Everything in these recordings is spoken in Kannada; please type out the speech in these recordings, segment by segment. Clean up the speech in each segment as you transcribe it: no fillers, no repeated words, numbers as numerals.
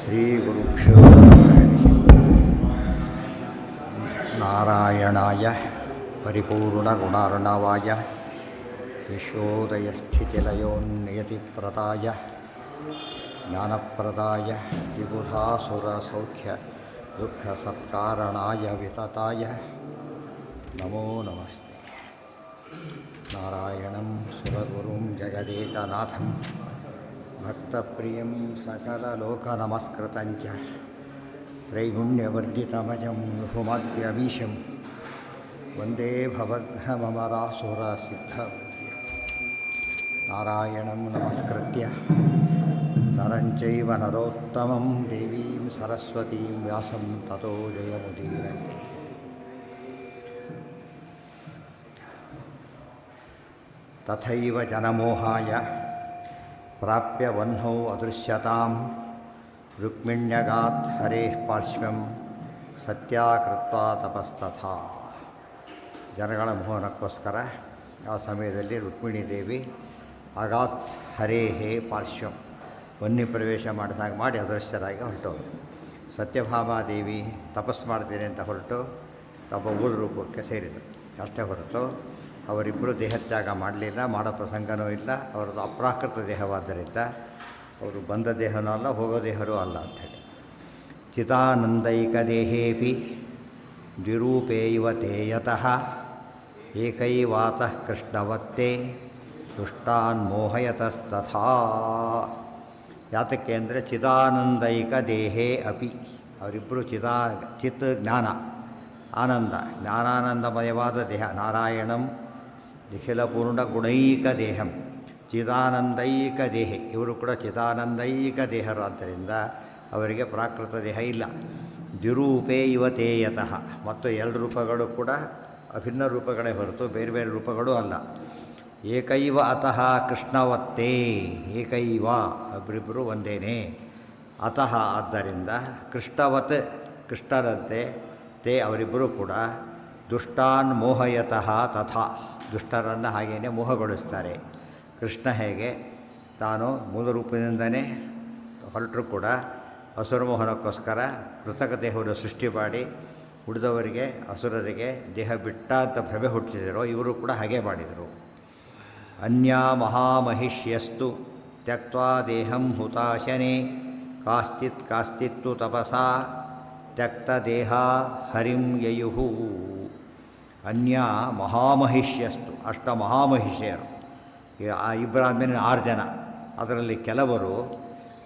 ಶ್ರೀಗುರುಭ್ಯೋ ನಮಃ. ನಾರಾಯಣಾಯ ಪರಿಪೂರ್ಣಗುಣಾರ್ಣವಾಯ ವಿಶ್ವೋದಯಸ್ಥಿತಿಲಯೋನ್ನಿಯತಿಪ್ರದಾಯ ಜ್ಞಾನಪ್ರದಾಯ ವಿಬುಧಾಸುರಸೌಖ್ಯ ದುಃಖಸತ್ಕಾರಣಾಯ ವಿತತಾಯ ನಮೋ ನಮಸ್ತೆ. ನಾರಾಯಣಂ ಸುರಗುರುಂ ಜಗದೇಕನಾಥಂ ಭಕ್ತಪ್ರಿಯಂ ಸಕಲಲೋಕನಮಸ್ಕೃತಂಚ ತ್ರೈಗುಣ್ಯವರ್ಜಿತಮಜಂ ವಿಹುಮದ್ಯಮೀಶಂ ವಂದೇ ಭವಘ್ನಮರಾಸುರಸಿದ್ಧವದ್ಯ. ನಾರಾಯಣಂ ನಮಸ್ಕೃತ್ಯ ನರಂ ಚೈವ ನರೋತ್ತಮಂ ದೇವೀಂ ಸರಸ್ವತೀಂ ವ್ಯಾಸಂ ತತೋ ಜಯಮುದೀರಯೇ. ತಥೈವ ಜನಮೋಹಾಯ ಪ್ರಾಪ್ಯ ವಹ್ನೌ ಅದೃಶ್ಯತಾಂ ರುಕ್ಮಿಣ್ಯಗಾತ್ ಹರೇಃ ಪಾರ್ಶ್ವಂ ಸತ್ಯಾಕೃತ್ವಾ ತಪಸ್ತಥಾ. ಜನಗಳ ಮೋಹನಕ್ಕೋಸ್ಕರ ಆ ಸಮಯದಲ್ಲಿ ರುಕ್ಮಿಣಿ ದೇವಿ ಅಗಾತ್ ಹರೇಹೇ ಪಾರ್ಶ್ವಂ ವನ್ನಿ ಪ್ರವೇಶ ಮಾಡಿದಾಗ ಮಾಡಿ ಅದೃಶ್ಯರಾಗಿ ಹೊರಟೋದು. ಸತ್ಯಭಾಮಾದೇವಿ ತಪಸ್ಸು ಮಾಡ್ತೀನಿ ಅಂತ ಹೊರಟು ಒಬ್ಬ ಊರ ರೂಪಕ್ಕೆ ಸೇರಿದರು. ಅಷ್ಟೇ ಹೊರತು ಅವರಿಬ್ಬರು ದೇಹತ್ಯಾಗ ಮಾಡಲಿಲ್ಲ, ಮಾಡೋ ಪ್ರಸಂಗನೂ ಇಲ್ಲ. ಅವರದ್ದು ಅಪ್ರಾಕೃತ ದೇಹವಾದ್ದರಿಂದ ಅವರು ಬಂದ ದೇಹನೂ ಅಲ್ಲ, ಹೋಗೋ ದೇಹರೂ ಅಲ್ಲ ಅಂಥೇಳಿ. ಚಿತಾನಂದೈಕ ದೇಹೇಪಿ ದ್ವಿರೂಪೇವ ತೇಯತಃ ಏಕೈವಾತಃ ಕೃಷ್ಣವತ್ತೇ ದುಷ್ಟಾನ್ ಮೋಹಯತಸ್ತಥಾ. ಯಾತಕ್ಕೆ ಅಂದರೆ ಚಿದಾನಂದೈಕ ದೇಹೇ ಅಪಿ, ಅವರಿಬ್ಬರು ಚಿತ್ ಜ್ಞಾನ ಆನಂದ ಜ್ಞಾನಾನಂದಮಯವಾದ ದೇಹ. ನಾರಾಯಣಂ ನಿಖಿಲಪೂರ್ಣ ಗುಣೈಕ ದೇಹಂ ಚಿದಾನಂದೈಕ ದೇಹೆ. ಇವರು ಕೂಡ ಚಿದಾನಂದೈಕ ದೇಹರಾದ್ದರಿಂದ ಅವರಿಗೆ ಪ್ರಾಕೃತ ದೇಹ ಇಲ್ಲ. ದ್ವಿರೂಪೇ ಇವತೇಯತಃ, ಮತ್ತು ಎರಡು ರೂಪಗಳು ಕೂಡ ಅಭಿನ್ನ ರೂಪಗಳೇ ಹೊರತು ಬೇರೆ ಬೇರೆ ರೂಪಗಳೂ ಅಲ್ಲ. ಏಕೈವ ಅತಃ ಕೃಷ್ಣವತ್ತೇ, ಏಕೈವ ಅವರಿಬ್ಬರು ಒಂದೇನೇ. ಅತಃ ಆದ್ದರಿಂದ ಕೃಷ್ಣವತ್ ಕೃಷ್ಣರಂತೆ ತೇ ಅವರಿಬ್ಬರೂ ಕೂಡ ದುಷ್ಟಾನ್ ಮೋಹಯತಃ ತಥಾ, ದುಷ್ಟರನ್ನು ಹಾಗೇನೆ ಮೋಹಗೊಳಿಸ್ತಾರೆ. ಕೃಷ್ಣ ಹೇಗೆ ತಾನು ಮೂಲ ರೂಪದಿಂದನೇ ಹೊರಟರೂ ಕೂಡ ಅಸುರಮೋಹನಕ್ಕೋಸ್ಕರ ಕೃತಕ ದೇಹವನ್ನು ಸೃಷ್ಟಿ ಮಾಡಿ ಉಳಿದವರಿಗೆ ಅಸುರರಿಗೆ ದೇಹ ಬಿಟ್ಟ ಅಂತ ಭ್ರಮೆ ಹುಟ್ಟಿಸಿದರೋ, ಇವರು ಕೂಡ ಹಾಗೆ ಮಾಡಿದರು. ಅನ್ಯಾ ಮಹಾಮಹಿಷ್ಯಸ್ತು ತ್ಯಕ್ತ್ವಾ ದೇಹಂ ಹುತಾಶನೆ ಕಾಶ್ಚಿತ್ತು ತಪಸಾ ತ್ಯಕ್ತದೇಹ ಹರಿಂ ಯಯುಹು. ಅನ್ಯ ಮಹಾಮಹಿಷ್ಯಸ್ತು, ಅಷ್ಟ ಮಹಾಮಹಿಷಿಯರು, ಇಬ್ಬರಾದಮೇಲೆ 6 ಜನ. ಅದರಲ್ಲಿ ಕೆಲವರು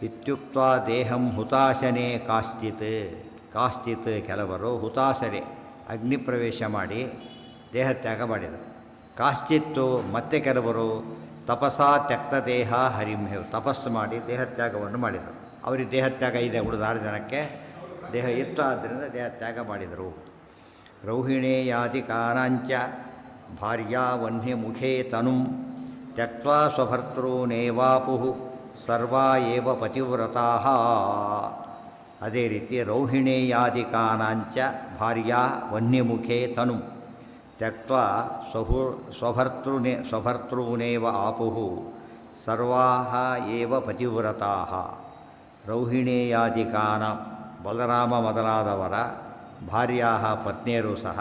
ಇತ್ಯುಕ್ತ ದೇಹಂ ಹುತಾಶನೆ ಕಾಶ್ಚಿತ್ ಕೆಲವರು ಹುತಾಶನೆ ಅಗ್ನಿ ಪ್ರವೇಶ ಮಾಡಿ ದೇಹತ್ಯಾಗ ಮಾಡಿದರು. ಕಾಶ್ಚಿತ್ತು ಮತ್ತೆ ಕೆಲವರು ತಪಸಾ ತ್ಯಕ್ತದೇಹ ಹರಿಂಹೇವ್, ತಪಸ್ಸು ಮಾಡಿ ದೇಹತ್ಯಾಗವನ್ನು ಮಾಡಿದರು. ಅವರಿಗೆ ದೇಹತ್ಯಾಗ ಇದೆ, ಉಳಿದ 6 ಜನಕ್ಕೆ ದೇಹ ಇತ್ತು, ಆದ್ದರಿಂದ ದೇಹತ್ಯಾಗ ಮಾಡಿದರು. ರೌಹಿಣೇಯಾದಿಕಾನಾಂಚ ಭಾರ್ಯಾ ವಹ್ನಿ ಮುಖೇ ತನುಂ ತ್ಯಕ್ತ್ವಾ ಸ್ವಭರ್ತॄನೇವಾಪುಃ ಸರ್ವಾ ಏವ ಪತಿವ್ರತಾಃ. ಅದೇ ರೀತಿ ರೌಹಿಣೇಯಾದಿಕಾನಾಂಚ ಭಾರ್ಯಾ ವಹ್ನಿ ಮುಖೇ ತನುಂ ತ್ಯಕ್ತ್ವಾ ಸ್ವಭರ್ತॄನೇವ ಆಪುಃ ಸರ್ವಾಃ ಏವ ಪತಿವ್ರತಾಃ. ರೌಹಿಣೇಯಾದಿಕಾನಾಂ, ಬಲರಾಮ ಮೊದಲಾದವರ ಭಾರ್ಯಾ ಪತ್ನಿಯರು ಸಹ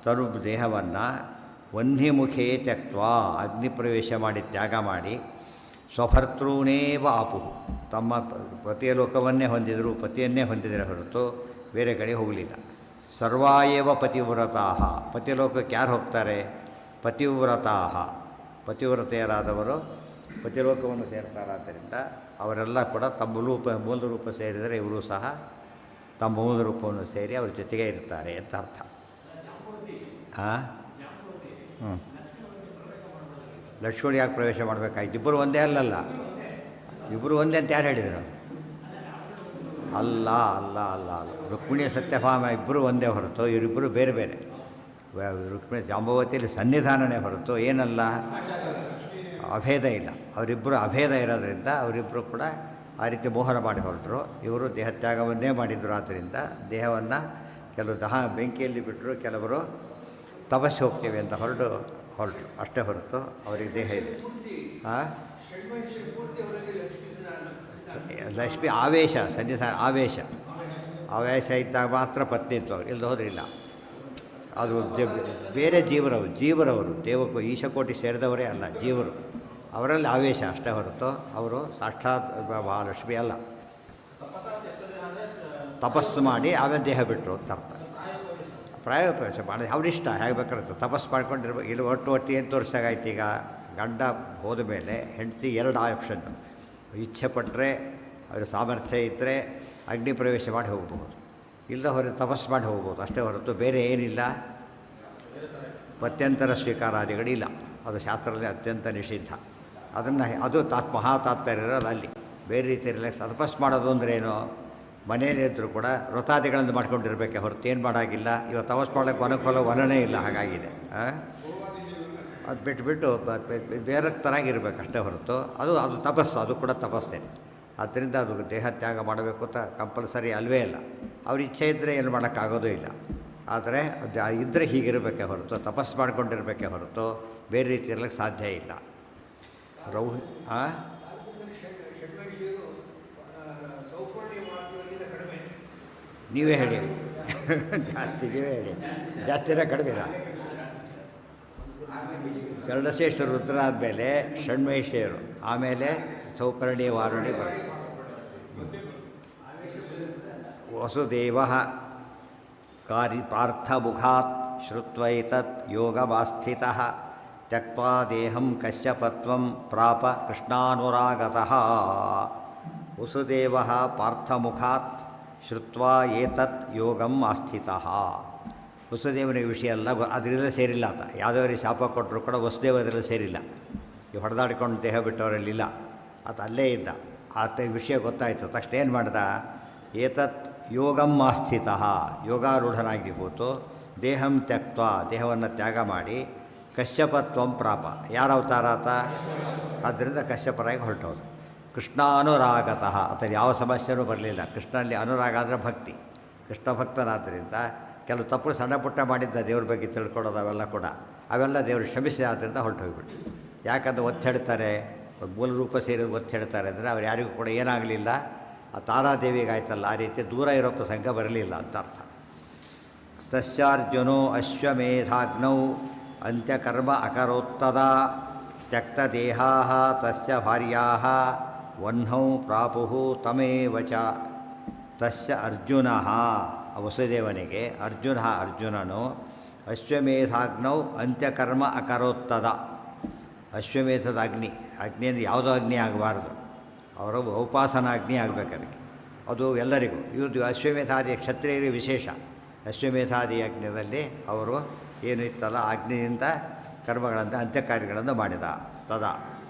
ತನು ದೇಹವನ್ನು ವಹ್ನಿಮುಖೇ ತ್ಯಕ್ತ್ವಾ ಅಗ್ನಿ ಪ್ರವೇಶ ಮಾಡಿ ತ್ಯಾಗ ಮಾಡಿ ಸ್ವಭರ್ತॄನೇವ ಆಪುಹು, ತಮ್ಮ ಪತಿಯ ಲೋಕವನ್ನೇ ಹೊಂದಿದರು, ಪತಿಯನ್ನೇ ಹೊಂದಿದರೆ ಹೊರತು ಬೇರೆ ಕಡೆ ಹೋಗಲಿಲ್ಲ. ಸರ್ವಾಯೇವ ಪತಿವ್ರತಾಃ, ಪತಿಲೋಕಕ್ಕೆ ಯಾರು ಹೋಗ್ತಾರೆ? ಪತಿವ್ರತಾಃ, ಪತಿವ್ರತೆಯರಾದವರು ಪತಿಲೋಕವನ್ನು ಸೇರ್ತಾರಾದ್ದರಿಂದ ಅವರೆಲ್ಲ ಕೂಡ ತಮ್ಮ ಮೂಲ ರೂಪ ಸೇರಿದರೆ ಇವರು ಸಹ ತಮ್ಮ ಮೂಲ ರೂಪವನ್ನು ಸೇರಿ ಅವ್ರ ಜೊತೆಗೆ ಇರ್ತಾರೆ ಅಂತ ಅರ್ಥ. ಲಕ್ಷ್ಮಣ ಯಾಕೆ ಪ್ರವೇಶ ಮಾಡಬೇಕಾಯ್ತು? ಇಬ್ಬರು ಒಂದೇ ಅಲ್ಲಲ್ಲ, ಇಬ್ಬರು ಒಂದೇ ಅಂತ ಯಾರು ಹೇಳಿದರು? ಅಲ್ಲ ಅಲ್ಲ ಅಲ್ಲ ಅಲ್ಲ ರುಕ್ಮಿಣಿ ಸತ್ಯಭಾಮ ಇಬ್ಬರು ಒಂದೇ ಹೊರತು ಇವರಿಬ್ಬರು ಬೇರೆ ಬೇರೆ. ರುಕ್ಮಿಣಿ ಜಾಂಬವತಿಯಲ್ಲಿ ಸನ್ನಿಧಾನನೇ ಹೊರತು ಏನಲ್ಲ, ಅಭೇದ ಇಲ್ಲ. ಅವರಿಬ್ಬರು ಅಭೇದ ಇರೋದರಿಂದ ಅವರಿಬ್ಬರು ಕೂಡ ಆ ರೀತಿ ಮೋಹನ ಮಾಡಿ ಹೊರಟರು. ಇವರು ದೇಹತ್ಯಾಗವನ್ನೇ ಮಾಡಿದರು. ಆದ್ದರಿಂದ ದೇಹವನ್ನು ಕೆಲವು ಬೆಂಕಿಯಲ್ಲಿ ಬಿಟ್ಟರು, ಕೆಲವರು ತಪಸ್ಸು ಹೋಗ್ತೀವಿ ಅಂತ ಹೊರಟು ಅಷ್ಟೇ ಹೊರತು ಅವರಿಗೆ ದೇಹ ಇದೆ. ಲಕ್ಷ್ಮಿ ಆವೇಶ ಸನ್ನಿಧಾನ ಆವೇಶ ಆವೇಶ ಇದ್ದಾಗ ಮಾತ್ರ ಪತ್ನಿತ್ವ ಇಲ್ಲದೆ ಹೋದ್ರೆ ಇಲ್ಲ. ಅದು ಬೇರೆ ಜೀವರವರು ದೇವಕ್ಕೂ ಈಶಕೋಟಿ ಸೇರಿದವರೇ ಅಲ್ಲ, ಜೀವರು. ಅವರಲ್ಲಿ ಆವೇಶ ಅಷ್ಟೇ ಹೊರತು ಅವರು ಸಾಕ್ಷಾತ್ ಮಹಾಲಕ್ಷ್ಮಿ ಅಲ್ಲ. ತಪಸ್ಸು ಮಾಡಿ ಆಮೇಲೆ ದೇಹ ಬಿಟ್ಟರು ಅಂತ ಅರ್ಥ. ಪ್ರಾಯೋಪವೇಶ ಮಾಡಿ ಅವರಿಷ್ಟ ಹೇಗೆ ಬೇಕಾಗುತ್ತೆ ತಪಸ್ಸು ಮಾಡ್ಕೊಂಡಿರ್ಬೇಕು. ಇಲ್ಲಿ ಒಟ್ಟು ಏನು ತೋರಿಸಾಗಾಯ್ತು, ಈಗ ಗಂಡ ಹೋದ ಮೇಲೆ ಹೆಂಡತಿ ಎರಡು ಆಪ್ಷನ್ನು. ಇಚ್ಛೆ ಪಟ್ಟರೆ ಅವರ ಸಾಮರ್ಥ್ಯ ಇದ್ದರೆ ಅಗ್ನಿ ಪ್ರವೇಶ ಮಾಡಿ ಹೋಗಬಹುದು, ಇಲ್ಲ ಹೊರತು ತಪಸ್ಸು ಮಾಡಿ ಹೋಗ್ಬೋದು ಅಷ್ಟೇ ಹೊರತು ಬೇರೆ ಏನಿಲ್ಲ. ಪತ್ಯಂತರ ಸ್ವೀಕಾರಾದಿಗಳಿಲ್ಲ, ಅದು ಶಾಸ್ತ್ರದಲ್ಲಿ ಅತ್ಯಂತ ನಿಷಿದ್ಧ. ಅದನ್ನು ಅದು ಮಹಾತಾತ್ಪರ್ಯ ಇರೋದು ಅಲ್ಲಿ. ಬೇರೆ ರೀತಿಯಲ್ಲಿ ತಪಸ್ಸು ಮಾಡೋದು ಅಂದ್ರೇನು, ಮನೆಯಲ್ಲಿದ್ದರೂ ಕೂಡ ವ್ರತಾದಿಗಳನ್ನು ಮಾಡ್ಕೊಂಡಿರ್ಬೇಕೆ ಹೊರತು ಏನು ಮಾಡೋಂಗಿಲ್ಲ. ಇವತ್ತು ತಪಸ್ಸು ಮಾಡೋಕ್ಕೆ ವನನೇ ಇಲ್ಲ, ಹಾಗಾಗಿದೆ. ಅದು ಬಿಟ್ಟುಬಿಟ್ಟು ಬೇರೆ ಥರಾಗಿರ್ಬೇಕು ಅಷ್ಟೇ ಹೊರತು ಅದು ತಪಸ್ಸು, ಅದು ಕೂಡ ತಪಸ್ಸೇ. ಆದ್ದರಿಂದ ಅದು ದೇಹ ತ್ಯಾಗ ಮಾಡಬೇಕು ಅಂತ ಕಂಪಲ್ಸರಿ ಅಲ್ವೇ ಇಲ್ಲ. ಅವ್ರ ಇಚ್ಛೆ ಇದ್ದರೆ ಏನು ಮಾಡೋಕ್ಕಾಗೋದೂ ಇಲ್ಲ. ಆದರೆ ಅದು ಇದ್ದರೆ ಹೀಗಿರಬೇಕೆ ಹೊರತು ತಪಸ್ಸು ಮಾಡ್ಕೊಂಡಿರ್ಬೇಕೆ ಹೊರತು ಬೇರೆ ರೀತಿ ಇರಲಿಕ್ಕೆ ಸಾಧ್ಯ ಇಲ್ಲ. ನೀವೇ ಹೇಳಿ ಜಾಸ್ತಿ, ನೀವೇ ಹೇಳಿ ಜಾಸ್ತಿನ ಕಡಿಮೆನಾ? ಗರುಡಶ್ರೇಷ್ಠ ರುದ್ರ ಆದಮೇಲೆ ಷಣ್ಮಹಿಷಿಯರು, ಆಮೇಲೆ ಸೌಪರ್ಣಿ ವಾರುಣಿ ವಸುದೇವ ಪಾರ್ಥಮುಖಾತ್ ಶ್ರುತ್ವೈತತ್ ಯೋಗಮಾಸ್ಥಿತಃ ತ್ಯಕ್ತ್ವಾ ದೇಹಂ ಕಶ್ಯಪತ್ವಂ ಪ್ರಾಪ ಕೃಷ್ಣಾನುರಾಗತಃ. ವಸುದೇವ ಪಾರ್ಥಮುಖಾತ್ ಶ್ರುತ್ವಾ ಏತತ್ ಯೋಗಂ ಆಸ್ಥಿತಃ. ವಸುದೇವನಿಗೆ ವಿಷಯ ಎಲ್ಲ ಅದರಿಂದ ಸೇರಿಲ್ಲ ಆತ. ಯಾವುದವರಿಗೆ ಶಾಪ ಕೊಟ್ಟರು ಕೂಡ ವಸುದೇವ ಅದರಲ್ಲಿ ಸೇರಿಲ್ಲ. ಈ ಹೊಡೆದಾಡ್ಕೊಂಡು ದೇಹ ಬಿಟ್ಟವರಲ್ಲಿಲ್ಲ, ಆತ ಅಲ್ಲೇ ಇದ್ದ. ಆತ ವಿಷಯ ಗೊತ್ತಾಯಿತು ತಕ್ಷಣ ಏನು ಮಾಡ್ದ, ಏತತ್ ಯೋಗಂ ಆಸ್ಥಿತಃ, ಯೋಗಾರೂಢನಾಗಿ ಕೂತು ದೇಹಂ ತ್ಯಕ್ತ್ವ, ದೇಹವನ್ನು ತ್ಯಾಗ ಮಾಡಿ ಕಶ್ಯಪತ್ವಂ ಪ್ರಾಪ, ಯಾರ ಅವತಾರ ಆತ? ಆದ್ದರಿಂದ ಕಶ್ಯಪರಾಗಿ ಹೊರಟವರು. ಕೃಷ್ಣಾನುರಾಗತಃ, ಆತನ ಯಾವ ಸಮಸ್ಯೆನೂ ಬರಲಿಲ್ಲ. ಕೃಷ್ಣನಲ್ಲಿ ಅನುರಾಗ ಅಂದರೆ ಭಕ್ತಿ, ಕೃಷ್ಣ ಭಕ್ತನಾದ್ದರಿಂದ ಕೆಲವು ತಪ್ಪು ಸಣ್ಣ ಪುಟ್ಟ ಮಾಡಿದ್ದ ದೇವ್ರ ಬಗ್ಗೆ ತಿಳ್ಕೊಳ್ಳೋದು ಅವೆಲ್ಲ ಕೂಡ ಅವೆಲ್ಲ ದೇವರು ಕ್ಷಮಿಸಿದ, ಆದ್ದರಿಂದ ಹೊರಟು ಹೋಗ್ಬಿಟ್ಟು. ಯಾಕಂದ್ರೆ ಒತ್ತಿಡ್ತಾರೆ, ಮೂಲ ರೂಪ ಸೇರಿದು ಒತ್ತಿಡ್ತಾರೆ ಅಂದರೆ ಅವ್ರು ಯಾರಿಗೂ ಕೂಡ ಏನಾಗಲಿಲ್ಲ. ಆ ತಾರಾದೇವಿಗಾಯ್ತಲ್ಲ, ಆ ರೀತಿ ದೂರ ಇರೋ ಪ್ರಸಂಗ ಬರಲಿಲ್ಲ ಅಂತ ಅರ್ಥ. ತಸ್ಯಾರ್ಜುನೋ ಅಶ್ವಮೇಧಾಗ್ನೌ ಅಂತ್ಯಕರ್ಮ ಅಕರೋತ್ತದಾ ತ್ಯಕ್ತದೇಹಾ ತಸ್ಯ ಭಾರ್ಯಾ ವಹ್ನೌ ಪ್ರಾಪುಃ ತಮೇವ ಚ. ತಸ್ಯ ಅರ್ಜುನ, ವಸುದೇವನಿಗೆ ಅರ್ಜುನನು ಅಶ್ವಮೇಧಾಗ್ನೌ ಅಂತ್ಯಕರ್ಮ ಅಕರೋತ್ತದ. ಅಶ್ವಮೇಧದ ಅಗ್ನಿಯಿಂದ ಯಾವುದೋ ಅಗ್ನಿ ಆಗಬಾರ್ದು, ಅವರು ಉಪಾಸನಾ ಅಗ್ನಿ ಆಗಬೇಕು ಅದಕ್ಕೆ. ಅದು ಎಲ್ಲರಿಗೂ ಇದು ಅಶ್ವಮೇಧಾದಿ ಕ್ಷತ್ರಿಯರಿಗೆ ವಿಶೇಷ. ಅಶ್ವಮೇಧಾದಿ ಯಜ್ಞದಲ್ಲಿ ಅವರು ಏನು ಇತ್ತಲ್ಲ ಅಗ್ನಿಯಿಂದ ಕರ್ಮಗಳನ್ನು ಅಂತ್ಯಕಾರ್ಯಗಳನ್ನು ಮಾಡಿದ. ತದಾ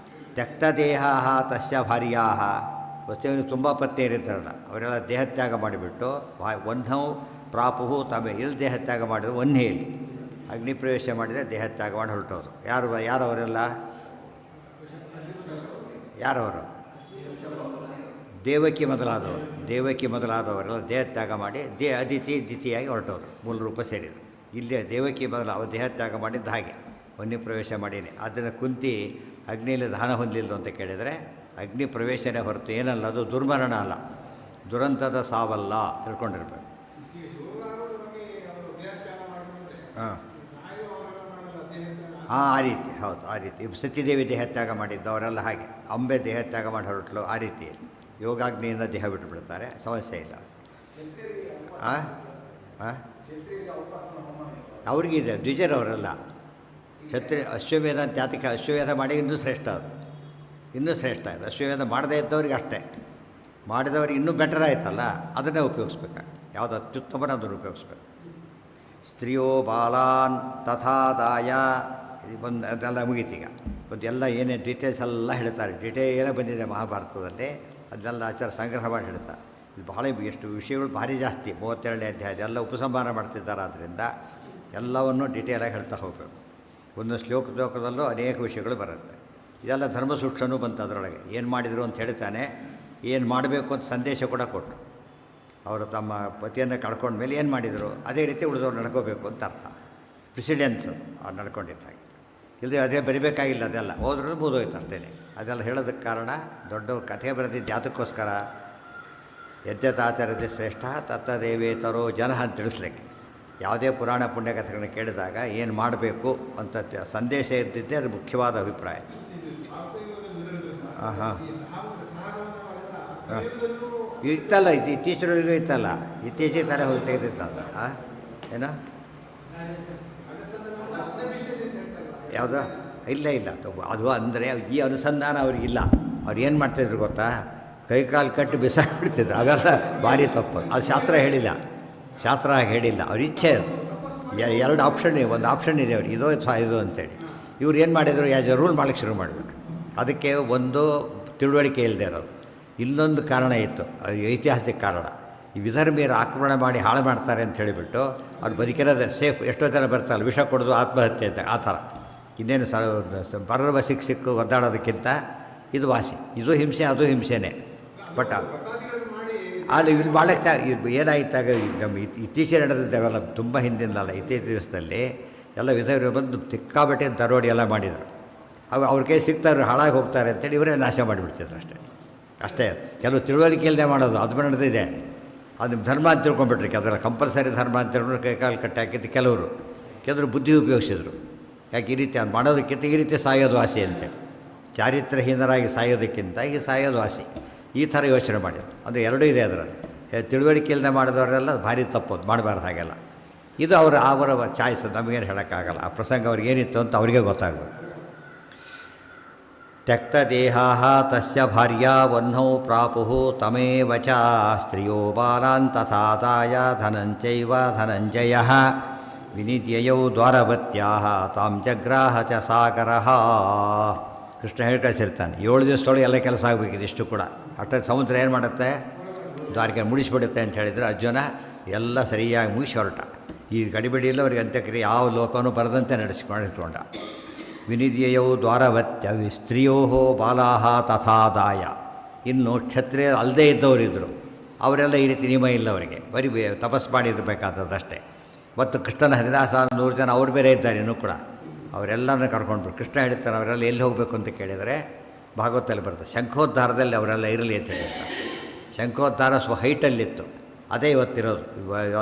ತ್ಯಕ್ತದೇಹ ತಸ್ಯ ಭಾರ್ಯಾ, ವಸ್ತುವಿನ ತುಂಬ ಪತ್ನಿಯರಿದ್ದಾರಲ್ಲ ಅವರೆಲ್ಲ ದೇಹತ್ಯಾಗ ಮಾಡಿಬಿಟ್ಟು ವಹ್ನೌ ಪ್ರಾಪುಃ ತಮೆ, ಇಲ್ಲಿ ದೇಹತ್ಯಾಗ ಮಾಡಿದ್ರು ವಹ್ನೆಯಲ್ಲಿ ಅಗ್ನಿ ಪ್ರವೇಶ ಮಾಡಿದರೆ ದೇಹತ್ಯಾಗ ಮಾಡಿ ಹೊರಟೋರು. ಯಾರವರೆಲ್ಲ ಯಾರವರು? ದೇವಕಿ ಮೊದಲಾದವರೆಲ್ಲ ದೇಹತ್ಯಾಗ ಮಾಡಿ ಅದಿತಿಯಾಗಿ ಹೊರಟೋರು, ಮೂಲ ರೂಪ ಸೇರಿದರು. ಇಲ್ಲೇ ದೇವಕಿ ಅವರು ದೇಹತ್ಯಾಗ ಮಾಡಿದ್ದು ಹಾಗೆ ವನ್ಯ ಪ್ರವೇಶ ಮಾಡೀನಿ. ಆದ್ದರಿಂದ ಕುಂತಿ ಅಗ್ನಿಯಲ್ಲಿ ದಹನ ಹೊಂದಿಲ್ಲ ಅಂತ ಕೇಳಿದರೆ ಅಗ್ನಿ ಪ್ರವೇಶನೇ ಹೊರತು ಏನಲ್ಲ, ಅದು ದುರ್ಮರಣ ಅಲ್ಲ, ದುರಂತದ ಸಾವಲ್ಲ, ತಿಳ್ಕೊಂಡಿರ್ಬೇಕು. ಹಾಂ ಆ ರೀತಿ ಹೌದು, ಆ ರೀತಿ ಸತ್ಯದೇವಿ ದೇಹತ್ಯಾಗ ಮಾಡಿದ್ದು ಅವರೆಲ್ಲ ಹಾಗೆ. ಅಂಬೆ ದೇಹತ್ಯಾಗ ಮಾಡಿ ಹೊರಟಲು ಆ ರೀತಿಯಲ್ಲಿ ಯೋಗಾಗ್ನಿಯಿಂದ ದೇಹ ಬಿಟ್ಟುಬಿಡ್ತಾರೆ, ಸಮಸ್ಯೆ ಇಲ್ಲ. ಅವ್ರಿಗಿದೆ ದ್ವಿಜರವರೆಲ್ಲ ಅಶ್ವಮೇಧ ಅಂತ ಯಾತಕ್ಕೆ ಅಶ್ವಮೇಧ ಮಾಡಿ ಇನ್ನೂ ಶ್ರೇಷ್ಠ, ಅದು ಇನ್ನೂ ಶ್ರೇಷ್ಠ ಇದು. ಅಶ್ವಮೇಧ ಮಾಡದೇ ಇದ್ದವ್ರಿಗೆ ಅಷ್ಟೇ, ಮಾಡಿದವ್ರಿಗೆ ಇನ್ನೂ ಬೆಟರ್ ಆಯ್ತಲ್ಲ, ಅದನ್ನೇ ಉಪಯೋಗಿಸ್ಬೇಕಾಗ್ತದೆ. ಯಾವುದು ಅತ್ಯುತ್ತಮನ ಅದನ್ನು ಉಪಯೋಗಿಸ್ಬೇಕು. ಸ್ತ್ರೀಯೋ ಬಾಲಾನ್ ತಥಾದಾಯ ಒಂದು ಅದೆಲ್ಲ ಮುಗೀತೀಗ. ಒಂದು ಎಲ್ಲ ಏನೇನು ಡೀಟೇಲ್ಸ್ ಎಲ್ಲ ಹೇಳ್ತಾರೆ, ಡೀಟೇಲೇ ಬಂದಿದೆ ಮಹಾಭಾರತದಲ್ಲಿ, ಅದನ್ನೆಲ್ಲ ಆಚಾರ ಸಂಗ್ರಹ ಮಾಡಿ ಹೇಳ್ತಾರೆ. ಇದು ಬಹಳ ಎಷ್ಟು ವಿಷಯಗಳು ಭಾರಿ ಜಾಸ್ತಿ, 32ನೇ ಅಧ್ಯಾಯ ಅದೆಲ್ಲ ಉಪಸಂಹಾರ ಮಾಡ್ತಿದ್ದಾರೆ. ಆದ್ದರಿಂದ ಎಲ್ಲವನ್ನು ಡೀಟೇಲಾಗಿ ಹೇಳ್ತಾ ಹೋಗಬೇಕು. ಒಂದು ಶ್ಲೋಕದಲ್ಲೂ ಅನೇಕ ವಿಷಯಗಳು ಬರುತ್ತೆ. ಇದೆಲ್ಲ ಧರ್ಮಸೂಕ್ಷ್ಮನೂ ಬಂತು ಅದರೊಳಗೆ. ಏನು ಮಾಡಿದರು ಅಂತ ಹೇಳ್ತಾನೆ, ಏನು ಮಾಡಬೇಕು ಅಂತ ಸಂದೇಶ ಕೂಡ ಕೊಟ್ಟರು. ಅವರು ತಮ್ಮ ಪತಿಯನ್ನು ಕಳ್ಕೊಂಡ್ಮೇಲೆ ಏನು ಮಾಡಿದರು, ಅದೇ ರೀತಿ ಉಳಿದವ್ರು ನಡ್ಕೋಬೇಕು ಅಂತ ಅರ್ಥ. ಪ್ರೆಸಿಡೆನ್ಸ್ ಅವ್ರು ನಡ್ಕೊಂಡಿದ್ದಾಗೆ. ಇಲ್ಲದೆ ಅದೇ ಬರಿಬೇಕಾಗಿಲ್ಲ, ಅದೆಲ್ಲ ಹೋದ್ರೂ ಮುಗಿದೋಯ್ತು ಅಷ್ಟೇ. ಅದೆಲ್ಲ ಹೇಳೋದಕ್ಕೆ ಕಾರಣ ದೊಡ್ಡ ಕಥೆ ಬರೆದಿದ್ದು ಯಾತಕ್ಕೋಸ್ಕರ, ಯದ್ಯತಾಚರತೆ ಶ್ರೇಷ್ಠ ತತ್ತದೇವೇತರೋ ಜನ ಅಂತ ತಿಳಿಸ್ಲಿಕ್ಕೆ. ಯಾವುದೇ ಪುರಾಣ ಪುಣ್ಯಕಥೆಗಳನ್ನ ಕೇಳಿದಾಗ ಏನು ಮಾಡಬೇಕು ಅಂತ ಸಂದೇಶ ಇದ್ದಿದ್ದೇ ಅದು ಮುಖ್ಯವಾದ ಅಭಿಪ್ರಾಯ. ಹಾಂ ಹಾಂ ಹಾಂ ಇತ್ತಲ್ಲ, ಇತ್ತೀಚೆಗೂ ಇತ್ತಲ್ಲ, ಇತ್ತೀಚೆಗೆ ತಾನೇ ಹೋಗಿ ತೆಗೆದಿತ್ತಲ್ಲ. ಏನೋ ಯಾವುದೋ ಇಲ್ಲ ಅದು ಅಂದರೆ ಈ ಅನುಸಂಧಾನ ಅವ್ರಿಗಿಲ್ಲ. ಅವ್ರು ಏನು ಮಾಡ್ತಾಯಿದ್ರು ಗೊತ್ತಾ, ಕೈಕಾಲು ಕಟ್ಟಿ ಬಿಸಾಕ್ಬಿಡ್ತಿದ್ರು. ಅವೆಲ್ಲ ಭಾರಿ ತಪ್ಪು. ಅದು ಶಾಸ್ತ್ರ ಹೇಳಿಲ್ಲ, ಶಾಸ್ತ್ರ ಹೇಳಿಲ್ಲ. ಅವ್ರ ಇಚ್ಛೆ ಅದು. ಎರಡು ಆಪ್ಷನ್, ಒಂದು ಆಪ್ಷನ್ ಇದೆ ಅವ್ರಿಗೆ, ಇದು ಅಂತೇಳಿ. ಇವ್ರು ಏನು ಮಾಡಿದರು, ರೂಲ್ ಮಾಡಲಿಕ್ಕೆ ಶುರು ಮಾಡಿಬಿಟ್ರು. ಅದಕ್ಕೆ ಒಂದು ತಿಳುವಳಿಕೆ ಇಲ್ಲದೆ ಇರೋದು. ಇನ್ನೊಂದು ಕಾರಣ ಇತ್ತು, ಐತಿಹಾಸಿಕ ಕಾರಣ. ಈ ವಿಧರ್ಮೀಯರು ಆಕ್ರಮಣ ಮಾಡಿ ಹಾಳು ಮಾಡ್ತಾರೆ ಅಂತ ಹೇಳಿಬಿಟ್ಟು ಅವ್ರು ಬದುಕಿರೋದು ಸೇಫ್. ಎಷ್ಟೋ ಜನ ಬರ್ತಾರಲ್ಲ ವಿಷ ಕೊಡೋದು ಆತ್ಮಹತ್ಯೆ ಅಂತ, ಆ ಥರ. ಇನ್ನೇನು ಬರವ ಸಿಕ್ಕು ಒದ್ದಾಡೋದಕ್ಕಿಂತ ಇದು ವಾಸಿ. ಇದು ಹಿಂಸೆ, ಅದು ಹಿಂಸೆನೇ. ಬಟ್ ಅಲ್ಲಿ ಇಲ್ಲಿ ಮಾಡೋಕ್ಕೆ ಏನಾಯ್ತಾಗ ನಮ್ಮ ಇತ್ತೀಚೆಗೆ ನಡೆದಿದ್ದಾವೆಲ್ಲ ತುಂಬ ಹಿಂದಿನಲ್ಲ. ಇತ್ತೀಚಿನ ದಿವಸದಲ್ಲಿ ಎಲ್ಲ ವಿಧವರು ಬಂದು ತಿಕ್ಕಾಬಟ್ಟೆ ದರೋಡಿ ಎಲ್ಲ ಮಾಡಿದರು. ಅವ್ರ ಕೈ ಸಿಗ್ತಾರೆ, ಹಾಳಾಗಿ ಹೋಗ್ತಾರೆ ಅಂತೇಳಿ ಇವರೇ ನಾಶ ಮಾಡಿಬಿಡ್ತಿದ್ರು ಅಷ್ಟೇ. ಕೆಲವು ತಿಳುವಳಿಕೆ ಇಲ್ಲದೆ ಮಾಡೋದು ಅದು ನಡೆದಿದೆ. ಅದು ಧರ್ಮ ಅಂತ ತಿಳ್ಕೊಂಡ್ಬಿಟ್ರಿ. ಅದರ ಕಂಪಲ್ಸರಿ ಧರ್ಮ ಅಂತ ತಿಳ್ಕೊಂಡು ಕೈಕಾಲು ಕಟ್ಟಿ ಹಾಕಿದ್ದು ಕೆಲವರು ಬುದ್ಧಿ ಉಪಯೋಗಿಸಿದ್ರು. ಯಾಕೆ ಈ ರೀತಿ ಅದು ಮಾಡೋದಕ್ಕಿಂತ ಈ ರೀತಿ ಸಾಯೋದು ವಾಸಿ ಅಂತೇಳಿ, ಚಾರಿತ್ರಹೀನರಾಗಿ ಸಾಯೋದಕ್ಕಿಂತ ಈ ಸಾಯೋದು ವಾಸಿ, ಈ ಥರ ಯೋಚನೆ ಮಾಡಿದ್ರು. ಅದು ಎರಡೂ ಇದೆ ಅದರಲ್ಲಿ. ತಿಳುವಳಿಕೆ ಇಲ್ಲದೆ ಮಾಡಿದವರೆಲ್ಲ ಭಾರಿ ತಪ್ಪೋದು, ಮಾಡಬಾರ್ದು ಹಾಗೆಲ್ಲ. ಇದು ಅವರ ಚಾಯ್ಸ್, ನಮಗೇನು ಹೇಳೋಕ್ಕಾಗಲ್ಲ. ಆ ಪ್ರಸಂಗ ಅವ್ರಿಗೆ ಏನಿತ್ತು ಅಂತ ಅವ್ರಿಗೆ ಗೊತ್ತಾಗಬೇಕು. ತ್ಯಕ್ತದೇಹಾ ತಸ್ಯ ಭಾರ್ಯಾ ವಹ್ನೌ ಪ್ರಾಪುಃ ತಮೇವ ಚ ಸ್ತ್ರಿಯೋ ಬಾಲಾನ್ ತಥಾದಾಯ ಧನಂಚೈವ ಧನಂಜಯಃ ವಿನಿದ್ಯಯೌ ದ್ವಾರವತ್ಯಾಃ ತಾಂ ಜಗ್ರಾಹ ಚ ಸಾಗರಃ. ಕೃಷ್ಣ ಹೇಳಿ ಕಳಿಸಿರ್ತಾನೆ, 7 ದಿವಸದೊಳಗೆ ಎಲ್ಲ ಕೆಲಸ ಆಗಬೇಕಿದೆ. ಇಷ್ಟು ಕೂಡ ಅಷ್ಟೇ. ಸಮುದ್ರ ಏನು ಮಾಡುತ್ತೆ, ದ್ವಾರಕೆ ಮುಡಿಸ್ಬಿಡುತ್ತೆ ಅಂತ ಹೇಳಿದರೆ ಅರ್ಜುನ ಎಲ್ಲ ಸರಿಯಾಗಿ ಮುಗಿಸಿ ಹೊರಟ. ಈ ಗಡಿಬಿಡಿಯಲ್ಲಿ ಅವರಿಗೆ ಅಂತ್ಯಕ್ರಿಯೆ ಯಾವ ಲೋಕನೂ ಬರದಂತೆ ನಡೆಸಿಕೊಂಡ. ವಿನಿದ್ಯಯೌ ದ್ವಾರವತ್ಯ ಸ್ತ್ರೀಯೋ ಬಾಲಾಹ ತಥಾದಾಯ. ಇನ್ನು ಕ್ಷತ್ರಿಯ ಅಲ್ಲದೇ ಇದ್ದವರಿದ್ದರು, ಅವರೆಲ್ಲ ಈ ರೀತಿ ನಿಯಮ ಇಲ್ಲ ಅವರಿಗೆ, ಬರೀ ತಪಸ್ ಮಾಡಿರಬೇಕಾದದ್ದಷ್ಟೇ. ಮತ್ತು ಕೃಷ್ಣನ 16,100 ಜನ ಅವ್ರು ಬೇರೆ ಇದ್ದಾರೆ ಇನ್ನೂ ಕೂಡ. ಅವರೆಲ್ಲರನ್ನ ಕರ್ಕೊಂಡ್ರು. ಕೃಷ್ಣ ಹೇಳ್ತಾರೆ ಅವರೆಲ್ಲ ಎಲ್ಲಿ ಹೋಗಬೇಕು ಅಂತ ಕೇಳಿದರೆ ಭಾಗವತದಲ್ಲಿ ಬರ್ತದೆ, ಶಂಖೋದ್ಧಾರದಲ್ಲಿ ಅವರೆಲ್ಲ ಇರಲಿ ಅಂತ ಹೇಳಿರ್ತಾರೆ. ಶಂಖೋದ್ಧಾರ ಹೈಟಲ್ಲಿತ್ತು, ಅದೇ ಇವತ್ತಿರೋದು.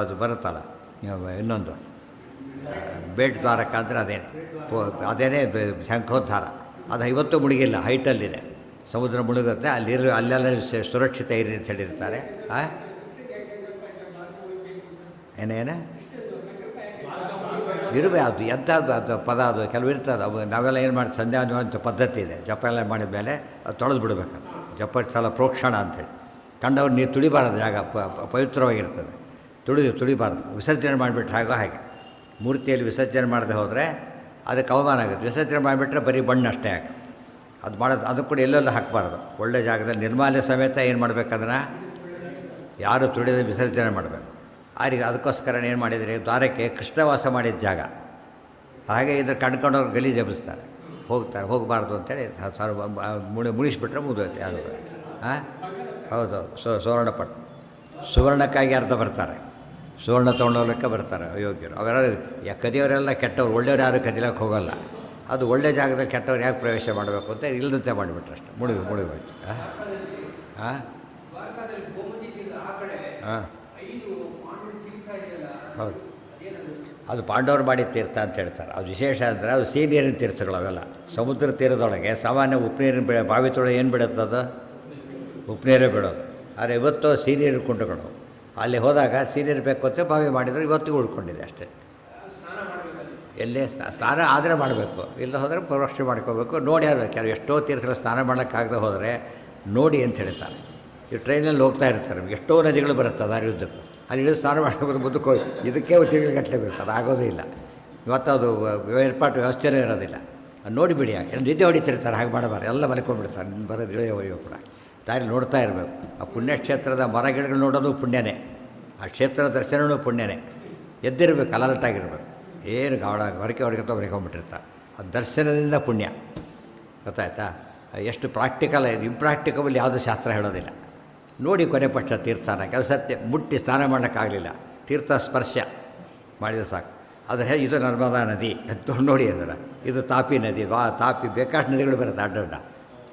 ಅದು ಬರುತ್ತಲ್ಲ ಇನ್ನೊಂದು ಬೇಟ್ ದ್ವಾರಕ ಅಂದರೆ ಅದೇನೇ ಶಂಖೋದ್ಧಾರ. ಅದು ಇವತ್ತು ಮುಳುಗಿಲ್ಲ, ಹೈಟಲ್ಲಿದೆ. ಸಮುದ್ರ ಮುಳುಗುತ್ತೆ, ಅಲ್ಲೆಲ್ಲ ಸುರಕ್ಷಿತ ಇರಿ ಅಂತ ಹೇಳಿರ್ತಾರೆ. ಏನೇನು ಇರಬೇಕು, ಎಂಥ ಪದ ಅದು ಕೆಲವು ಇರ್ತದೆ. ಅವು ನಾವೆಲ್ಲ ಏನು ಮಾಡಿ ಸಂಧ್ಯಾವಂತ ಪದ್ಧತಿ ಇದೆ. ಜಪ ಎಲ್ಲ ಮಾಡಿದ ಮೇಲೆ ಅದು ತೊಳೆದು ಬಿಡಬೇಕು. ಜಪ ಸಲ ಪ್ರೋಕ್ಷಣ ಅಂಥೇಳಿ ಕಂಡವ್ರು ನೀವು ತುಳಿಬಾರದು. ಜಾಗ ಪವಿತ್ರವಾಗಿರ್ತದೆ, ತುಳಿಬಾರ್ದು. ವಿಸರ್ಜನೆ ಮಾಡಿಬಿಟ್ರೆ ಹಾಗೆ ಮೂರ್ತಿಯಲ್ಲಿ ವಿಸರ್ಜನೆ ಮಾಡದೆ ಹೋದರೆ ಅದಕ್ಕೆ ಅವಮಾನ ಆಗುತ್ತೆ. ವಿಸರ್ಜನೆ ಮಾಡಿಬಿಟ್ರೆ ಬರೀ ಬಣ್ಣ ಅಷ್ಟೇ ಆಗುತ್ತೆ. ಅದು ಮಾಡೋದು, ಅದು ಕೂಡ ಎಲ್ಲೆಲ್ಲ ಹಾಕಬಾರ್ದು. ಒಳ್ಳೆ ಜಾಗದಲ್ಲಿ ನಿರ್ಮಾಲ್ಯ ಸಮೇತ ಏನು ಮಾಡಬೇಕು, ಅದನ್ನು ಯಾರು ತುಳಿದ ವಿಸರ್ಜನೆ ಮಾಡಬೇಕು. ಅದಕ್ಕೋಸ್ಕರ ಏನು ಮಾಡಿದರೆ, ದ್ವಾರಕ್ಕೆ ಕೃಷ್ಣವಾಸ ಮಾಡಿದ ಜಾಗ. ಹಾಗೆ ಇದ್ರ ಕಂಡ್ಕೊಂಡವ್ರು ಗಲೀಜು ಎಬ್ಬಿಸ್ತಾರೆ, ಹೋಗಬಾರ್ದು ಅಂತೇಳಿ ಮುಳಿಸ್ಬಿಟ್ರೆ ಮುಗಿದೋಯ್ತು. ಯಾರು ಹೌದು, ಸುವರ್ಣಪಟ್ಟು ಸುವರ್ಣಕ್ಕಾಗಿ ಅರ್ಧ ಬರ್ತಾರೆ, ಸುವರ್ಣ ತೊಗೊಂಡೋಗ್ಲಿಕ್ಕೆ ಬರ್ತಾರೆ ಅಯೋಗ್ಯರು. ಅವೆಲ್ಲ ಕದಿಯವರೆಲ್ಲ ಕೆಟ್ಟವ್ರು, ಒಳ್ಳೆಯವ್ರು ಯಾರು ಕದಿಲಕ್ಕೆ ಹೋಗೋಲ್ಲ. ಅದು ಒಳ್ಳೆ ಜಾಗದಲ್ಲಿ ಕೆಟ್ಟವ್ರು ಯಾಕೆ ಪ್ರವೇಶ ಮಾಡಬೇಕು ಅಂತ ಇಲ್ಲದಂತೆ ಮಾಡಿಬಿಟ್ರೆ ಅಷ್ಟೆ, ಮುಳುಗೋಯ್ತು. ಹಾಂ ಹಾಂ ಹೌದು, ಅದು ಪಾಂಡವರು ಮಾಡಿದ ತೀರ್ಥ ಅಂತ ಹೇಳ್ತಾರೆ. ಅದು ವಿಶೇಷ ಅಂದರೆ ಅದು ಸಿಹಿನೀರಿನ ತೀರ್ಥಗಳು. ಅವೆಲ್ಲ ಸಮುದ್ರ ತೀರದೊಳಗೆ ಸಾಮಾನ್ಯ ಉಪ್ಪುನೀರಿನ ಬಾವಿ ತೊಳೆ ಏನು ಬಿಡುತ್ತದು, ಉಪ್ಪುನೀರೇ ಬಿಡೋದು. ಆದರೆ ಇವತ್ತು ಸಿಹಿನೀರು ಕುಂಡಗಳು. ಅಲ್ಲಿ ಹೋದಾಗ ಸಿಹಿನೀರು ಬೇಕು ಅಂತ ಬಾವಿ ಮಾಡಿದರೆ ಇವತ್ತಿಗೂ ಉಳ್ಕೊಂಡಿದೆ ಅಷ್ಟೇ. ಎಲ್ಲೇ ಸ್ನಾನ ಆದರೆ ಮಾಡಬೇಕು, ಇಲ್ಲ ಹೋದರೆ ಪರೋಕ್ಷ ಮಾಡ್ಕೋಬೇಕು. ನೋಡಿ ಕೆಲವು ಎಷ್ಟೋ ತೀರ್ಥಗಳು ಸ್ನಾನ ಮಾಡೋಕ್ಕಾಗದೆ ಹೋದರೆ ನೋಡಿ ಅಂತ ಹೇಳ್ತಾರೆ. ಈ ಟ್ರೈನಲ್ಲಿ ಹೋಗ್ತಾ ಇರ್ತಾರೆ, ಎಷ್ಟೋ ನದಿಗಳು ಬರುತ್ತೆ ದಾರಿ ಉದ್ದಕ್ಕೂ. ಅಲ್ಲಿ ಇಳಿದು ಸ್ನಾನ ಮಾಡ್ಕೊಂಡು ಮುಂದಕ್ಕೆ ಹೋಗಿ ಇದಕ್ಕೆ ತಿಂಗಳು ಕಟ್ಟಲೇಬೇಕು, ಅದು ಆಗೋದೇ ಇಲ್ಲ. ಇವತ್ತು ಅದು ಏರ್ಪಾಟು ವ್ಯವಸ್ಥೆನೂ ಇರೋದಿಲ್ಲ. ಅದು ನೋಡಿಬಿಡಿ, ನಿದ್ದೆ ಹೊಡಿತಿರ್ತಾರೆ, ಹಾಗೆ ಮಾಡಬಾರ್ದು. ಎಲ್ಲ ಮಲ್ಕೊಂಡ್ಬಿಡ್ತಾರೆ, ಬರೋದು ಇಳಿಯೋ ಕೂಡ ದಾರಿ ನೋಡ್ತಾ ಇರಬೇಕು. ಆ ಪುಣ್ಯಕ್ಷೇತ್ರದ ಮರ ಗಿಡಗಳು ನೋಡೋದು ಪುಣ್ಯನೇ, ಆ ಕ್ಷೇತ್ರ ದರ್ಶನವೂ ಪುಣ್ಯನೇ. ಎದ್ದಿರಬೇಕು, ಅಲರ್ಟಾಗಿರ್ಬೇಕು. ಏನು ಹೊರಕೆ ಹೊರಕೊಂಡ್ಬಿಟ್ಟಿರ್ತಾರೆ. ಆ ದರ್ಶನದಿಂದ ಪುಣ್ಯ. ಗೊತ್ತಾಯ್ತಾ? ಎಷ್ಟು ಪ್ರಾಕ್ಟಿಕಲ್, ಇಂಪ್ರಾಕ್ಟಿಕಬಲ್ ಯಾವುದೂ ಶಾಸ್ತ್ರ ಹೇಳೋದಿಲ್ಲ. ನೋಡಿ ಕೊನೆ ಪಕ್ಷ ತೀರ್ಥನ ಕೆಲಸತ್ತೆ ಮುಟ್ಟಿ ಸ್ನಾನ ಮಾಡೋಕ್ಕಾಗಲಿಲ್ಲ, ತೀರ್ಥ ಸ್ಪರ್ಶ ಮಾಡಿದರೆ ಸಾಕು. ಆದರೆ ಇದು ನರ್ಮದಾ ನದಿ ಅಂತ ನೋಡಿ, ಅದರ ಇದು ತಾಪಿ ನದಿ. ತಾಪಿ ಬೇಕಾಷ್ಟು ನದಿಗಳು ಬರುತ್ತೆ ಅಡ್ಡ.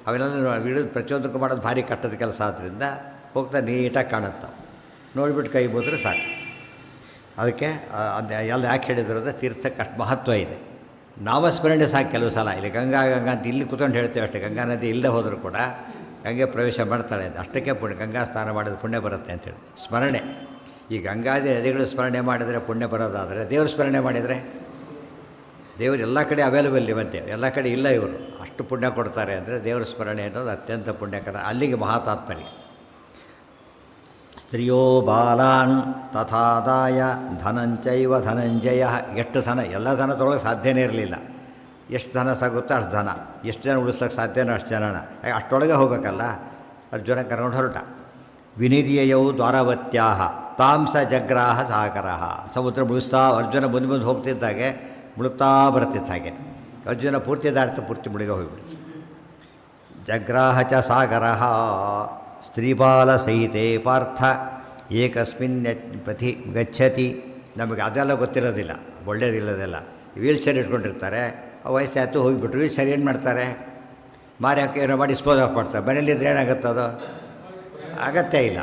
ಅವೆಲ್ಲ ಇಳಿದು ಪ್ರತಿಯೊಂದಕ್ಕೂ ಮಾಡೋದು ಭಾರಿ ಕಟ್ಟದ ಕೆಲಸ. ಆದ್ದರಿಂದ ಹೋಗ್ತಾ ನೀಟಾಗಿ ಕಾಣುತ್ತೆ. ನೋಡಿಬಿಟ್ಟು ಕೈ ಮುದ್ರೆ ಸಾಕು. ಅದಕ್ಕೆ ಅದು ಎಲ್ಲ ಯಾಕೆ ಹೇಳಿದ್ರು ಅಂದರೆ ತೀರ್ಥಕ್ಕೆ ಅಷ್ಟು ಮಹತ್ವ ಇದೆ. ನಾಮಸ್ಮರಣೆ ಸಾಕು. ಕೆಲವು ಸಲ ಇಲ್ಲಿ ಗಂಗಾ ಗಂಗಾ ಅಂತ ಇಲ್ಲಿ ಕೂತ್ಕೊಂಡು ಹೇಳ್ತೇವೆ ಅಷ್ಟೇ. ಗಂಗಾ ನದಿ ಇಲ್ಲದೆ ಹೋದರೂ ಕೂಡ ಗಂಗೆ ಪ್ರವೇಶ ಮಾಡ್ತಾಳೆ ಅಂತ ಅಷ್ಟಕ್ಕೆ ಪುಣ್ಯ. ಗಂಗಾ ಸ್ನಾನ ಮಾಡಿದ್ರೆ ಪುಣ್ಯ ಬರುತ್ತೆ ಅಂತೇಳಿ ಸ್ಮರಣೆ. ಈ ಗಂಗಾದಿ ನದಿಗಳು ಸ್ಮರಣೆ ಮಾಡಿದರೆ ಪುಣ್ಯ ಬರೋದಾದರೆ, ದೇವ್ರ ಸ್ಮರಣೆ ಮಾಡಿದರೆ ದೇವರು ಎಲ್ಲ ಕಡೆ ಅವೈಲೇಬಲ್ ಇವತ್ತೆ, ಎಲ್ಲ ಕಡೆ ಇಲ್ಲ ಇವರು. ಅಷ್ಟು ಪುಣ್ಯ ಕೊಡ್ತಾರೆ ಅಂದರೆ ದೇವರ ಸ್ಮರಣೆ ಅನ್ನೋದು ಅತ್ಯಂತ ಪುಣ್ಯಕರ. ಅಲ್ಲಿಗೆ ಮಹಾತಾತ್ಪರ್ಯ. ಸ್ತ್ರೀಯೋ ಬಾಲಾನ್ ತಥಾದಾಯ ಧನಂಚೈವ ಧನಂಜಯ. ಎಷ್ಟು ಧನ, ಎಲ್ಲ ಧನ ತೊಗೊಳಕ್ಕೆ ಸಾಧ್ಯನೇ ಇರಲಿಲ್ಲ. ಎಷ್ಟು ಧನ ಸಾಗುತ್ತೋ ಅಷ್ಟು ಧನ, ಎಷ್ಟು ಜನ ಉಳಿಸ್ಲಿಕ್ಕೆ ಸಾಧ್ಯನೋ ಅಷ್ಟು ಜನನ. ಅಷ್ಟೊಳಗೆ ಹೋಗಬೇಕಲ್ಲ. ಅರ್ಜುನ ಕರ್ಕೊಂಡು ಹೊರಟ. ವಿನಿರ್ಯಯೌ ದ್ವಾರವತ್ಯಾಹ ತಾಂಸ ಜಗ್ರಾಹ ಸಾಗರ. ಸಮುದ್ರ ಮುಳುಸ್ತಾ ಅರ್ಜುನ ಮುಂದೆ ಮುಂದೆ ಹೋಗ್ತಿದ್ದಾಗೆ ಮುಳುಗ್ತಾ ಬರ್ತಿದ್ದ ಹಾಗೆ ಅರ್ಜುನ ಪೂರ್ತಿ ದಾಡ್ತಾ ಪೂರ್ತಿ ಮುಳುಗೆ ಹೋಗಿಬಿಡ್ತು. ಜಗ್ರಾಹ ಚ ಸಾಗರ ಸ್ತ್ರೀಬಾಲ ಸಹಿತೆ ಪಾರ್ಥ ಏಕಸ್ಮಿನ್ ಪಥಿ ಗಚ್ಚತಿ. ನಮಗೆ ಅದೆಲ್ಲ ಗೊತ್ತಿರೋದಿಲ್ಲ, ಒಳ್ಳೇದಿಲ್ಲದೆಲ್ಲ. ವೀಲ್ ಚೇರ್ ಇಟ್ಕೊಂಡಿರ್ತಾರೆ, ವಯಸ್ಸಾಯ್ತು ಹೋಗಿಬಿಟ್ರು. ವೀಲ್ ಚೇರ್ ಏನು ಮಾಡ್ತಾರೆ, ಮಾರಿ ಹಾಕಿ ಏನೋ ಮಾಡಿ ಡಿಸ್ಪೋಸ್ ಆಫ್ ಮಾಡ್ತಾರೆ. ಮನೇಲಿದ್ರೆ ಏನಾಗುತ್ತದು, ಅಗತ್ಯ ಇಲ್ಲ.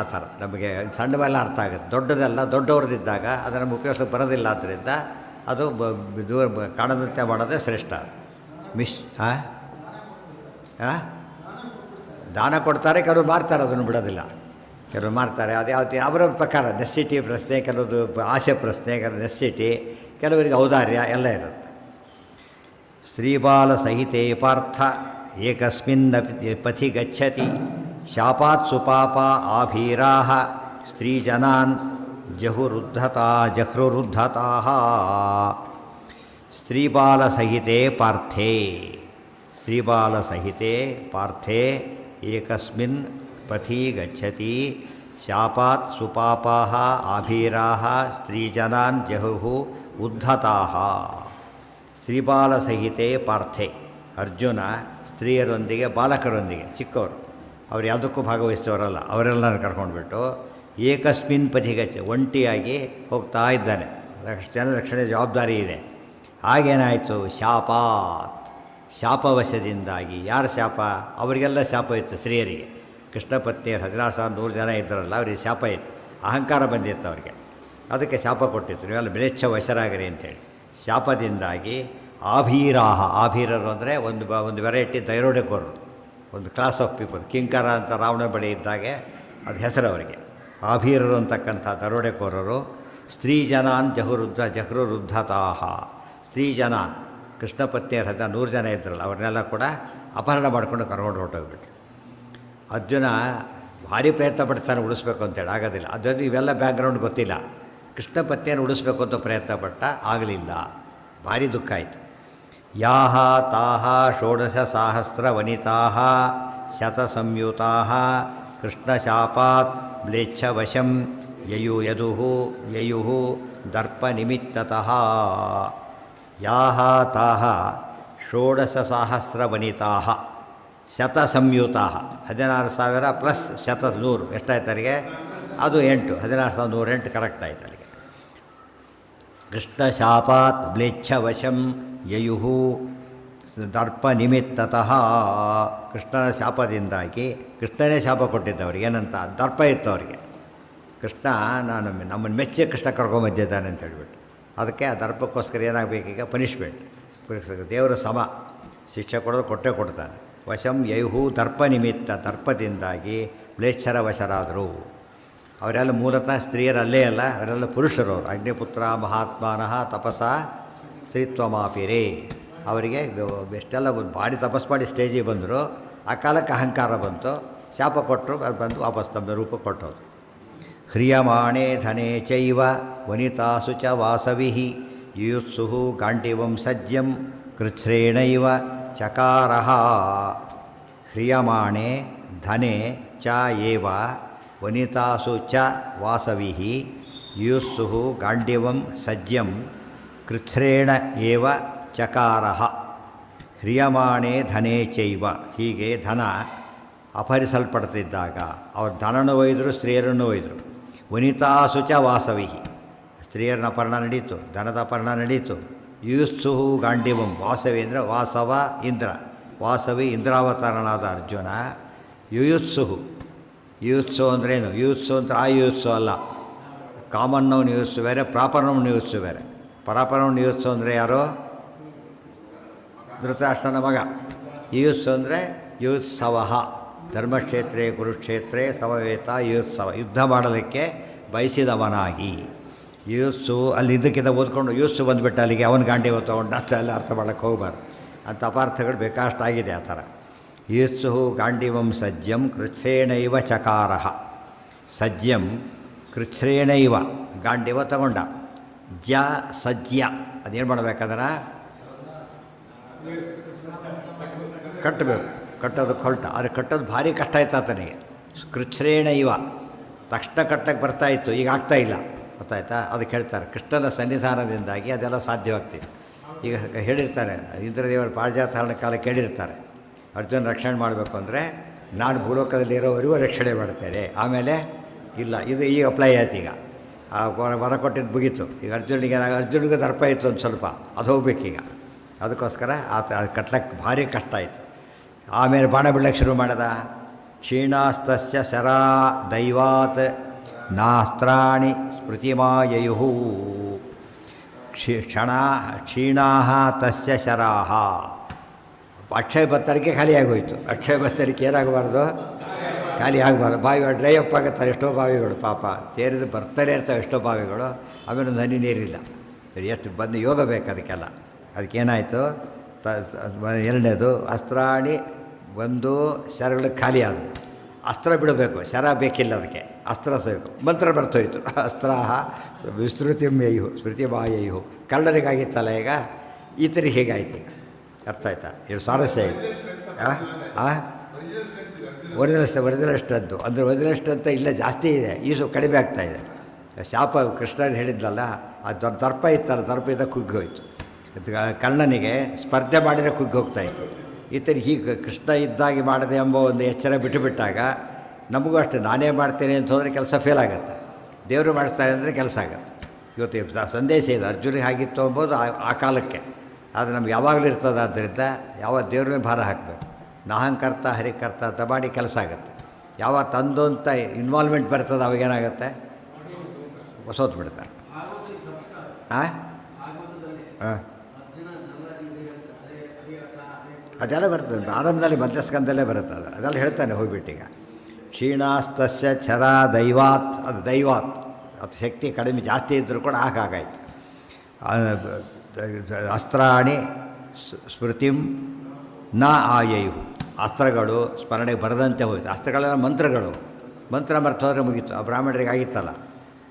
ಆ ಥರ ನಮಗೆ ಸಣ್ಣವೆಲ್ಲ ಅರ್ಥ ಆಗುತ್ತೆ. ದೊಡ್ಡದೆಲ್ಲ ದೊಡ್ಡವ್ರದ್ದಿದ್ದಾಗ ಅದು ನಮ್ಗೆ ಉಪಯೋಗಿಸೋಕೆ ಬರೋದಿಲ್ಲ. ಆದ್ದರಿಂದ ಅದು ದೂರ ಕಾಣದಂತೆ ಮಾಡೋದೇ ಶ್ರೇಷ್ಠ. ದಾನ ಕೊಡ್ತಾರೆ, ಕೆಲವರು ಮಾರ್ತಾರೆ, ಅದನ್ನು ಬಿಡೋದಿಲ್ಲ. ಕೆಲವರು ಮಾರ್ತಾರೆ. ಅದು ಅವರವ್ರ ಪ್ರಕಾರ ನೆಸ್ಸಿಟಿ ಪ್ರಶ್ನೆ, ಕೆಲವರು ಆಸೆ ಪ್ರಶ್ನೆ, ಕೆಲವು ನೆಸ್ಸಿಟಿ, ಕೆಲವರಿಗೆ ಔದಾರ್ಯ ಎಲ್ಲ ಇರುತ್ತೆ. ಸ್ತ್ರೀಬಾಲ ಸಹಿತೆ ಪಾರ್ಥ ಏಕಸ್ಮಿನ್ ಪಥಿ ಗಚ್ಚತಿ ಶಾಪಾತ್ ಸುಪಾಪ ಆಭೀರಾಹ ಸ್ತ್ರೀಜನಾನ್ ಜಹ್ರುರುದ್ಧತಾಃ. ಸ್ತ್ರೀಬಾಲ ಸಹಿತೆ ಪಾರ್ಥೇ. ಸ್ತ್ರೀಬಾಲ ಸಹಿತೆ ಪಾರ್ಥೇ ಏಕಸ್ಮಿನ್ ಪಥಿ ಗಚ್ಚತಿ ಶಾಪಾತ್ ಸುಪಾಪಾಃ ಆಭೀರಾಃ ಸ್ತ್ರೀಜನಾನ್ ಜಹುಹು ಉದ್ಧತಾಃ. ಸ್ತ್ರೀಬಾಲ ಸಹಿತೆ ಪಾರ್ಥೆ. ಅರ್ಜುನ ಸ್ತ್ರೀಯರೊಂದಿಗೆ ಬಾಲಕರೊಂದಿಗೆ, ಚಿಕ್ಕವರು, ಅವ್ರು ಯಾವುದಕ್ಕೂ ಭಾಗವಹಿಸ್ತವರಲ್ಲ, ಅವರೆಲ್ಲರೂ ಕರ್ಕೊಂಡ್ಬಿಟ್ಟು ಏಕಸ್ಮಿನ್ ಪಥಿಗಚ್ಚ ಒಂಟಿಯಾಗಿ ಹೋಗ್ತಾ ಇದ್ದಾನೆ. ಜನ ರಕ್ಷಣೆ ಜವಾಬ್ದಾರಿ ಇದೆ. ಆಗೇನಾಯಿತು, ಶಾಪವಶದಿಂದಾಗಿ. ಯಾರ ಶಾಪ? ಅವರಿಗೆಲ್ಲ ಶಾಪ ಇತ್ತು. ಸ್ತ್ರೀಯರಿಗೆ, ಕೃಷ್ಣ ಪತ್ನಿಯರು 16,100 ಜನ ಇದ್ದರಲ್ಲ, ಅವರಿಗೆ ಶಾಪ ಇತ್ತು. ಅಹಂಕಾರ ಬಂದಿತ್ತು ಅವರಿಗೆ. ಅದಕ್ಕೆ ಶಾಪ ಕೊಟ್ಟಿತ್ತು, ನೀವೆಲ್ಲ ಮ್ಲೇಚ್ಛ ವಶರಾಗರಿ ಅಂತೇಳಿ. ಶಾಪದಿಂದಾಗಿ ಆಭೀರರು ಅಂದರೆ ಒಂದು ವೆರೈಟಿ ದೈರೋಡೆಕೋರರು, ಒಂದು ಕ್ಲಾಸ್ ಆಫ್ ಪೀಪಲ್. ಕಿಂಕರ ಅಂತ ರಾವಣ ಬಳಿ ಇದ್ದಾಗೆ ಅದು ಹೆಸರು ಅವರಿಗೆ. ಆಭೀರರು ಅಂತಕ್ಕಂಥ ದರೋಡೆಕೋರರು. ಸ್ತ್ರೀಜನಾನ್ ಜಹ್ರುರುದ್ಧತಾಃ. ಸ್ತ್ರೀಜನಾನ್, ಕೃಷ್ಣ ಪತ್ನಿಯರ 100 ಜನ ಇದ್ರಲ್ಲ, ಅವ್ರನ್ನೆಲ್ಲ ಕೂಡ ಅಪಹರಣ ಮಾಡಿಕೊಂಡು ಕರ್ಕೊಂಡು ಹೊರಟೋಗ್ಬಿಟ್ರು. ಅರ್ಜುನ ಭಾರಿ ಪ್ರಯತ್ನ ಪಡ್ತಾನೆ ಉಳಿಸ್ಬೇಕು ಅಂತೇಳಿ, ಆಗೋದಿಲ್ಲ. ಅದೊಂದು ಇವೆಲ್ಲ ಬ್ಯಾಕ್ಗ್ರೌಂಡ್ ಗೊತ್ತಿಲ್ಲ. ಕೃಷ್ಣ ಪತ್ನಿಯನ್ನು ಉಳಿಸ್ಬೇಕು ಅಂತ ಪ್ರಯತ್ನ ಪಟ್ಟ, ಆಗಲಿಲ್ಲ. ಭಾರಿ ದುಃಖ ಆಯಿತು. ಯಾಹ ತಾಹ ಷೋಡಶ ಸಹಸ್ರ ವನಿತಾಃ ಶತಸಂಯುತಾಃ ಕೃಷ್ಣಶಾಪಾತ್ ಮ್ಲೇಚ್ಛವಶಂ ಯಯುಃ ದರ್ಪನಿಮಿತ್ತತಃ. ಯಾಹ ತಾಹ ಷೋಡಶ ಸಹಸ್ರ ವನಿತಾಃ ಶತಸಂಯುತಾಃ. 16,000 ಪ್ಲಸ್ 100 ಎಷ್ಟಾಯ್ತು ಅಲ್ಲಿಗೆ? ಅದು 8, 16,108 ಕರೆಕ್ಟ್ ಆಯ್ತು ಅಲ್ಲಿಗೆ. ಕೃಷ್ಣಶಾಪಾತ್ ಮ್ಲೇಚ್ಛವಶಂ ಯಯುಃ ದರ್ಪನಿಮಿತ್ತತಃ. ಕೃಷ್ಣನ ಶಾಪದಿಂದಾಗಿ, ಕೃಷ್ಣನೇ ಶಾಪ ಕೊಟ್ಟಿದ್ದವ್ರಿಗೆ. ಏನಂತ? ದರ್ಪ ಇತ್ತು ಅವರಿಗೆ. ಕೃಷ್ಣ ನಮ್ಮನ್ನು ಮೆಚ್ಚಿ ಕೃಷ್ಣ ಕರ್ಕೊಂಬಂದಿದ್ದಾನೆ ಅಂತ ಹೇಳ್ಬಿಟ್ಟು. ಅದಕ್ಕೆ ಆ ದರ್ಪಕ್ಕೋಸ್ಕರ ಏನಾಗಬೇಕೀಗ? ಪನಿಷ್ಮೆಂಟ್. ದೇವರ ಸಮ ಶಿಕ್ಷೆ ಕೊಡೋದು ಕೊಟ್ಟೇ ಕೊಡ್ತಾನೆ. ವಶಂ ಯಯುಃ ದರ್ಪನಿಮಿತ್ತ. ದರ್ಪದಿಂದಾಗಿ ಮ್ಲೇಚ್ಛರ ವಶರಾದರು. ಅವರೆಲ್ಲ ಮೂಲತಃ ಸ್ತ್ರೀಯರಲ್ಲೇ ಅಲ್ಲ, ಅವರೆಲ್ಲ ಪುರುಷರು. ಅವರು ಅಗ್ನಿಪುತ್ರ ಮಹಾತ್ಮಾನಃ ತಪಸ ಸ್ತ್ರೀತ್ವಮಾಪಿರೇ. ಅವರಿಗೆ ಎಷ್ಟೆಲ್ಲ ಬಾಡಿ ತಪಸ್ ಮಾಡಿ ಸ್ಟೇಜಿಗೆ ಬಂದರು. ಆ ಕಾಲಕ್ಕೆ ಅಹಂಕಾರ ಬಂತು, ಶಾಪ ಕೊಟ್ಟರು. ಅದು ಬಂದು ವಾಪಸ್ ತಮ್ಮ ರೂಪ ಕೊಟ್ಟೋದು. ಹ್ರಿಯಮಾಣೆ ಧನೆ ಚೈವ ವನಿತಾಸು ಚ ವಾಸವಿಃ ಯುಯುತ್ಸುಃ ಗಾಂಡಿವಂ ಸಜ್ಜಂ ಕೃಚ್ಛ್ರೇಣೈವ ಚಕಾರಃ. ಹ್ರಿಯಮಾಣೆ ಧನೆ ಚ ಏವ ವನಿತಾಸು ಚ ವಾಸವಿಃ ಯುಯುತ್ಸುಃ ಗಾಂಡಿವಂ ಸಜ್ಜಂ ಕೃಚ್ಛ್ರೇಣ ಏವ ಚಕಾರಃ. ಹ್ರಿಯಮಾಣೆ ಧನೆ ಚೈವ. ಹೀಗೆ ಧನ ಅಪಹರಿಸಲ್ಪಡ್ತಿದ್ದಾಗ ಅವ್ರ ಧನನೂ ಒಯ್ದರು, ಸ್ತ್ರೀಯರನ್ನು ಒಯ್ದರು. ವನಿತಾಸು ಚ ವಾಸವಿಃ. ಸ್ತ್ರೀಯರನ್ನ ಅಪಹರಣ ನಡೀತು, ಧನದ ಅಪಹರಣ ನಡೀತು. ಯುಯುತ್ಸುಃ ಗಾಂಡಿವಂ. ವಾಸವಿ ಅಂದರೆ ವಾಸವ ಇಂದ್ರ. ವಾಸವಿ ಇಂದ್ರಾವತಾರನಾದ ಅರ್ಜುನ. ಯುಯುತ್ಸುಃ ಯೂತ್ಸು ಅಂದ್ರೇನು? ಯೂತ್ಸು ಅಂತ ಆ ಯೂತ್ಸು ಅಲ್ಲ, ಕಾಮನ್ ನೌನ್ ಯೂತ್ಸು ಬೇರೆ, ಪ್ರಾಪರ್ ನೌನ್ ಯೂತ್ಸು ಬೇರೆ. ಪ್ರಾಪರ್ ನೌನ್ ಯೂತ್ಸು ಅಂದರೆ ಯಾರು? ಧೃತರಾಷ್ಟ್ರನ ಮಗ. ಯೂತ್ಸು ಅಂದರೆ ಯೂತ್ಸವ. ಧರ್ಮಕ್ಷೇತ್ರೇ ಕುರುಕ್ಷೇತ್ರೇ ಸಮವೇತ ಯೂತ್ಸವ, ಯುದ್ಧ ಮಾಡಲಿಕ್ಕೆ ಬಯಸಿದವನಾಗಿ. ಯೂತ್ಸು ಅಲ್ಲಿ ಇದಕ್ಕಿಂತ ಓದ್ಕೊಂಡು ಯೂತ್ಸು ಬಂದುಬಿಟ್ಟು ಅಲ್ಲಿಗೆ ಅವನ ಗಾಂಡಿ ತೊಗೊಂಡು ಅಷ್ಟೆಲ್ಲ ಅರ್ಥ ಮಾಡೋಕ್ಕೆ ಹೋಗಬಾರ್ದು. ಅಂಥ ಅಪಾರ್ಥಗಳು ಬೇಕಾಷ್ಟಾಗಿದೆ ಆ ಥರ. ಯೂತ್ಸು ಗಾಂಡಿವಂ ಸಜ್ಜಂ ಕೃಚ್ಛ್ರೇಣೈವ ಚಕಾರ. ಸಜ್ಜಂ ಕೃಚ್ಛ್ರೇಣೈವ ಗಾಂಡಿವ ತಗೊಂಡ. ಜ ಸಜ್ಯ ಅದೇನು ಮಾಡಬೇಕಾದ್ರೆ ಕಟ್ಟಬೇಕು. ಕಟ್ಟೋದು ಹೊರಟ, ಆದರೆ ಕಟ್ಟೋದು ಭಾರಿ ಕಷ್ಟ ಆಯ್ತು ಆತನಿಗೆ. ಕೃಚ್ಛ್ರೇಣೈವ ತಕ್ಷಣ ಕಟ್ಟಕ್ಕೆ ಬರ್ತಾಯಿತ್ತು, ಈಗ ಆಗ್ತಾಯಿಲ್ಲ. ಗೊತ್ತಾಯ್ತಾ? ಅದಕ್ಕೆ ಹೇಳ್ತಾರೆ ಕೃಷ್ಣನ ಸನ್ನಿಧಾನದಿಂದಾಗಿ ಅದೆಲ್ಲ ಸಾಧ್ಯವಾಗ್ತಿದೆ. ಈಗ ಹೇಳಿರ್ತಾರೆ ಇಂದ್ರದೇವರ ಪಾರಿಜಾತಹರಣ ಕಾಲ ಕೇಳಿರ್ತಾರೆ, ಅರ್ಜುನ ರಕ್ಷಣೆ ಮಾಡಬೇಕು ಅಂದರೆ ನಾನು ಭೂಲೋಕದಲ್ಲಿ ಇರೋವರೆಗೂ ರಕ್ಷಣೆ ಮಾಡ್ತೇನೆ, ಆಮೇಲೆ ಇಲ್ಲ. ಇದು ಈಗ ಅಪ್ಲೈ ಆಯ್ತು. ಈಗ ಆ ವರ ಕೊಟ್ಟಿದ್ದು ಮುಗೀತು. ಈಗ ಅರ್ಜುನಿಗೆ ದರ್ಪ ಇತ್ತು ಒಂದು ಸ್ವಲ್ಪ, ಅದು ಹೋಗ್ಬೇಕೀಗ. ಅದಕ್ಕೋಸ್ಕರ ಆತ ಅದು ಕಟ್ಲಕ್ಕೆ ಭಾರಿ ಕಷ್ಟ ಆಯಿತು. ಆಮೇಲೆ ಬಾಣ ಬಿಡಕ್ಕೆ ಶುರು ಮಾಡಿದ. ಕ್ಷೀಣಾಸ್ತಸ್ಯ ಶರಾ ದೈವಾತ್ ನಾಸ್ತ್ರಾಣಿ ಸ್ಮೃತಿಮಾಯಯು. ಕ್ಷೀಣಾ ತಸ್ಯ ಶರಾಹ. ಅಕ್ಷಯ ಬತ್ತರಿಕೆ ಖಾಲಿಯಾಗೋಯ್ತು. ಅಕ್ಷಯ ಬತ್ತರಿಕೆ ಏನಾಗಬಾರ್ದು? ಖಾಲಿ ಆಗಬಾರ್ದು. ಬಾವಿಗಳು ಡ್ರೈ ಅಪ್ ಆಗುತ್ತಾರೆ ಎಷ್ಟೋ ಬಾವಿಗಳು, ಪಾಪ ಸೇರಿದು ಬರ್ತಾರೆ ಇರ್ತವೆ ಎಷ್ಟೋ ಬಾವಿಗಳು. ಆಮೇಲೆ ಒಂದು ಹನಿ ನೀರಿಲ್ಲ. ಎಷ್ಟು ಬಂದು ಯೋಗ ಬೇಕು ಅದಕ್ಕೆಲ್ಲ. ಅದಕ್ಕೇನಾಯಿತು? ಎರಡನೇದು ಅಸ್ತ್ರಾಣಿ ಒಂದು ಶರಗಳು ಖಾಲಿ ಆದವು. ಅಸ್ತ್ರ ಬಿಡಬೇಕು, ಶರ ಬೇಕಿಲ್ಲ ಅದಕ್ಕೆ, ಅಸ್ತ್ರ ಬೇಕು. ಮಂತ್ರ ಬರ್ತೋಯ್ತು. ಅಸ್ತ್ರಾಹ ವಿಸ್ತೃತಿಮ್ಯಯು ಸ್ಮೃತಿಮಾಯಯು. ಕಳ್ಳರಿಗಾಗಿತ್ತಲ್ಲ ಈಗ, ಈತರಿಗೆ ಹೇಗಾಯ್ತು ಈಗ? ಅರ್ಥ ಆಯ್ತಾ? ಇದು ಸ್ವಾರಸ್ಯ ಇದೆ. ಒರಿಜಿನಲಿಸ್ಟ್ ಅಂದರೆ ಒರಿಜಿನಲಿಸ್ಟ್ ಅಂತ ಇಲ್ಲ, ಜಾಸ್ತಿ ಇದೆ. ಈಸು ಕಡಿಮೆ ಆಗ್ತಾಯಿದೆ. ಶಾಪ ಕೃಷ್ಣನ್ ಹೇಳಿದ್ಲಲ್ಲ, ಆ ದರ್ಪ ಇತ್ತಲ್ಲ, ದರ್ಪದಿಂದ ಕುಗ್ಗಿ ಹೋಯ್ತು. ಕಳ್ಳನಿಗೆ ಸ್ಪರ್ಧೆ ಮಾಡಿದರೆ ಕುಗ್ಗಿ ಹೋಗ್ತಾಯಿತ್ತು. ಈತನಿಗೆ ಹೀಗೆ ಕೃಷ್ಣ ಇದ್ದಾಗಿ ಮಾಡಿದೆ ಎಂಬ ಒಂದು ಎಚ್ಚರ ಬಿಟ್ಟುಬಿಟ್ಟಾಗ ನಮಗೂ ಅಷ್ಟೇ, ನಾನೇ ಮಾಡ್ತೇನೆ ಅಂತ ಹೋದರೆ ಕೆಲಸ ಫೇಲ್ ಆಗುತ್ತೆ. ದೇವರು ಮಾಡಿಸ್ತಾರೆ ಅಂದರೆ ಕೆಲಸ ಆಗುತ್ತೆ. ಇವತ್ತು ಸಂದೇಶ ಇದೆ, ಅರ್ಜುನಿಗೆ ಆಗಿತ್ತು ಅಂಬೋದು ಆ ಕಾಲಕ್ಕೆ. ಆದರೆ ನಮ್ಗೆ ಯಾವಾಗಲೂ ಇರ್ತದೆ. ಆದ್ದರಿಂದ ಯಾವ ದೇವ್ರನ್ನೇ ಭಾರ ಹಾಕಬೇಕು. ನಾಹಂಕರ್ತ ಹರಿಕರ್ತ ಅಂತ ಮಾಡಿ ಕೆಲಸ ಆಗುತ್ತೆ. ಯಾವ ತಂದು ಅಂತ ಇನ್ವಾಲ್ವ್ಮೆಂಟ್ ಬರ್ತದೆ ಅವಾಗೇನಾಗುತ್ತೆ? ಹೊಸೋದು ಬಿಡ್ತಾರೆ. ಹಾಂ ಹಾಂ ಅದೆಲ್ಲ ಬರ್ತದೆ ಆರಂಭದಲ್ಲಿ ಮಧ್ಯಸ್ಕಂದಲ್ಲೇ ಬರುತ್ತೆ. ಅದೆಲ್ಲ ಹೇಳ್ತಾನೆ ಹೋಗ್ಬಿಟ್ಟೀಗ. ಕ್ಷೀಣಾಸ್ತಸ್ಯ ಛರ ದೈವಾತ್, ಅದು ದೈವಾತ್, ಅದು ಶಕ್ತಿ ಕಡಿಮೆ ಜಾಸ್ತಿ ಇದ್ದರೂ ಕೂಡ ಹಾಗಾಗಾಯ್ತು. ಅಸ್ತ್ರಾಣಿ ಸ್ಮೃತಿಂ ನ ಆಯಯು. ಅಸ್ತ್ರಗಳು ಸ್ಮರಣೆಗೆ ಬರದಂತೆ ಹೋಯಿತು. ಅಸ್ತ್ರಗಳೆಲ್ಲ ಮಂತ್ರಗಳು. ಮಂತ್ರ ಮರ್ತೋದ್ರೆ ಮುಗೀತು. ಆ ಬ್ರಾಹ್ಮಣರಿಗೆ ಆಗಿತ್ತಲ್ಲ,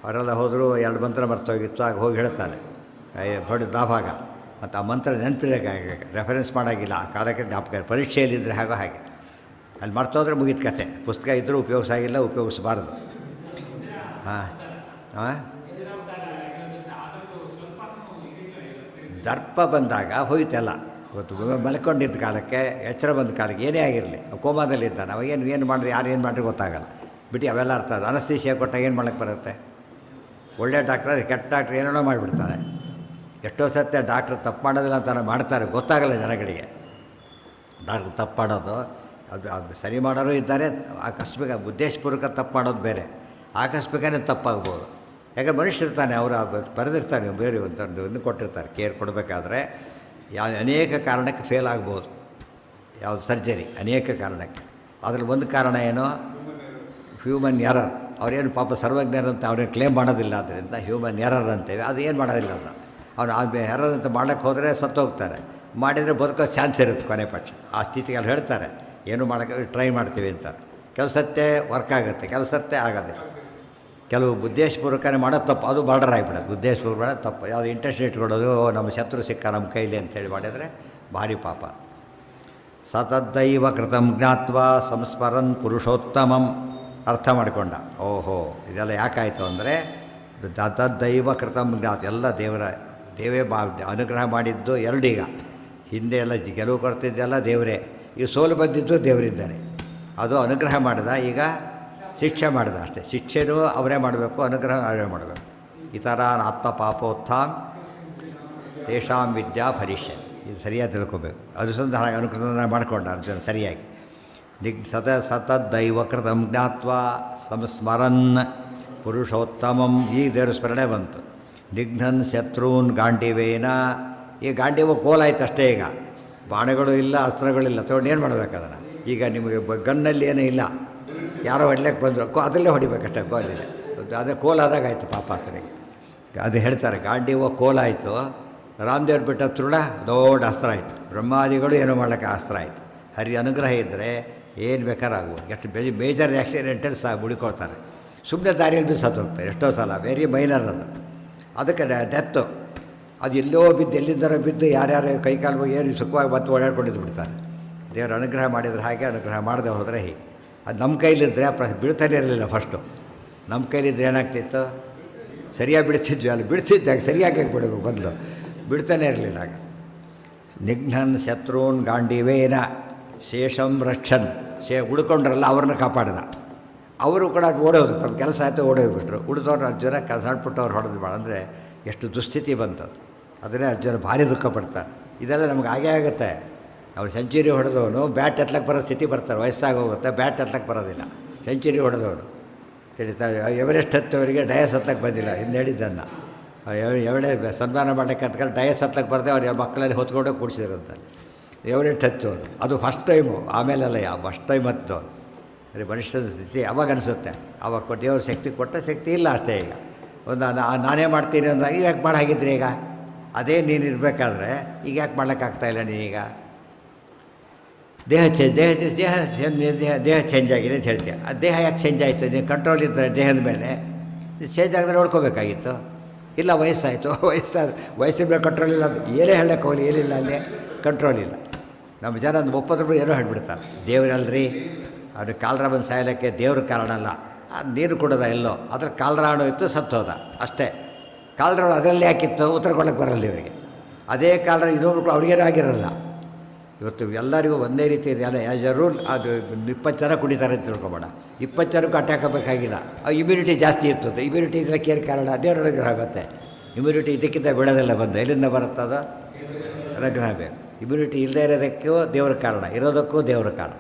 ಅವರೆಲ್ಲ ಹೋದರೂ 2 ಮಂತ್ರ ಮರ್ತೋಗಿತ್ತು. ಆಗ ಹೋಗಿ ಹೇಳ್ತಾನೆ ಹೊಡೆದು ದಾಭಾಗ ಮತ್ತು ಆ ಮಂತ್ರ ನೆನಪಿರೋಕ್ಕಾಗ ರೆಫರೆನ್ಸ್ ಮಾಡೋಂಗಿಲ್ಲ. ಆ ಕಾಲಕ್ಕೆ ಜ್ಞಾಪಕ. ಪರೀಕ್ಷೆಯಲ್ಲಿದ್ದರೆ ಹಾಗೆ ಅಲ್ಲಿ ಮರ್ತೋದ್ರೆ ಮುಗಿದ ಕತೆ. ಪುಸ್ತಕ ಇದ್ದರೂ ಉಪಯೋಗಿಸಾಗಿಲ್ಲ, ಉಪಯೋಗಿಸಬಾರ್ದು. ಹಾಂ ಹಾಂ ದರ್ಪ ಬಂದಾಗ ಹೋಯ್ತೆಲ್ಲ. ಇವತ್ತು ಮಲ್ಕೊಂಡಿದ್ದ ಕಾಲಕ್ಕೆ, ಎಚ್ಚರ ಬಂದ ಕಾಲಕ್ಕೆ ಏನೇ ಆಗಿರಲಿ, ಕೋಮಾದಲ್ಲಿದ್ದಾನೆ ಅವಾಗೇನು ಏನು ಮಾಡಿರಿ, ಯಾರು ಏನು ಮಾಡಿರಿ ಗೊತ್ತಾಗಲ್ಲ. ಬಿಟ್ಟು ಅವೆಲ್ಲ ಅರ್ಥ ಅದು. ಅನಸ್ತೇಶಿಯಾ ಕೊಟ್ಟಾಗ ಏನು ಮಾಡೋಕ್ಕೆ ಬರುತ್ತೆ? ಒಳ್ಳೆ ಡಾಕ್ಟ್ರ್ ಕೆಟ್ಟ ಡಾಕ್ಟ್ರ್ ಏನೇನೋ ಮಾಡಿಬಿಡ್ತಾನೆ. ಎಷ್ಟೋ ಸತ್ಯ ಡಾಕ್ಟ್ರ್ ತಪ್ಪು ಮಾಡೋದಿಲ್ಲ ಅಂತಾನೆ ಮಾಡ್ತಾರೆ, ಗೊತ್ತಾಗಲ್ಲ ಜನಗಳಿಗೆ. ಡಾಕ್ಟ್ರ್ ತಪ್ಪು ಮಾಡೋದು, ಅದು ಸರಿ ಮಾಡೋರು ಇದ್ದಾರೆ. ಆಕಸ್ಮಿಕ ಉದ್ದೇಶಪೂರ್ವಕ ತಪ್ಪು ಮಾಡೋದು ಬೇರೆ, ಆಕಸ್ಮಿಕನೇ ತಪ್ಪಾಗ್ಬೋದು. ಯಾಕೆ ಮನುಷ್ಯರಿರ್ತಾನೆ, ಅವರು ಬರೆದಿರ್ತಾನೆ, ಬೇರೆ ಒಂದು ಕೊಟ್ಟಿರ್ತಾರೆ. ಕೇರ್ ಕೊಡಬೇಕಾದ್ರೆ ಅನೇಕ ಕಾರಣಕ್ಕೆ ಫೇಲ್ ಆಗ್ಬೋದು. ಯಾವುದು ಸರ್ಜರಿ ಅನೇಕ ಕಾರಣಕ್ಕೆ. ಅದ್ರಲ್ಲಿ ಒಂದು ಕಾರಣ ಏನು? Human error. ಅವರೇನು ಪಾಪ ಸರ್ವಜ್ಞರು ಅಂತ ಅವ್ರೇನು ಕ್ಲೇಮ್ ಮಾಡೋದಿಲ್ಲ. ಆದ್ದರಿಂದ ಹ್ಯೂಮನ್ ಎರರ್ ಅಂತೇವೆ. ಅದು ಏನು ಮಾಡೋದಿಲ್ಲ. ಅವನು ಆ ಎರರ್ ಅಂತ ಮಾಡೋಕ್ಕೆ ಹೋದರೆ ಸತ್ತೋಗ್ತಾರೆ. ಮಾಡಿದರೆ ಬದುಕೋ ಚಾನ್ಸ್ ಇರುತ್ತೆ ಕೊನೆ ಪಕ್ಷ. ಆ ಸ್ಥಿತಿಗೆ ಅಲ್ಲಿ ಹೇಳ್ತಾರೆ ಏನು ಮಾಡೋಕ್ಕೆ ಟ್ರೈ ಮಾಡ್ತೀವಿ ಅಂತಾರೆ. ಕೆಲವು ಸತ್ಯ ವರ್ಕ್ ಆಗುತ್ತೆ, ಕೆಲವು ಸತ್ಯ ಆಗೋದಿಲ್ಲ. ಕೆಲವು ಉದ್ದೇಶಪೂರ್ವಕನೇ ಮಾಡೋದು ತಪ್ಪು, ಅದು ಬಾರ್ಡರ್ ಆಗಿಬಿಡೋದು. ಉದ್ದೇಶಪೂರ್ವಕ ಮಾಡೋದು ತಪ್ಪು. ಯಾವುದು ಇಂಟ್ರೆಸ್ಟ್ ಇಟ್ಕೊಡೋದು, ನಮ್ಮ ಶತ್ರು ಸಿಕ್ಕ ನಮ್ಮ ಕೈಲಿ ಅಂತೇಳಿ ಮಾಡಿದರೆ ಭಾರಿ ಪಾಪ. ಸತದ್ದೈವ ಕೃತಂ ಜ್ಞಾತ್ವ ಸಂಸ್ಮರನ್ ಪುರುಷೋತ್ತಮಂ. ಅರ್ಥ ಮಾಡಿಕೊಂಡ, ಓಹೋ ಇದೆಲ್ಲ ಯಾಕಾಯಿತು ಅಂದರೆ ತದ್ದೈವ ಕೃತಂ ಜ್ಞಾತ. ಎಲ್ಲ ದೇವೇ ಅನುಗ್ರಹ ಮಾಡಿದ್ದು ಎರಡೀಗ. ಹಿಂದೆ ಎಲ್ಲ ಗೆಲುವು ಕೊಡ್ತಿದ್ದೆಲ್ಲ ದೇವರೇ. ಈ ಸೋಲು ಬಂದಿದ್ದು ದೇವರಿದ್ದಾನೆ. ಅದು ಅನುಗ್ರಹ ಮಾಡಿದ, ಈಗ ಶಿಕ್ಷೆ ಮಾಡಿದ ಅಷ್ಟೇ. ಶಿಕ್ಷೆನೂ ಅವರೇ ಮಾಡಬೇಕು, ಅನುಗ್ರಹ ಅವರೇ ಮಾಡಬೇಕು. ಈ ಥರ ಆತ್ಮ ಪಾಪೋತ್ಥಾಂ ತೇಷಾಂ ವಿದ್ಯಾ ಭರಿಷ್ಯ. ಇದು ಸರಿಯಾಗಿ ತಿಳ್ಕೊಬೇಕು. ಅನುಸಂಧಾನ ಅನುಗ್ರಹ ಮಾಡಿಕೊಂಡ ಅರ್ಜುನ ಸರಿಯಾಗಿ. ಸತದ್ದೈವ ಕೃತಂ ಜ್ಞಾತ್ವಾ ಸಂಸ್ಮರನ್ ಪುರುಷೋತ್ತಮಂ. ಈಗ ದೇವ್ರ ಸ್ಮರಣೆ ಬಂತು. ನಿಘ್ನನ್ ಶತ್ರುನ್ ಗಾಂಡಿವೇನ. ಈ ಗಾಂಡಿವ ಕೋಲಾಯ್ತು ಅಷ್ಟೇ. ಈಗ ಬಾಣಗಳು ಇಲ್ಲ, ಅಸ್ತ್ರಗಳಿಲ್ಲ, ತೊಗೊಂಡು ಏನು ಮಾಡಬೇಕು ಅದನ್ನು? ಈಗ ನಿಮಗೆ ಗನ್ನಲ್ಲಿ ಏನೂ ಇಲ್ಲ, ಯಾರೋ ಹೊಡ್ಲಿಕ್ಕೆ ಬಂದರು, ಅದರಲ್ಲೇ ಹೊಡಿಬೇಕಷ್ಟೇ ಕೋಲಿದೆ. ಅದೇ ಕೋಲಾದಾಗ ಆಯಿತು ಪಾಪ ಆತನಿಗೆ. ಅದು ಹೇಳ್ತಾರೆ, ಗಾಂಡಿವ ಕೋಲಾಯಿತು, ರಾಮದೇವ್ರು ಬಿಟ್ಟ ತೃಣ ದೊಡ್ಡ ಅಸ್ತ್ರ ಆಯಿತು. ಬ್ರಹ್ಮಾದಿಗಳು ಏನೂ ಮಾಡ್ಲಿಕ್ಕೆ ಅಸ್ತ್ರ ಆಯಿತು. ಹರಿ ಅನುಗ್ರಹ ಇದ್ದರೆ ಏನು ಬೇಕಾರಾಗ್ಬೋದು. ಎಷ್ಟು ಮೇಜರ್ ಆ್ಯಕ್ಸಿಡೆಂಟಲ್ಲಿ ಸಹ ಉಳ್ಕೊಳ್ತಾರೆ. ಸುಮ್ಮನೆ ದಾರಿಯಲ್ಲಿ ಬಿ ಸತ್ತು ಹೋಗ್ತಾರೆ ಎಷ್ಟೋ ಸಲ. ವೆರಿ ಮೈನರ್ ಅದು. ಅದಕ್ಕೆ ಡೆತ್ತು. ಅದು ಎಲ್ಲೋ ಬಿದ್ದು, ಎಲ್ಲಿಂದರೋ ಬಿದ್ದು, ಯಾರ್ಯಾರು ಕೈಕಾಲು ಏನು ಸುಖವಾಗಿ ಬತ್ತು ಓಡಾಡ್ಕೊಂಡಿದ್ದು ಬಿಡ್ತಾರೆ. ದೇವರು ಅನುಗ್ರಹ ಮಾಡಿದರೆ ಹಾಗೆ, ಅನುಗ್ರಹ ಮಾಡದೆ ಹೋದರೆ ಹೀಗೆ. ಅದು ನಮ್ಮ ಕೈಲಿದ್ದರೆ ಬೀಳ್ತಾನೆ ಇರಲಿಲ್ಲ. ಫಸ್ಟು ನಮ್ಮ ಕೈಲಿದ್ದರೆ ಏನಾಗ್ತಿತ್ತು? ಸರಿಯಾಗಿ ಬಿಡ್ತಿದ್ವಿ. ಅಲ್ಲಿ ಬಿಡ್ತಿದ್ದಾಗ ಸರಿಯಾಗಿ ಬಿಡಬೇಕು, ಬಂದು ಬಿಡ್ತಾನೆ ಇರಲಿಲ್ಲ. ಆಗ ನಿಘ್ನನ್ ಶತ್ರುನ್ ಗಾಂಡಿವೇನ ಶೇಷಂ ರಕ್ಷನ್. ಉಳ್ಕೊಂಡ್ರಲ್ಲ ಅವ್ರನ್ನ ಕಾಪಾಡಿದ. ಅವರು ಕೂಡ ಓಡೋದು, ತಮ್ಮ ಕೆಲಸ ಆಯಿತು ಓಡೋಗ್ಬಿಟ್ರು. ಉಳಿದವ್ರು ಅರ್ಜುನ ಸಣ್ಣ ಪುಟ್ಟವ್ರು ಹೊಡೆದು ಭಾಳ ಅಂದರೆ ಎಷ್ಟು ದುಸ್ಥಿತಿ ಬಂತದ್ದು. ಅದನ್ನೇ ಅರ್ಜುನ ಭಾರಿ ದುಃಖ ಪಡ್ತಾರೆ. ಇದೆಲ್ಲ ನಮ್ಗೆ ಹಾಗೇ ಆಗುತ್ತೆ. ಅವ್ರು ಸೆಂಚುರಿ ಹೊಡೆದವನು ಬ್ಯಾಟ್ ಎತ್ತಲಕ್ಕೆ ಬರೋ ಸ್ಥಿತಿ ಬರ್ತಾರೆ. ವಯಸ್ಸಾಗಿ ಹೋಗುತ್ತೆ, ಬ್ಯಾಟ್ ಎತ್ತಲಕ್ಕೆ ಬರೋದಿಲ್ಲ. ಸೆಂಚುರಿ ಹೊಡೆದವನು ತಿಳಿತಾರೆ. ಎವರೆಸ್ಟ್ ಹತ್ತವರಿಗೆ ಡಯಸ್ ಹತ್ತಕ್ಕೆ ಬಂದಿಲ್ಲ. ಹಿಂದೆ ಹೇಳಿದ್ದನ್ನು ಎವಡೆ ಸನ್ಮಾನ ಮಾಡಲಿಕ್ಕೆ ಅಂತಕೊಂಡು ಡಯಸ್ ಹತ್ತಕ್ಕೆ ಬರದೆ ಅವ್ರ ಮಕ್ಕಳಲ್ಲಿ ಹೊತ್ಕೊಂಡೇ ಕೂಡಿಸಿದ್ರಂತ. ಎವರೆಸ್ಟ್ ಹತ್ತವನು ಅದು ಫಸ್ಟ್ ಟೈಮು. ಆಮೇಲೆಲ್ಲ ಫಸ್ಟ್ ಟೈಮ್ ಹತ್ತವನು. ಅದೇ ಮನುಷ್ಯನ ಸ್ಥಿತಿ ಅವಾಗ ಅನಿಸುತ್ತೆ. ಅವಾಗ ದೇವ್ರ ಶಕ್ತಿ ಕೊಟ್ಟ, ಶಕ್ತಿ ಇಲ್ಲ ಅಷ್ಟೇ. ಈಗ ಒಂದು ನಾನೇ ಮಾಡ್ತೀನಿ ಅಂದಾಗ ಈಗ ಯಾಕೆ ಮಾಡಿ ಹಾಗಿದ್ರೆ ಈಗ ಅದೇ ನೀನು ಇರಬೇಕಾದ್ರೆ ಈಗ ಯಾಕೆ ಮಾಡ್ಲಿಕ್ಕಾಗ್ತಾಯಿಲ್ಲ ನೀನೀಗ? ದೇಹ ಚೇಂಜ್ ಆಗಿದೆ ಅಂತ ಹೇಳ್ತೀಯ. ಆ ದೇಹ ಯಾಕೆ ಚೇಂಜ್ ಆಯಿತು? ನೀನು ಕಂಟ್ರೋಲ್ ಇದ್ದರೆ ದೇಹದ ಮೇಲೆ ಚೇಂಜ್ ಆಗಿದ್ರೆ ನೋಡ್ಕೋಬೇಕಾಗಿತ್ತು. ಇಲ್ಲ ವಯಸ್ಸಾಯಿತು, ವಯಸ್ಸಿನ ಮೇಲೆ ಕಂಟ್ರೋಲ್ ಇಲ್ಲ. ಏನೇ ಹೇಳಕ್ಕೆ ಹೋಗಲಿ, ಏನಿಲ್ಲ ಅಲ್ಲಿ ಕಂಟ್ರೋಲ್ ಇಲ್ಲ. ನಮ್ಮ ಜನ ಒಂದು 30 ರೂಪಾಯಿ ಏನೋ ಹೇಳ್ಬಿಡ್ತಾರೆ. ದೇವರಲ್ರಿ ಅವ್ರಿಗೆ ಕಾಲರ ಬಂದು ಸಾಯಲಿಕ್ಕೆ ದೇವ್ರ ಕಾರಣ ಅಲ್ಲ. ನೀರು ಕುಡೋದ ಎಲ್ಲೋ ಅದ್ರ ಕಾಲರಾಣು ಇತ್ತು, ಸತ್ತೋದ ಅಷ್ಟೇ. ಕಾಲರಾಣು ಅದರಲ್ಲಿ ಯಾಕಿತ್ತು? ಉತ್ತರ ಕೊಡೋಕ್ಕೆ ಬರಲ್ಲ ಇವರಿಗೆ. ಅದೇ ಕಾಲರ ಇನ್ನೊಬ್ರು ಅವ್ರಿಗೇನೂ ಆಗಿರಲ್ಲ. ಇವತ್ತು ಎಲ್ಲರಿಗೂ ಒಂದೇ ರೀತಿ ಇದೆ ಅಲ್ಲ. ಆ್ಯಸ್ ಎ ರೂಲ್ ಅದು 20 ಜನ ಕುಡಿತಾರೆ ಅಂತ ತಿಳ್ಕೊಬೇಡ. 20 ಜನಕ್ಕೂ ಅಟ್ಯಾಕ್ ಆಗಬೇಕಾಗಿಲ್ಲ. ಇಮ್ಯುನಿಟಿ ಜಾಸ್ತಿ ಇರ್ತದೆ. ಇಮ್ಯುನಿಟಿ ಇದಕ್ಕೆ ಏನು ಕಾರಣ? ದೇವರ ಅನುಗ್ರಹ ಆಗುತ್ತೆ. ಇಮ್ಯುನಿಟಿ ಇದಕ್ಕಿಂತ ಬಿಡೋದೆಲ್ಲ ಬಂದು ಎಲ್ಲಿಂದ ಬರುತ್ತದ? ಅನುಗ್ರಹ ಬೇಕು. ಇಮ್ಯುನಿಟಿ ಇಲ್ಲದೇ ಇರೋದಕ್ಕೂ ದೇವ್ರ ಕಾರಣ, ಇರೋದಕ್ಕೂ ದೇವ್ರ ಕಾರಣ.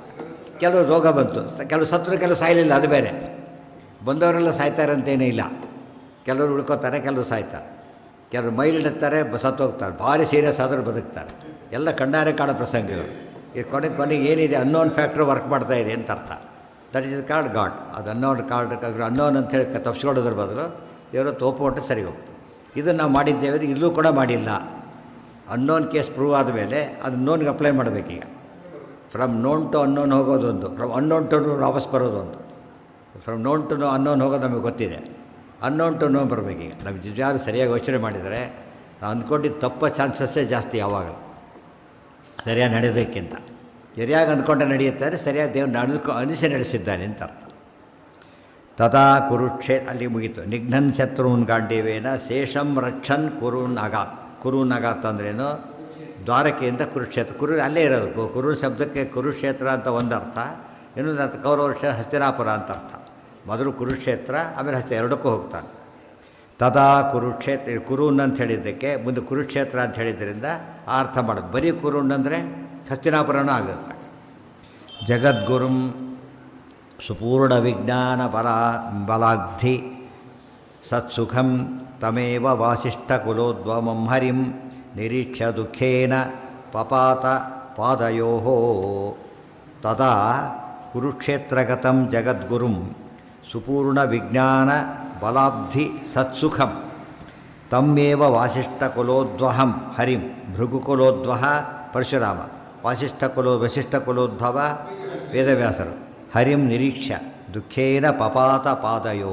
ಕೆಲವು ರೋಗ ಬಂತು, ಕೆಲವು ಸತ್ರು, ಕೆಲವು ಸಾಯಲಿಲ್ಲ, ಅದು ಬೇರೆ. ಬಂದವರೆಲ್ಲ ಸಾಯ್ತಾರೆ ಅಂತೇನೇ ಇಲ್ಲ. ಕೆಲವರು ಉಳ್ಕೋತಾರೆ, ಕೆಲವರು ಸಾಯ್ತಾರೆ. ಕೆಲವರು ಮೈಲ್ಡ್ ಇರ್ತಾರೆ, ಸತ್ತೋಗ್ತಾರೆ. ಭಾರಿ ಸೀರಿಯಸ್ ಆದರೂ ಬದುಕ್ತಾರೆ. ಎಲ್ಲ ಕಣ್ಣಾರೆ ಕಾಣೋ ಪ್ರಸಂಗಗಳು. ಈ ಕೊನೆಗೆ ಏನಿದೆ ಅನ್ನೋನ್ ಫ್ಯಾಕ್ಟ್ರಿ ವರ್ಕ್ ಮಾಡ್ತಾಯಿದೆ ಅಂತ ಅರ್ಥ. That is called god. ಅದು ಅನ್ನೋನ್ ಅಂತೇಳಿ ತಪ್ಪಿಸ್ಕೊಳ್ಳೋದ್ರ ಬದಲು ದೇವರು ತೋಪುಕೊಟ್ಟು ಸರಿ ಹೋಗ್ತದೆ. ಇದನ್ನು ನಾವು ಮಾಡಿದ್ದೇವೆ, ಇಲ್ಲೂ ಕೂಡ ಮಾಡಿಲ್ಲ. ಅನ್ನೋನ್ ಕೇಸ್ ಪ್ರೂವ್ ಆದಮೇಲೆ ಅದು ನೋನ್ಗೆ ಅಪ್ಲೈ ಮಾಡಬೇಕೀಗ. ಫ್ರಮ್ ನೋನ್ ಟು ಅನ್ನೋನ್ ಹೋಗೋದೊಂದು, ಫ್ರಮ್ ಅನ್ನೋನ್ ಟು ವಾಪಸ್ ಬರೋದೊಂದು. ಫ್ರಮ್ ನೋನ್ ಟು ಅನ್ನೋನ್ ಹೋಗೋದು ನಮಗೆ ಗೊತ್ತಿದೆ. ಅನ್ನೋನ್ ಟು ನೋನ್ ಬರಬೇಕೀಗ. ನಮಗೆ ನಿಜವಾಗ್ಲೂ ಸರಿಯಾಗಿ ಯೋಚನೆ ಮಾಡಿದರೆ ನಾವು ಅಂದ್ಕೊಂಡಿದ್ದು ತಪ್ಪ ಚಾನ್ಸಸ್ಸೇ ಜಾಸ್ತಿ. ಯಾವಾಗಲೂ ಸರಿಯಾಗಿ ನಡೆಯೋದಕ್ಕಿಂತ ಸರಿಯಾಗಿ ಅಂದ್ಕೊಂಡೆ ನಡೆಯುತ್ತಾರೆ. ಸರಿಯಾಗಿ ದೇವ್ರು ಅನಿಸಿ ನಡೆಸಿದ್ದಾನೆ ಅಂತ ಅರ್ಥ. ತಥಾ ಕುರುಕ್ಷೇತ್ರ ಅಲ್ಲಿ ಮುಗೀತು. ನಿಘ್ನನ್ ಶತ್ರುನ್ ಗಾಂಡೀವೇನ ಶೇಷಂ ರಕ್ಷನ್ ಕುರುನ್ ಅಗಾತ್. ಕುರುನ್ ಅಗಾತ್ ಅಂದ್ರೇನು? ದ್ವಾರಕೆಯಿಂದ ಕುರುಕ್ಷೇತ್ರ. ಅಲ್ಲೇ ಇರೋದು. ಕುರುನ್ ಶಬ್ದಕ್ಕೆ ಕುರುಕ್ಷೇತ್ರ ಅಂತ ಒಂದು ಅರ್ಥ, ಇನ್ನೊಂದು ಅರ್ಥ ಕೌರವರ್ಷ ಹಸ್ತಿನಾಪುರ ಅಂತ ಅರ್ಥ. ಮೊದಲು ಕುರುಕ್ಷೇತ್ರ, ಆಮೇಲೆ ಎರಡಕ್ಕೂ ಹೋಗ್ತಾನೆ. ತದಾ ಕುರುಕ್ಷೇತ್ರ. ಕುರುನ್ ಅಂತ ಹೇಳಿದ್ದಕ್ಕೆ ಮುಂದೆ ಕುರುಕ್ಷೇತ್ರ ಅಂತ ಹೇಳಿದ್ರಿಂದ ಆ ಅರ್ಥ ಮಾಡೋದು. ಬರೀ ಕುರುನ್ ಅಂದರೆ ಹಸ್ತಿನಾಪುರನೂ ಆಗುತ್ತೆ. ಜಗದ್ಗುರುಂ ಸುಪೂರ್ಣ ವಿಜ್ಞಾನ ಬಲಾಗ್ಧಿ ಸತ್ಸುಖಂ ತಮೇವ ವಾಸಿಷ್ಠಕುಲೋದ್ವಮಂ ಹರಿಂ ನಿರೀಕ್ಷ ದುಃಖೇನ ಪಪಾತ ಪಾದಯೋ. ತದಾ ಕುರುಕ್ಷೇತ್ರಗತಂ ಜಗದ್ಗುರುಂ ಸುಪೂರ್ಣ ವಿಜ್ಞಾನ ಬಲಾಬ್ಧಿ ಸತ್ಸುಖಂ ತಮ್ಮೇವ ವಾಸಿಷ್ಠಕುಲೋದ್ವಹಂ ಹರಿಂ. ಭೃಗುಕುಲೋದ್ವಹ ಪರಶುರಾಮ, ವಸಿಷ್ಠಕುಲೋದ್ಭವ ವೇದವ್ಯಾಸರು. ಹರಿಂ ನಿರೀಕ್ಷ ದುಃಖೇನ ಪಪಾತ ಪಾದಯೋ.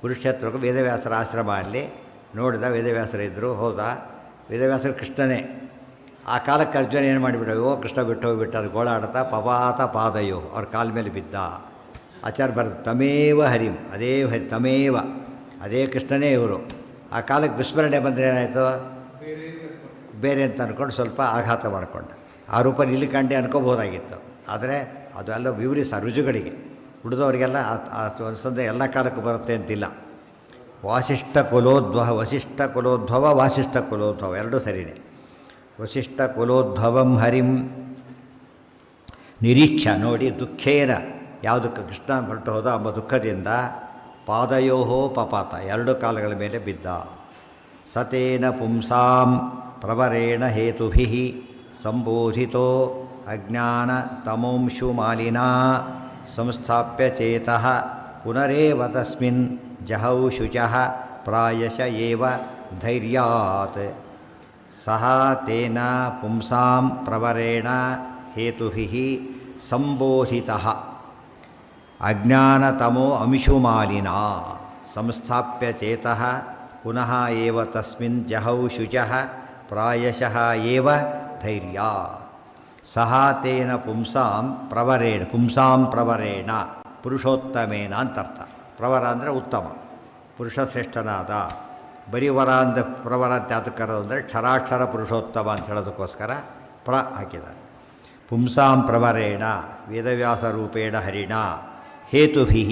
ಕುರುಕ್ಷೇತ್ರಕ್ಕೂ ವೇದವ್ಯಾಸರ ಆಶ್ರಮ ಅಲ್ಲಿ ನೋಡಿದ. ವೇದವ್ಯಾಸರಿದ್ದರು, ಹೋದ. ವೇದವ್ಯಾಸರು ಕೃಷ್ಣನೇ. ಆ ಕಾಲಕ್ಕೆ ಅರ್ಜುನ ಏನು ಮಾಡಿಬಿಟ್ಟು, ಕೃಷ್ಣ ಬಿಟ್ಟು ಹೋಗಿಬಿಟ್ಟು ಅದು ಗೋಳಾಡ್ತಾ ಪಪಾತ ಪಾದಯೋ ಅವ್ರ ಕಾಲ ಮೇಲೆ ಬಿದ್ದ. ಆಚಾರ ಬರೆದು ತಮೇವ ಹರಿಂ, ಅದೇ ತಮೇವ, ಅದೇ ಕೃಷ್ಣನೇ ಇವರು. ಆ ಕಾಲಕ್ಕೆ ವಿಸ್ಮರಣೆ ಬಂದರೆ ಏನಾಯಿತು? ಬೇರೆ ಅಂತ ಅಂದ್ಕೊಂಡು ಸ್ವಲ್ಪ ಆಘಾತ ಮಾಡಿಕೊಂಡ. ಆ ರೂಪ ಇಲ್ಲಿ ಕಂಡೆ ಅನ್ಕೋಬೋದಾಗಿತ್ತು. ಆದರೆ ಅದು ಎಲ್ಲ ವಿವರಿಸ ರುಜುಗಳಿಗೆ. ಉಳಿದವರಿಗೆಲ್ಲ ಅನ್ಸಂದೆ ಎಲ್ಲ ಕಾಲಕ್ಕೂ ಬರುತ್ತೆ ಅಂತಿಲ್ಲ. ವಸಿಷ್ಠ ಕುಲೋದ್ಭವ ವಾಸಿಷ್ಠ ಕುಲೋದ್ಭವ ಎರಡೂ ಸರಿಯೇ. ವಸಿಷ್ಠ ಕುಲೋದ್ಭವಂ ಹರಿಂ ನಿರೀಕ್ಷ ನೋಡಿ ದುಃಖೇನ ಯಾವುದಕ್ಕೆ ಕೃಷ್ಣ ಹೊರಟು ಹೋದ ಎಂಬ ದುಃಖದಿಂದ ಪಾದಯೋಹೋ ಪಪಾತ ಎರಡು ಕಾಲುಗಳ ಮೇಲೆ ಬಿದ್ದ. ಸತೇನ ಪುಂಸಾಂ ಪ್ರವರೇಣ ಹೇತುಭಿ ಸಂಬೋಧಿತೋ ಅಜ್ಞಾನ ತಮೋಂಶು ಮಾಲಿನಾ ಸಂಸ್ಥಾಪ್ಯ ಚೇತಃ ಪುನರೇವ ತಸ್ಮಿನ್ ಜಹೌ ಶುಚಃ ಪ್ರಾಯಶ ಏವ ಧೈರ್ಯಾತ್. ಸಹ ತೇನ ಪುಂಸಾಂ ಪ್ರವರೇಣ ಹೇತುಭಿಃ ಸಂಬೋಧಿತಃ ಅಜ್ಞಾನತಮೋ ಅಂಶುಮಾಲಿನಾ ಸಂಸ್ಥಾಪ್ಯ ಚೇತಃ ಪುನಃ ಏವ ತಸ್ಮಿನ್ ಜಹೌ ಶುಚಃ ಪ್ರಾಯಶಃ ಏವ ಧೈರ್ಯಾತ್. ಸಹ ತೇನ ಪುಂಸಾಂ ಪ್ರವರೇಣ ಪುರುಷೋತ್ತಮೇನ ಅಂತರ್ಥ. ಪ್ರವರ ಅಂದರೆ ಉತ್ತಮ, ಪುರುಷಶ್ರೇಷ್ಠನಾದ. ಬರೀ ವರ ಅಂದ ಪ್ರವರ ಅಂತ ಯಾತಕ್ಕೆ ಕರೋದು ಅಂದರೆ ಕ್ಷರಾಕ್ಷರ ಪುರುಷೋತ್ತಮ ಅಂತ ಹೇಳೋದಕ್ಕೋಸ್ಕರ ಪ್ರ ಹಾಕಿದ್ದಾರೆ. ಪುಂಸಾಂ ಪ್ರವರೇಣ ವೇದವ್ಯಾಸ ರೂಪೇಣ ಹರಿಣ ಹೇತುಭಿ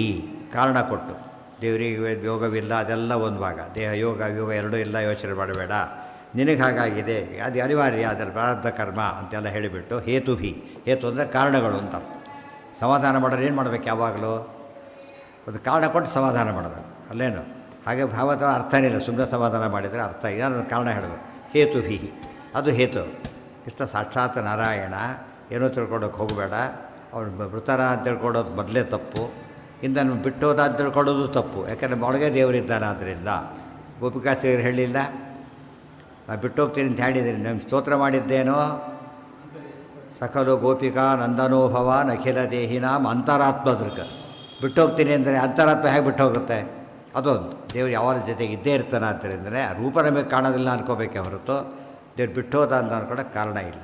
ಕಾರಣ ಕೊಟ್ಟು, ದೇವರಿಗೆ ಯೋಗವಿಲ್ಲ ಅದೆಲ್ಲ ಒಂದು ಭಾಗ, ದೇಹ ಯೋಗ ಎರಡೂ ಇಲ್ಲ ಯೋಚನೆ ಮಾಡಬೇಡ, ನಿನಗೆ ಹಾಗಾಗಿದೆ ಅದು ಅನಿವಾರ್ಯ, ಅದರಲ್ಲಿ ಪ್ರಾರಬ್ಧ ಕರ್ಮ ಅಂತೆಲ್ಲ ಹೇಳಿಬಿಟ್ಟು ಹೇತುಭಿ, ಹೇತು ಅಂದರೆ ಕಾರಣಗಳು ಅಂತ ಅರ್ಥ. ಸಮಾಧಾನ ಮಾಡೋರು ಏನು ಮಾಡಬೇಕು? ಯಾವಾಗಲೂ ಒಂದು ಕಾರಣ ಕೊಟ್ಟು ಸಮಾಧಾನ ಮಾಡಬೇಕು, ಅಲ್ಲೇನು ಹಾಗೆ ಭಾವದ ಅರ್ಥನೇ ಇಲ್ಲ. ಸುಮ್ಮನೆ ಸಮಾಧಾನ ಮಾಡಿದರೆ ಅರ್ಥ ಏನಾದ್ರು ಕಾರಣ ಹೇಳಬೇಕು. ಹೇತುಭಿ ಅದು ಹೇತು. ಕೃಷ್ಣ ಸಾಕ್ಷಾತ್ ನಾರಾಯಣ, ಏನೋ ತಿಳ್ಕೊಳಕ್ಕೆ ಹೋಗಬೇಡ. ಅವನು ಮೃತರ ಅಂತ ತಿಳ್ಕೊಡೋದು ಮೊದಲೇ ತಪ್ಪು, ಇಂದನ್ನು ಬಿಟ್ಟೋದ ಅಂತ ತಿಳ್ಕೊಳ್ಳೋದು ತಪ್ಪು. ಯಾಕಂದರೆ ಒಳಗೆ ದೇವರಿದ್ದಾನೆ. ಆದ್ದರಿಂದ ಗೋಪಿಕಾಸ್ತ್ರೀಯರು ಹೇಳಿಲ್ಲ, ನಾನು ಬಿಟ್ಟೋಗ್ತೀನಿ ಅಂತ ಹೇಳಿದ್ದೀನಿ. ನಮ್ಮ ಸ್ತೋತ್ರ ಮಾಡಿದ್ದೇನೋ ಸಕಲು ಗೋಪಿಕಾ ನಂದನೋಭವ ಅಖಿಲ ದೇಹಿನಾಂ ಅಂತರಾತ್ಮದೃಕ್. ಬಿಟ್ಟೋಗ್ತೀನಿ ಅಂದರೆ ಅಂತರಾತ್ಮ ಹೇಗೆ ಬಿಟ್ಟು ಹೋಗುತ್ತೆ? ಅದೊಂದು ದೇವರು ಯಾವಾಗ ಜೊತೆಗೆ ಇದ್ದೇ ಇರ್ತಾನೆ. ಅಂತಾರಿಂದಲೇ ರೂಪ ನಮಗೆ ಕಾಣೋದಿಲ್ಲ ಅನ್ಕೋಬೇಕೆ ಹೊರತು ದೇವ್ರು ಬಿಟ್ಟೋದ ಅಂತ ಅನ್ಕೊಳಕ್ಕೆ ಕಾರಣ ಇಲ್ಲ.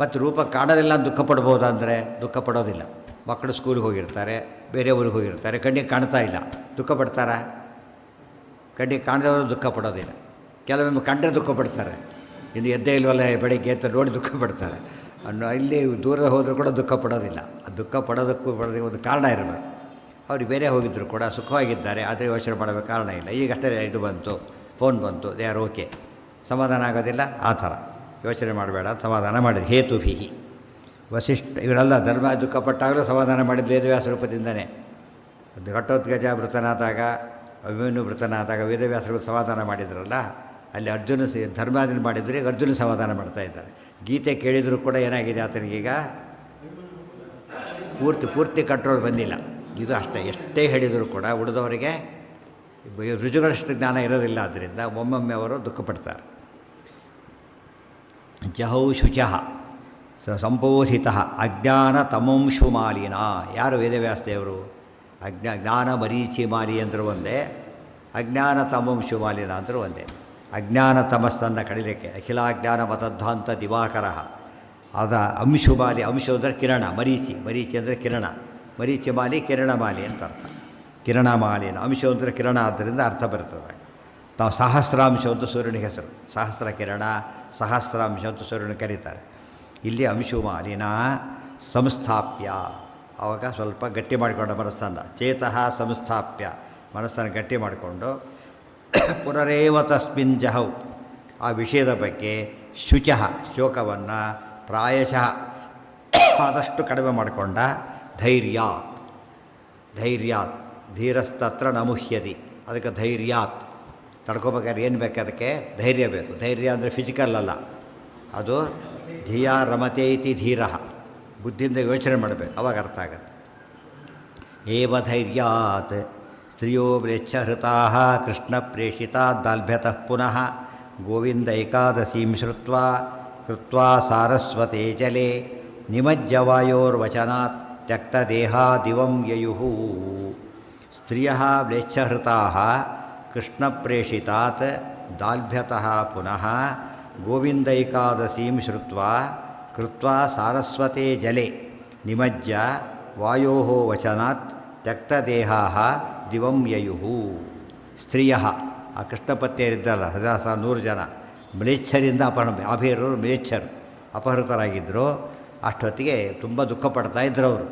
ಮತ್ತು ರೂಪ ಕಾಣೋದಿಲ್ಲ ಅಂತ ದುಃಖ ಪಡ್ಬೋದಾ ಅಂದರೆ ದುಃಖ ಪಡೋದಿಲ್ಲ. ಮಕ್ಕಳು ಸ್ಕೂಲಿಗೆ ಹೋಗಿರ್ತಾರೆ, ಬೇರೆ ಊರಿಗೆ ಹೋಗಿರ್ತಾರೆ, ಕಣ್ಣಿಗೆ ಕಾಣ್ತಾ ಇಲ್ಲ, ದುಃಖ ಪಡ್ತಾರಾ? ಕಣ್ಣಿಗೆ ಕಾಣದವರು ದುಃಖ ಪಡೋದಿಲ್ಲ. ಕೆಲವೊಮ್ಮೆ ಕಂಡ್ರೆ ದುಃಖ ಪಡ್ತಾರೆ. ಇನ್ನು ಎದ್ದೇ ಇಲ್ವಲ್ಲ ಬೆಳಗ್ಗೆ ಅಂತ ನೋಡಿ ದುಃಖ ಪಡ್ತಾರೆ. ಅನ್ನೋ ಇಲ್ಲಿ ದೂರ ಹೋದರೂ ಕೂಡ ದುಃಖ ಪಡೋದಿಲ್ಲ. ಆ ದುಃಖ ಪಡೋದಕ್ಕೂ ಒಂದು ಕಾರಣ ಇರಬೇಕು. ಅವ್ರಿಗೆ ಬೇರೆ ಹೋಗಿದ್ದರು ಕೂಡ ಸುಖವಾಗಿದ್ದಾರೆ, ಆದರೆ ಯೋಚನೆ ಮಾಡಬೇಕು ಕಾರಣ ಇಲ್ಲ. ಈಗಷ್ಟೇ ಇದು ಬಂತು, ಫೋನ್ ಬಂತು, ದೇ ಆರ್ ಓಕೆ, ಸಮಾಧಾನ ಆಗೋದಿಲ್ಲ. ಆ ಥರ ಯೋಚನೆ ಮಾಡಬೇಡ, ಸಮಾಧಾನ ಮಾಡಿರಿ. ಹೇತುಭಿ ವಸಿಷ್ಠ ಇವರೆಲ್ಲ ಧರ್ಮ ದುಃಖಪಟ್ಟಾಗಲೂ ಸಮಾಧಾನ ಮಾಡಿದ್ದು ವೇದವ್ಯಾಸ ರೂಪದಿಂದನೇ. ಘಟೋತ್ಕಚ ಮೃತನಾದಾಗ, ಅಭಿಮನ್ಯು ಮೃತನಾದಾಗ ವೇದವ್ಯಾಸರು ಸಮಾಧಾನ ಮಾಡಿದ್ರಲ್ಲ, ಅಲ್ಲಿ ಅರ್ಜುನ ಧರ್ಮಾದಿನ ಮಾಡಿದ್ರು. ಈಗ ಅರ್ಜುನ ಸಮಾಧಾನ ಮಾಡ್ತಾಯಿದ್ದಾರೆ. ಗೀತೆ ಕೇಳಿದರೂ ಕೂಡ ಏನಾಗಿದೆ ಆತನಿಗೀಗ ಪೂರ್ತಿ ಕಂಟ್ರೋಲ್ ಬಂದಿಲ್ಲ. ಇದು ಅಷ್ಟೇ, ಎಷ್ಟೇ ಹೇಳಿದರೂ ಕೂಡ ಉಳಿದವರಿಗೆ ರುಜುಗಳಷ್ಟು ಜ್ಞಾನ ಇರೋದಿಲ್ಲ. ಆದ್ದರಿಂದ ಒಮ್ಮೊಮ್ಮೆ ಅವರು ದುಃಖಪಡ್ತಾರೆ. ಜಹೌ ಶುಚಃ ಸಂಬೋಧಿತ ಅಜ್ಞಾನ ತಮಂಶು ಮಾಲಿನ. ಯಾರು ವೇದವ್ಯಾಸದೇವರು? ಜ್ಞಾನ ಮರೀಚಿ ಮಾಲಿ ಅಂದರೂ ಒಂದೇ, ಅಜ್ಞಾನ ತಮಂಶು ಮಾಲಿನ ಅಂದರೂ ಒಂದೇ. ಅಜ್ಞಾನ ತಮಸ್ಸನ್ನು ಕಡಿಲಿಕ್ಕೆ ಅಖಿಲಾಜ್ಞಾನ ಮತಧ್ವಾಂತ ದಿವಾಕರ ಅದ ಅಂಶುಮಾಲಿ. ಅಂಶು ಅಂದರೆ ಕಿರಣ, ಮರೀಚಿ ಅಂದರೆ ಕಿರಣ, ಮರೀಚಿ ಮಾಲಿ ಕಿರಣಮಾಲಿ ಅಂತ ಅರ್ಥ. ಕಿರಣಮಾಲಿನ ಅಂಶ ಅಂದರೆ ಕಿರಣ, ಆದ್ದರಿಂದ ಅರ್ಥ ಬರ್ತದೆ. ತಾವು ಸಹಸ್ರಾಂಶ ಅಂತ ಸೂರ್ಯನಿಗೆ ಹೆಸರು. ಸಹಸ್ರ ಕಿರಣ, ಸಹಸ್ರಾಂಶ ಅಂತ ಸೂರ್ಯನ ಕರೀತಾರೆ. ಇಲ್ಲಿ ಅಂಶುಮಾಲಿನ ಸಂಸ್ಥಾಪ್ಯ. ಆವಾಗ ಸ್ವಲ್ಪ ಗಟ್ಟಿ ಮಾಡಿಕೊಂಡ ಮನಸ್ಸನ್ನು, ಚೇತಃ ಸಂಸ್ಥಾಪ್ಯ, ಮನಸ್ಸನ್ನು ಗಟ್ಟಿ ಮಾಡಿಕೊಂಡು ಪುನರೇವ ತಸ್ಮಿನ್ ಜಹೌ, ಆ ವಿಷಯದ ಬಗ್ಗೆ ಶುಚಃ ಶೋಕವನ್ನು ಪ್ರಾಯಶಃ ಆದಷ್ಟು ಕಡಿಮೆ ಮಾಡಿಕೊಂಡ. ಧೈರ್ಯಾತ್ ಧೀರಸ್ತತ್ರ ನಮುಹ್ಯತಿ. ಅದಕ್ಕೆ ಧೈರ್ಯಾತ್ ತಡ್ಕೋಬೇಕಾದ್ರೆ ಏನು ಬೇಕು? ಅದಕ್ಕೆ ಧೈರ್ಯ ಬೇಕು. ಧೈರ್ಯ ಅಂದರೆ ಫಿಸಿಕಲ್ ಅಲ್ಲ, ಅದು ಧಿಯಾ ರಮತೆ ಇತಿ ಧೀರ. ಬುದ್ಧಿಯಿಂದ ಯೋಚನೆ ಮಾಡಬೇಕು, ಅವಾಗ ಅರ್ಥ ಆಗುತ್ತೆ. ಏವ ಧೈರ್ಯಾತ್ ಸ್ತ್ರಿಯೋ ಮ್ಲೇಚ್ಛಹೃತಾ ಕೃಷ್ಣ ಪ್ರೇಷಿತಾದ್ದಾಲ್ಭ್ಯತಃ ಪುನಃ ಗೋವಿಂದ ಏಕಾದಶೀಂ ಶ್ರುತ್ವಾ ಕೃತ್ವಾ ಸಾರಸ್ವತೆ ಜಲೆ ನಿಮಜ್ಜವಾಯೋರ್ವಚನಾತ್ ತ್ಯಕ್ತದೇಹಾ ದಿವಂ ಯಯುಃ. ಸ್ತ್ರಿಯಃ ಮ್ಲೇಚ್ಛಹೃತಾಃ ಕೃಷ್ಣ ಪ್ರೇಷಿತಾತ್ ದಾಲ್ಭ್ಯತಃ ಪುನಃ ಗೋವಿಂದ ಏಕಾದಶೀಂ ಶ್ರುತ್ವಾ ಕೃತ್ವಾ ಸಾರಸ್ವತೆ ಜಲೆ ನಿಮಜ್ಜ ವಾಯೋಃ ವಚನಾತ್ ತ್ಯಕ್ತದೇಹಾಃ ದಿವಂ ಯಯುಃ. ಸ್ತ್ರೀಯಃ, ಆ ಕೃಷ್ಣ ಪತ್ನಿಯರಿದ್ದಲ್ಲ 100 ಜನ, ಮ್ಲೇಚ್ಛರಿಂದ ಅಭಿರರು ಮ್ಲೇಚ್ಛರು ಅಪಹೃತರಾಗಿದ್ದರು. ಅಷ್ಟೊತ್ತಿಗೆ ತುಂಬ ದುಃಖ ಪಡ್ತಾಯಿದ್ರು ಅವರು.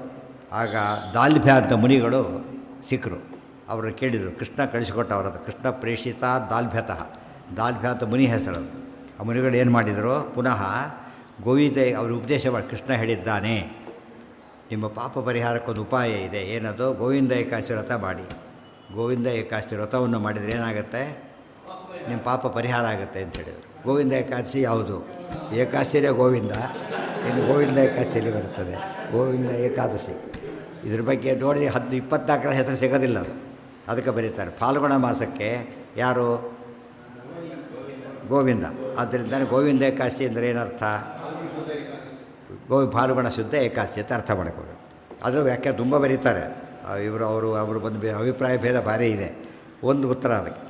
ಆಗ ದಾಲ್ಭ್ಯ ಅಂತ ಮುನಿಗಳು ಸಿಕ್ಕರು. ಅವರು ಕೇಳಿದರು, ಕೃಷ್ಣ ಕಳಿಸಿಕೊಟ್ಟವರದು. ಕೃಷ್ಣ ಪ್ರೇಷಿತ ದಾಲ್ಭ್ಯತಃ, ದಾಲ್ಭ್ಯ ಅಂತ ಮುನಿ ಹೆಸರು. ಆ ಮುನಿಗಳು ಏನು ಮಾಡಿದರು? ಪುನಃ ಗೋವಿಂದ ಅವರು ಉಪದೇಶ ಮಾಡಿ, ಕೃಷ್ಣ ಹೇಳಿದ್ದಾನೆ ನಿಮ್ಮ ಪಾಪ ಪರಿಹಾರಕ್ಕೊಂದು ಉಪಾಯ ಇದೆ. ಏನದು? ಗೋವಿಂದ ಏಕಾದಶಿ ವ್ರತ ಮಾಡಿ. ಗೋವಿಂದ ಏಕಾದಶಿ ವ್ರತವನ್ನು ಮಾಡಿದರೆ ಏನಾಗುತ್ತೆ? ನಿಮ್ಮ ಪಾಪ ಪರಿಹಾರ ಆಗುತ್ತೆ ಅಂತ ಹೇಳಿದರು. ಗೋವಿಂದ ಏಕಾದಶಿ ಯಾವುದು? ಏಕಾದಶಿನೇ ಗೋವಿಂದ, ಇನ್ನು ಗೋವಿಂದ ಏಕಾದಶಿಯಲ್ಲಿ ಬರುತ್ತದೆ ಗೋವಿಂದ ಏಕಾದಶಿ. ಇದ್ರ ಬಗ್ಗೆ ನೋಡಿ 24ರ ಹೆಸರು ಸಿಗೋದಿಲ್ಲ ಅದು, ಅದಕ್ಕೆ ಬರೀತಾರೆ. ಫಾಲ್ಗುಣ ಮಾಸಕ್ಕೆ ಯಾರು? ಗೋವಿಂದ. ಆದ್ದರಿಂದ ಗೋವಿಂದ ಏಕಾದಶಿ ಅಂದರೆ ಏನರ್ಥ? ಫಾಲ್ಗುಣ ಶುದ್ಧ ಏಕಾದಶಿ ಅಂತ ಅರ್ಥ ಮಾಡ್ಕೋಬೇಕು. ಅದು ವ್ಯಾಖ್ಯೆ ತುಂಬ ಬರೀತಾರೆ ಅವರು ಬಂದು ಅಭಿಪ್ರಾಯ ಭೇದ ಭಾರಿ ಇದೆ. ಒಂದು ಉತ್ತರ ಅದಕ್ಕೆ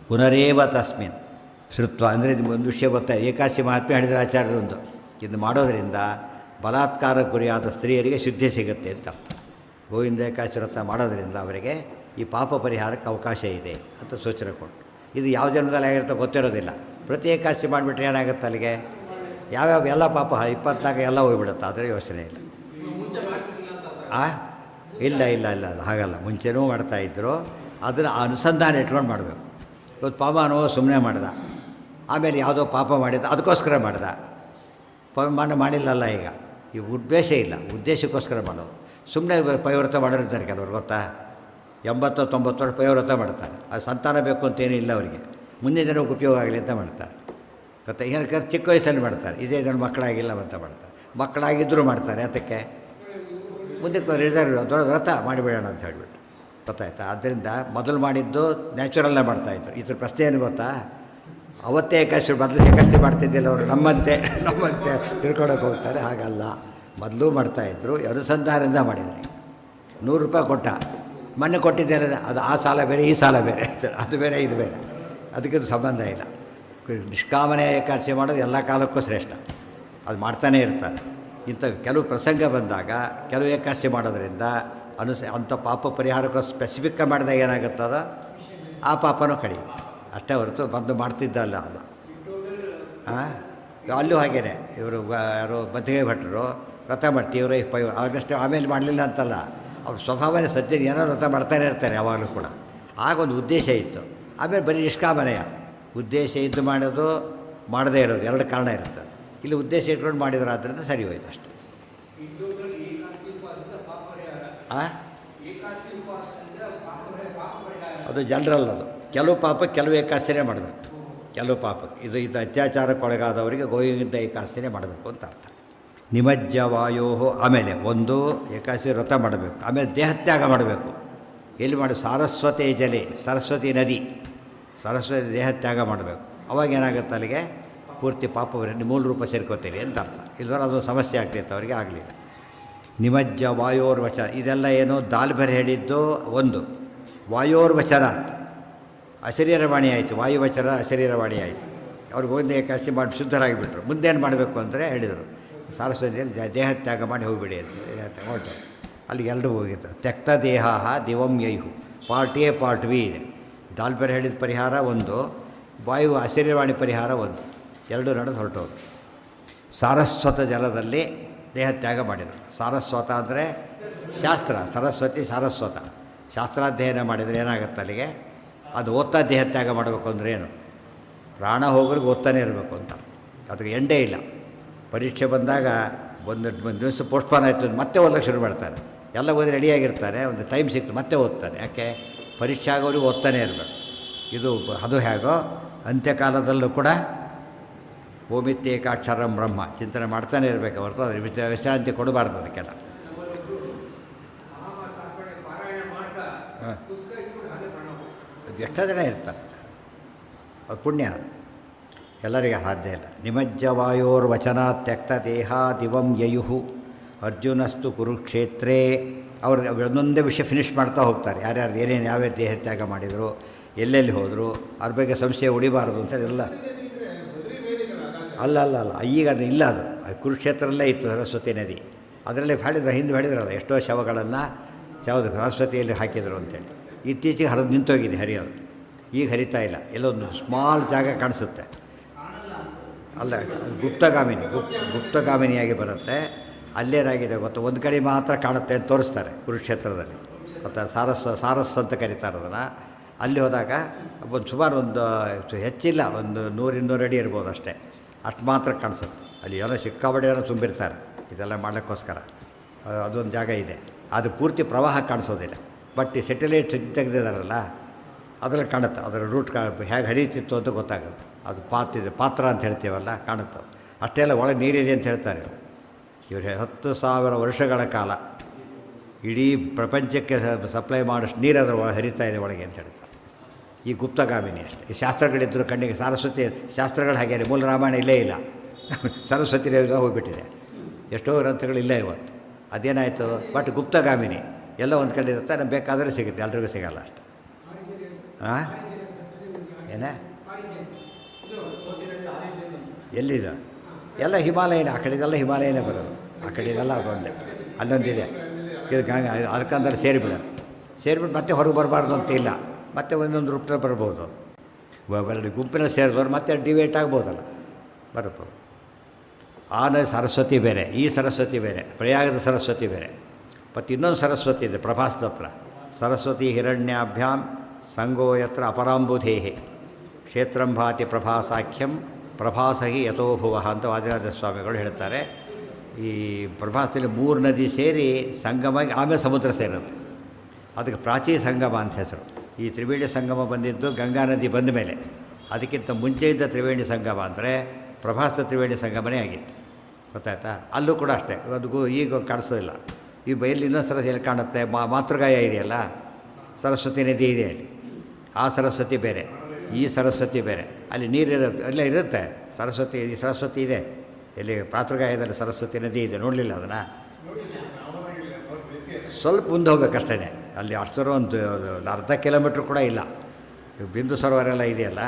ಪುನರೇವ ತಸ್ಮಿನ್ ಶ್ರುತ್ವ ಅಂದರೆ ಒಂದು ವಿಷಯ ಗೊತ್ತಾಯಿತು. ಏಕಾದಶಿ ಮಹಾತ್ಮೆ ಹೇಳಿದರೆ ಆಚಾರ್ಯರೊಂದು, ಇದು ಮಾಡೋದರಿಂದ ಬಲಾತ್ಕಾರ ಗುರಿಯಾದ ಸ್ತ್ರೀಯರಿಗೆ ಶುದ್ಧಿ ಸಿಗುತ್ತೆ ಅಂತ ಅರ್ಥ. ಗೋವಿಂದ ಏಕಾದಶಿ ವ್ರತ ಮಾಡೋದರಿಂದ ಅವರಿಗೆ ಈ ಪಾಪ ಪರಿಹಾರಕ್ಕೆ ಅವಕಾಶ ಇದೆ ಅಂತ ಸೂಚನೆ ಕೊಟ್ಟು. ಇದು ಯಾವ ಜನ್ಮದಲ್ಲಿ ಆಗಿರುತ್ತೋ ಗೊತ್ತಿರೋದಿಲ್ಲ. ಪ್ರತಿ ಏಕಾದಶಿ ಮಾಡಿಬಿಟ್ರೆ ಏನಾಗುತ್ತೆ ಅಲ್ಲಿಗೆ? ಯಾವ್ಯಾವ ಎಲ್ಲ ಪಾಪ 24 ಎಲ್ಲ ಹೋಗ್ಬಿಡುತ್ತೆ. ಆದರೆ ಯೋಚನೆ ಇಲ್ಲ. ಇಲ್ಲ ಇಲ್ಲ ಇಲ್ಲ ಇಲ್ಲ ಹಾಗಲ್ಲ. ಮುಂಚೆನೂ ಮಾಡ್ತಾಯಿದ್ರು. ಅದನ್ನು ಅನುಸಂಧಾನ ಇಟ್ಕೊಂಡು ಮಾಡಬೇಕು. ಇವತ್ತು ಪಾಪ ಅನ್ನೋ ಸುಮ್ಮನೆ ಮಾಡ್ದ, ಆಮೇಲೆ ಯಾವುದೋ ಪಾಪ ಮಾಡಿದ ಅದಕ್ಕೋಸ್ಕರ ಮಾಡ್ದ. ಮಾಡಿಲ್ಲಲ್ಲ. ಈಗ ಈ ಉದ್ದೇಶ ಇಲ್ಲ, ಉದ್ದೇಶಕ್ಕೋಸ್ಕರ ಮಾಡೋದು. ಸುಮ್ಮನೆ ಪೈವ್ರತ ಮಾಡೋರಿದ್ದಾರೆ ಕೆಲವರು, ಗೊತ್ತಾ? 80-90 ವರ್ಷ ಪೈವ್ರತ ಮಾಡ್ತಾರೆ. ಅದು ಸಂತಾನ ಬೇಕು ಅಂತೇನಿಲ್ಲ ಅವರಿಗೆ, ಮುಂದಿನ ಜನಕ್ಕೆ ಉಪಯೋಗ ಆಗಲಿ ಅಂತ ಮಾಡ್ತಾರೆ. ಗೊತ್ತಾ? ಏನಕ್ಕೆ ಚಿಕ್ಕ ವಯಸ್ಸಲ್ಲಿ ಮಾಡ್ತಾರೆ. ಇದೇ ಜನ ಮಕ್ಕಳಾಗಿಲ್ಲ ಅಂತ ಮಾಡ್ತಾರೆ. ಮಕ್ಕಳಾಗಿದ್ದರೂ ಮಾಡ್ತಾರೆ. ಅದಕ್ಕೆ ಮುಂದಕ್ಕೆ ರಿಸರ್ವ್ ದೊಡ್ಡ ವ್ರತ ಮಾಡಿಬಿಡೋಣ ಅಂತ ಹೇಳಿಬಿಟ್ಟು. ಗೊತ್ತಾಯ್ತಾ? ಆದ್ದರಿಂದ ಮೊದಲು ಮಾಡಿದ್ದು ನ್ಯಾಚುರಲ್ಲೇ ಮಾಡ್ತಾಯಿದ್ರು. ಇದ್ರ ಪ್ರಶ್ನೆ ಏನು ಗೊತ್ತಾ? ಅವತ್ತೇ ಏಕಾದಶಿ ಮೊದಲು ಏಕಾದಶಿ ಮಾಡ್ತಿದ್ದಿಲ್ಲ ಅವರು. ನಮ್ಮಂತೆ ತಿಳ್ಕೊಳಕ್ಕೆ ಹೋಗ್ತಾರೆ. ಹಾಗಲ್ಲ, ಮೊದಲು ಮಾಡ್ತಾಯಿದ್ರು. ಅನುಸಂಧಾನದಿಂದ ಮಾಡಿದ್ರಿ. 100 ರೂಪಾಯಿ ಕೊಟ್ಟ, ಮೊನ್ನೆ ಕೊಟ್ಟಿದ್ದೇನೆ, ಅದು ಆ ಸಾಲ ಬೇರೆ ಈ ಸಾಲ ಬೇರೆ, ಅದು ಬೇರೆ ಇದು ಬೇರೆ, ಅದಕ್ಕಿದು ಸಂಬಂಧ ಇಲ್ಲ. ನಿಷ್ಕಾಮನೆ ಏಕಾದಶಿ ಮಾಡೋದು ಎಲ್ಲ ಕಾಲಕ್ಕೂ ಶ್ರೇಷ್ಠ. ಅದು ಮಾಡ್ತಾನೇ ಇರ್ತಾರೆ. ಇಂಥ ಕೆಲವು ಪ್ರಸಂಗ ಬಂದಾಗ ಕೆಲವು ಏಕಾದಶಿ ಮಾಡೋದ್ರಿಂದ ಅಂಥ ಪಾಪ ಪರಿಹಾರಕ್ಕೂ ಸ್ಪೆಸಿಫಿಕ್ಕಾಗಿ ಮಾಡಿದಾಗ ಏನಾಗುತ್ತದ ಆ ಪಾಪನೂ ಕಡಿಮೆ. ಅಷ್ಟೇ ಹೊರತು ಬಂದು ಮಾಡ್ತಿದ್ದಲ್ಲ ಅಲ್ಲ. ಅಲ್ಲೂ ಹಾಗೇನೆ. ಇವರು ಯಾರು ಮಧ್ಯೆ ಭಟ್ರು ವ್ರತ ಮಾಡ್ತಿ ಇವರು ಆಗಷ್ಟೇ ಆಮೇಲೆ ಮಾಡಲಿಲ್ಲ ಅಂತಲ್ಲ. ಅವ್ರ ಸ್ವಭಾವನೇ ಸದ್ಯ ಏನೋ ವ್ರತ ಮಾಡ್ತಾನೆ ಇರ್ತಾರೆ ಯಾವಾಗಲೂ ಕೂಡ. ಆಗೊಂದು ಉದ್ದೇಶ ಇತ್ತು. ಆಮೇಲೆ ಬರೀ ನಿಷ್ಕಾಮನೆಯ ಉದ್ದೇಶ ಇದ್ದು ಮಾಡೋದು, ಮಾಡದೇ ಇರೋದು, ಎರಡು ಕಾರಣ ಇರ್ತದೆ. ಇಲ್ಲಿ ಉದ್ದೇಶ ಇಟ್ಕೊಂಡು ಮಾಡಿದ್ರು, ಆದ್ದರಿಂದ ಸರಿ ಹೋಯ್ತು ಅಷ್ಟೆ. ಅದು ಜನರಲ್. ಅದು ಕೆಲವು ಪಾಪ ಕೆಲವು ಏಕಾದಶಿನೇ ಮಾಡಬೇಕು. ಕೆಲವು ಪಾಪಕ್ಕೆ ಇದು ಅತ್ಯಾಚಾರಕ್ಕೊಳಗಾದವರಿಗೆ ಗೋವಿಂದ ಏಕಾದಶಿನೇ ಮಾಡಬೇಕು ಅಂತ ಅರ್ಥ. ನಿಮಜ್ಜ ವಾಯೋ. ಆಮೇಲೆ ಒಂದು ಏಕಾದಶಿ ವ್ರತ ಮಾಡಬೇಕು. ಆಮೇಲೆ ದೇಹತ್ಯಾಗ ಮಾಡಬೇಕು. ಎಲ್ಲಿ ಮಾಡಿ? ಸಾರಸ್ವತಿ ಜಲೆ, ಸರಸ್ವತಿ ನದಿ, ಸರಸ್ವತಿ ದೇಹತ್ಯಾಗ ಮಾಡಬೇಕು. ಅವಾಗ ಏನಾಗುತ್ತೆ? ಅಲ್ಲಿಗೆ ಪೂರ್ತಿ ಪಾಪವರನ್ನು ಮೂಲ ರೂಪ ಸೇರ್ಕೋತೀರಿ ಅಂತ ಅರ್ಥ. ಇಲ್ವರ ಅದು ಸಮಸ್ಯೆ ಆಗ್ತಿತ್ತು ಅವರಿಗೆ, ಆಗಲಿಲ್ಲ. ನಿಮಜ್ಜ ವಾಯೋರ್ವಚನ ಇದೆಲ್ಲ ಏನು? ದಾಲ್ಬೆರೆ ಹೇಳಿದ್ದು ಒಂದು. ವಾಯೋರ್ವಚನ ಅಂತ ಅಶರೀರವಾಣಿ ಆಯಿತು. ವಾಯುವಚನ ಅಶರೀರವಾಣಿ ಆಯಿತು. ಅವ್ರಿಗೆ ಒಂದು ಏಕಾದಶಿ ಮಾಡಿ ಶುದ್ಧರಾಗಿಬಿಟ್ರು. ಮುಂದೇನು ಮಾಡಬೇಕು ಅಂದರೆ ಹೇಳಿದರು, ಸರಸ್ವತಿಯಲ್ಲಿ ದೇಹತ್ಯಾಗ ಮಾಡಿ ಹೋಗಿಬಿಡಿ ಅಂತ. ದೇಹತ್ಯಾಗ ಹೊರಟು ಅಲ್ಲಿಗೆ ಎಲ್ಲರೂ ಹೋಗಿದ್ದು. ತ್ಯಕ್ತ ದೇಹ ದಿವಂ ಯೈಹು. ಪಾರ್ಟ್ ಎ ಪಾರ್ಟ್ ಬಿ ಇದೆ. ದಾಲ್ಬೆರೆ ಹೇಳಿದ ಪರಿಹಾರ ಒಂದು, ವಾಯು ಅಶರೀರವಾಣಿ ಪರಿಹಾರ ಒಂದು, ಎರಡೂ ನಡೆದು ಹೊರಟೋದು. ಸಾರಸ್ವತ ಜಲದಲ್ಲಿ ದೇಹತ್ಯಾಗ ಮಾಡಿದರು. ಸಾರಸ್ವತ ಅಂದರೆ ಶಾಸ್ತ್ರ, ಸರಸ್ವತಿ ಸಾರಸ್ವತ. ಶಾಸ್ತ್ರಾಧ್ಯಯನ ಮಾಡಿದರೆ ಏನಾಗುತ್ತೆ ಅಲ್ಲಿಗೆ? ಅದು ಓದ್ತಾ ದೇಹತ್ಯಾಗ ಮಾಡಬೇಕು ಅಂದರೆ ಏನು? ಪ್ರಾಣ ಹೋಗೋರಿಗೆ ಓದ್ತಾನೆ ಇರಬೇಕು ಅಂತ. ಅದಕ್ಕೆ ಎಂಡೇ ಇಲ್ಲ. ಪರೀಕ್ಷೆ ಬಂದಾಗ ಒಂದು ದಿವಸ ಪೋಸ್ಟ್ಪೋನ್ ಆಯಿತು, ಮತ್ತೆ ಓದಕ್ಕೆ ಶುರು ಮಾಡ್ತಾರೆ. ಎಲ್ಲ ಓದಿ ರೆಡಿಯಾಗಿರ್ತಾರೆ, ಒಂದು ಟೈಮ್ ಸಿಕ್ತು ಮತ್ತೆ ಓದ್ತಾನೆ. ಯಾಕೆ? ಪರೀಕ್ಷೆ ಆಗೋರಿಗೆ ಓದ್ತಾನೆ ಇರಬೇಕು. ಅದು ಹೇಗೋ ಅಂತ್ಯಕಾಲದಲ್ಲೂ ಕೂಡ ಓಮಿತ್ಯೇಕಾಕ್ಷರಂ ಬ್ರಹ್ಮ ಚಿಂತನೆ ಮಾಡ್ತಾನೆ ಇರಬೇಕು ಹೊರತು ಅದ್ರ ವಿಶ್ರಾಂತಿ ಕೊಡಬಾರ್ದು ಅದಕ್ಕೆಲ್ಲ. ಅದು ಎಷ್ಟೋ ಜನ ಇರ್ತಾರೆ, ಅದು ಪುಣ್ಯ. ಅದು ಎಲ್ಲರಿಗೆ ಸಾಧ್ಯ ಇಲ್ಲ. ನಿಮಜ್ಜ ವಾಯೋರ್ವಚನ ತ್ಯಕ್ತ ದೇಹ ದಿವಂ ಯಯುಹು. ಅರ್ಜುನಸ್ತು ಕುರುಕ್ಷೇತ್ರೇ. ಅವ್ರಿಗೆ ಒಂದೊಂದೇ ವಿಷಯ ಫಿನಿಷ್ ಮಾಡ್ತಾ ಹೋಗ್ತಾರೆ. ಯಾರ್ಯಾರು ಏನೇನು ಯಾವ್ಯಾವ ದೇಹತ್ಯಾಗ ಮಾಡಿದರು, ಎಲ್ಲೆಲ್ಲಿ ಹೋದರು, ಅವ್ರ ಬಗ್ಗೆ ಸಂಶಯ ಉಳಿಬಾರ್ದು ಅಂತ ಎಲ್ಲ. ಅಲ್ಲ ಈಗ ಅದು ಇಲ್ಲ. ಅದು ಕುರುಕ್ಷೇತ್ರದಲ್ಲೇ ಇತ್ತು ಸರಸ್ವತಿ ನದಿ. ಅದರಲ್ಲಿ ಹಿಂದೆ ಹೇಳಿದ್ರಲ್ಲ ಎಷ್ಟೋ ಶವಗಳನ್ನು ಯಾವುದು ಸರಸ್ವತಿಯಲ್ಲಿ ಹಾಕಿದರು ಅಂತೇಳಿ. ಇತ್ತೀಚೆಗೆ ಹರಿದು ನಿಂತೋಗಿದೆ ಹರಿಯೋದು. ಈಗ ಹರಿತಾ ಇಲ್ಲ. ಎಲ್ಲೊಂದು ಸ್ಮಾಲ್ ಜಾಗ ಕಾಣಿಸುತ್ತೆ. ಅಲ್ಲ, ಗುಪ್ತಗಾಮಿನಿಯಾಗಿ ಬರುತ್ತೆ. ಅಲ್ಲೇನಾಗಿದೆ ಗೊತ್ತಾ? ಒಂದು ಕಡೆ ಮಾತ್ರ ಕಾಣುತ್ತೆ ಅಂತ ತೋರಿಸ್ತಾರೆ ಕುರುಕ್ಷೇತ್ರದಲ್ಲಿ. ಮತ್ತು ಸಾರಸ್ ಅಂತ ಕರೀತಾರೆ ಅದನ್ನು. ಅಲ್ಲಿ ಹೋದಾಗ ಒಂದು ಸುಮಾರು ಒಂದು ಹೆಚ್ಚಿಲ್ಲ, ಒಂದು 100-200 ಅಡಿ ಇರ್ಬೋದು ಅಷ್ಟೇ. ಅಷ್ಟು ಮಾತ್ರ ಕಾಣಿಸುತ್ತೆ. ಅಲ್ಲಿ ಏನೋ ಸಿಕ್ಕಾಬಡಿ ಏನೋ ತುಂಬಿರ್ತಾರೆ. ಇದೆಲ್ಲ ಮಾಡೋಕ್ಕೋಸ್ಕರ ಅದೊಂದು ಜಾಗ ಇದೆ. ಅದು ಪೂರ್ತಿ ಪ್ರವಾಹ ಕಾಣಿಸೋದಿಲ್ಲ. ಬಟ್ ಈ ಸೆಟಲೈಟ್ ತೆಗೆದಿದ್ದಾರಲ್ಲ ಅದರಲ್ಲಿ ಕಾಣುತ್ತೆ, ಅದರ ರೂಟ್ ಹೇಗೆ ಹರಿಯುತ್ತಿತ್ತು ಅಂತ ಗೊತ್ತಾಗುತ್ತೆ. ಅದು ಪಾತ್ರ ಅಂತ ಹೇಳ್ತೀವಲ್ಲ, ಕಾಣುತ್ತೆ. ಅಷ್ಟೆಲ್ಲ ಒಳಗೆ ನೀರಿದೆ ಅಂತ ಹೇಳ್ತಾರೆ ಇವರು. 10,000 ವರ್ಷಗಳ ಕಾಲ ಇಡೀ ಪ್ರಪಂಚಕ್ಕೆ ಸಪ್ಲೈ ಮಾಡೋಷ್ಟು ನೀರು ಅದರ ಒಳಗೆ ಹರಿತಾ ಇದೆ ಒಳಗೆ ಅಂತ ಹೇಳ್ತಾರೆ. ಈ ಗುಪ್ತಗಾಮಿನಿ ಅಷ್ಟೇ. ಈ ಶಾಸ್ತ್ರಗಳಿದ್ದರೂ ಕಣ್ಣಿಗೆ ಸರಸ್ವತಿ ಶಾಸ್ತ್ರಗಳು ಹಾಗೆ ಮೂಲ ರಾಮಾಯಣ ಇಲ್ಲೇ ಇಲ್ಲ, ಸರಸ್ವತಿ ಹೋಗಿಬಿಟ್ಟಿದೆ. ಎಷ್ಟೋ ಗ್ರಂಥಗಳಿಲ್ಲ ಇವತ್ತು. ಅದೇನಾಯಿತು? ಬಟ್ ಗುಪ್ತಗಾಮಿನಿ ಎಲ್ಲ ಒಂದು ಕಡೆ ಇರುತ್ತೆ, ನಮ್ಗೆ ಬೇಕಾದರೆ ಸಿಗುತ್ತೆ, ಎಲ್ರಿಗೂ ಸಿಗಲ್ಲ ಅಷ್ಟೆ. ಹಾಂ ಏನೇ ಎಲ್ಲಿದೆ? ಎಲ್ಲ ಹಿಮಾಲಯನೇ, ಆ ಕಡೆದೆಲ್ಲ ಹಿಮಾಲಯನೇ ಬರೋದು. ಆ ಕಡೆದೆಲ್ಲ ಅದೊಂದೇ, ಅಲ್ಲೊಂದಿದೆ. ಇದು ಅದಕ್ಕಂದ್ರೆ ಸೇರಿಬಿಟ್ಟು ಮತ್ತೆ ಹೊರಗೆ ಬರಬಾರ್ದು ಅಂತ ಇಲ್ಲ, ಮತ್ತೆ ಒಂದೊಂದು ರೂಪದಲ್ಲಿ ಬರ್ಬೋದು. ಗುಂಪಿನಲ್ಲಿ ಸೇರಿದವ್ರು ಮತ್ತೆ ಡಿವೇಟ್ ಆಗ್ಬೋದಲ್ಲ, ಬರುತ್ತೆ. ಸರಸ್ವತಿ ಬೇರೆ, ಈ ಸರಸ್ವತಿ ಬೇರೆ, ಪ್ರಯಾಗದ ಸರಸ್ವತಿ ಬೇರೆ. ಮತ್ತು ಇನ್ನೊಂದು ಸರಸ್ವತಿ ಇದೆ ಪ್ರಭಾಸದ ಹತ್ರ. ಸರಸ್ವತಿ ಹಿರಣ್ಯಾಭ್ಯಾಂ ಸಂಗೋ ಯತ್ರ ಅಪರಾಂಬುಧೇಹಿ ಕ್ಷೇತ್ರಂಭಾತಿ ಪ್ರಭಾಸಾಖ್ಯಂ ಪ್ರಭಾಸಹಿ ಯಥೋಭುವ ಅಂತ ವಾದಿರಾಜ ಸ್ವಾಮಿಗಳು ಹೇಳ್ತಾರೆ. ಈ ಪ್ರಭಾಸದಲ್ಲಿ 3 ನದಿ ಸೇರಿ ಸಂಗಮಾಗಿ ಆಮೇಲೆ ಸಮುದ್ರ ಸೇರುತ್ತೆ. ಅದಕ್ಕೆ ಪ್ರಾಚೀ ಸಂಗಮ ಅಂತ ಹೆಸರು. ಈ ತ್ರಿವೇಣಿ ಸಂಗಮ ಬಂದಿದ್ದು ಗಂಗಾ ನದಿ ಬಂದ ಮೇಲೆ. ಅದಕ್ಕಿಂತ ಮುಂಚೆ ಇದ್ದ ತ್ರಿವೇಣಿ ಸಂಗಮ ಅಂದರೆ ಪ್ರಭಾಸದ ತ್ರಿವೇಣಿ ಸಂಗಮನೇ ಆಗಿತ್ತು, ಗೊತ್ತಾಯ್ತಾ? ಅಲ್ಲೂ ಕೂಡ ಅಷ್ಟೇ, ಅದು ಈಗ ಕಾಣಿಸೋದಿಲ್ಲ. ಈ ಬಯಲು ಇನ್ನೊಂದು ಸರಸ್ವತಿ ಕಾಣುತ್ತೆ, ಮಾತೃಗಾಯ ಇದೆಯಲ್ಲ, ಸರಸ್ವತಿ ನದಿ ಇದೆ ಅಲ್ಲಿ. ಆ ಸರಸ್ವತಿ ಬೇರೆ, ಈ ಸರಸ್ವತಿ ಬೇರೆ. ಅಲ್ಲಿ ನೀರಿರೋ ಎಲ್ಲ ಇರುತ್ತೆ ಸರಸ್ವತಿ. ಈ ಸರಸ್ವತಿ ಇದೆ ಇಲ್ಲಿ ಮಾತೃಗಾಯದಲ್ಲಿ ಸರಸ್ವತಿ ನದಿ ಇದೆ, ನೋಡಲಿಲ್ಲ ಅದನ್ನು? ಸ್ವಲ್ಪ ಮುಂದೆ ಹೋಗ್ಬೇಕಷ್ಟೇ. ಅಲ್ಲಿ ಅಷ್ಟರ ಒಂದು ಅರ್ಧ ಕಿಲೋಮೀಟ್ರ್ ಕೂಡ ಇಲ್ಲ. ಬಿಂದು ಸರೋವರ ಎಲ್ಲ ಇದೆಯಲ್ಲ,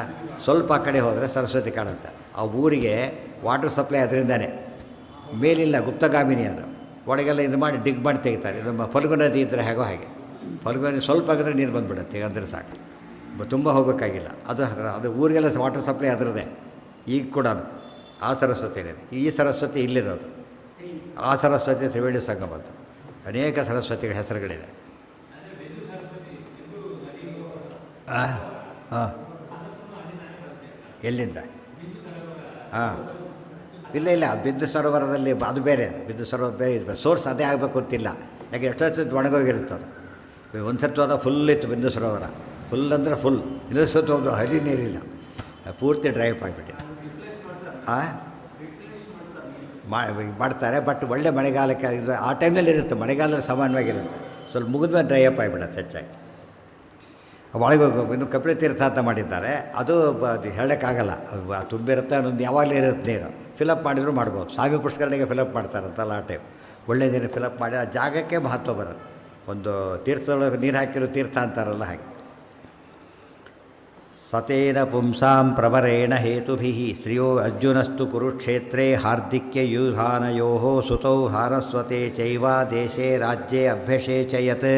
ಸ್ವಲ್ಪ ಆ ಕಡೆ ಹೋದರೆ ಸರಸ್ವತಿ ಕಾಣುತ್ತೆ. ಆ ಊರಿಗೆ ವಾಟರ್ ಸಪ್ಲೈ ಅದರಿಂದಾನೆ. ಮೇಲಿಲ್ಲ, ಗುಪ್ತಗಾಮಿನಿ ಅದು. ಒಳಗೆಲ್ಲ ಇದು ಮಾಡಿ ಡಿಗ್ ಮಾಡಿ ತೆಗಿತಾರೆ. ನಮ್ಮ ಫಲ್ಗು ನದಿ ಇದ್ದರೆ ಹೇಗೋ ಹಾಗೆ. ಫಲ್ಗು ನದಿ ಸ್ವಲ್ಪ ಆಗಿದ್ರೆ ನೀರು ಬಂದುಬಿಡುತ್ತೆ, ಅಂದರೆ ಸಾಕು, ತುಂಬ ಹೋಗಬೇಕಾಗಿಲ್ಲ. ಅದು ಊರಿಗೆಲ್ಲ ವಾಟರ್ ಸಪ್ಲೈ ಅದರದೇ. ಈಗ ಕೂಡ ಆ ಸರಸ್ವತಿ ಇದೆ. ಈ ಸರಸ್ವತಿ ಇಲ್ಲಿರೋದು. ಆ ಸರಸ್ವತಿ ತ್ರಿವೇಣಿ ಸಂಗಮದ್ದು. ಅನೇಕ ಸರಸ್ವತಿಗಳ ಹೆಸರುಗಳಿದೆ. ಹಾಂ ಎಲ್ಲಿಂದ? ಹಾಂ ಇಲ್ಲ ಬಿಂದು ಸರೋವರದಲ್ಲಿ ಅದು ಬೇರೆ, ಬಿಂದು ಸರೋವರ ಬೇರೆ ಇದೆ. ಸೋರ್ಸ್ ಅದೇ ಆಗಬೇಕು ಅಂತಿಲ್ಲ, ಯಾಕೆ ಎಷ್ಟೊತ್ತು ಒಣಗೋಗಿರುತ್ತೆ ಅದು. ಒಂದು ಸರ್ತಿ ಹೋದ ಫುಲ್ ಇತ್ತು ಬಿಂದು ಸರೋವರ, ಫುಲ್ ಅಂದರೆ ಫುಲ್. ಇನ್ನೊಂದು ಸರ್ತಿ ಒಂದು ಹರಿ ನೀರಿಲ್ಲ, ಪೂರ್ತಿ ಡ್ರೈ ಅಪ್ ಆಗಿಬಿಟ್ಟಿದೆ. ಮಾಡ್ತಾರೆ, ಬಟ್ ಒಳ್ಳೆ ಮಳೆಗಾಲಕ್ಕೆ ಇದು ಆ ಟೈಮ್ನಲ್ಲಿ ಇರುತ್ತೆ. ಮಳೆಗಾಲದಲ್ಲಿ ಸಾಮಾನ್ಯವಾಗಿರುತ್ತೆ, ಸ್ವಲ್ಪ ಮುಗಿದ್ಮೇಲೆ ಡ್ರೈ ಅಪ್ ಆಗಿಬಿಡುತ್ತೆ ಹೆಚ್ಚಾಗಿ. ಒಳಗೆ ಇನ್ನು ಕಪಿಲ ತೀರ್ಥ ಅಂತ ಮಾಡಿದ್ದಾರೆ. ಅದು ಹೇಳೋಕ್ಕಾಗಲ್ಲ, ತುಂಬಿರುತ್ತೆ, ಅನ್ನೊಂದು ಯಾವಾಗಲೂ ಇರುತ್ತೆ ನೀರು. ಫಿಲಪ್ ಮಾಡಿದರೂ ಮಾಡ್ಬೋದು. ಸ್ವಾಮಿ ಪುಷ್ಕರಣಿಗೆ ಫಿಲಪ್ ಮಾಡ್ತಾರಂತಲ್ಲ ಆ ಟೈಮ್. ಒಳ್ಳೆ ನೀರು ಫಿಲಪ್ ಮಾಡಿ ಆ ಜಾಗಕ್ಕೆ ಮಹತ್ವ ಬರುತ್ತೆ. ಒಂದು ತೀರ್ಥದೊಳಗೆ ನೀರು ಹಾಕಿರೋ ತೀರ್ಥ ಅಂತಾರಲ್ಲ ಹಾಗೆ. ಸತೇನ ಪುಂಸಾಂ ಪ್ರವರೇಣ ಹೇತುಭಿ ಸ್ತ್ರೀಯೋ ಅರ್ಜುನಸ್ತು ಕುರುಕ್ಷೇತ್ರೇ ಹಾರ್ದಿಕ್ಯಯೂಧಾನಯೋ ಸುತೌ ಸಾರಸ್ವತೆ ಚೈವ ದೇಶೇ ರಾಜ್ಯೇ ಅಭ್ಯಷೇಚಯತ್.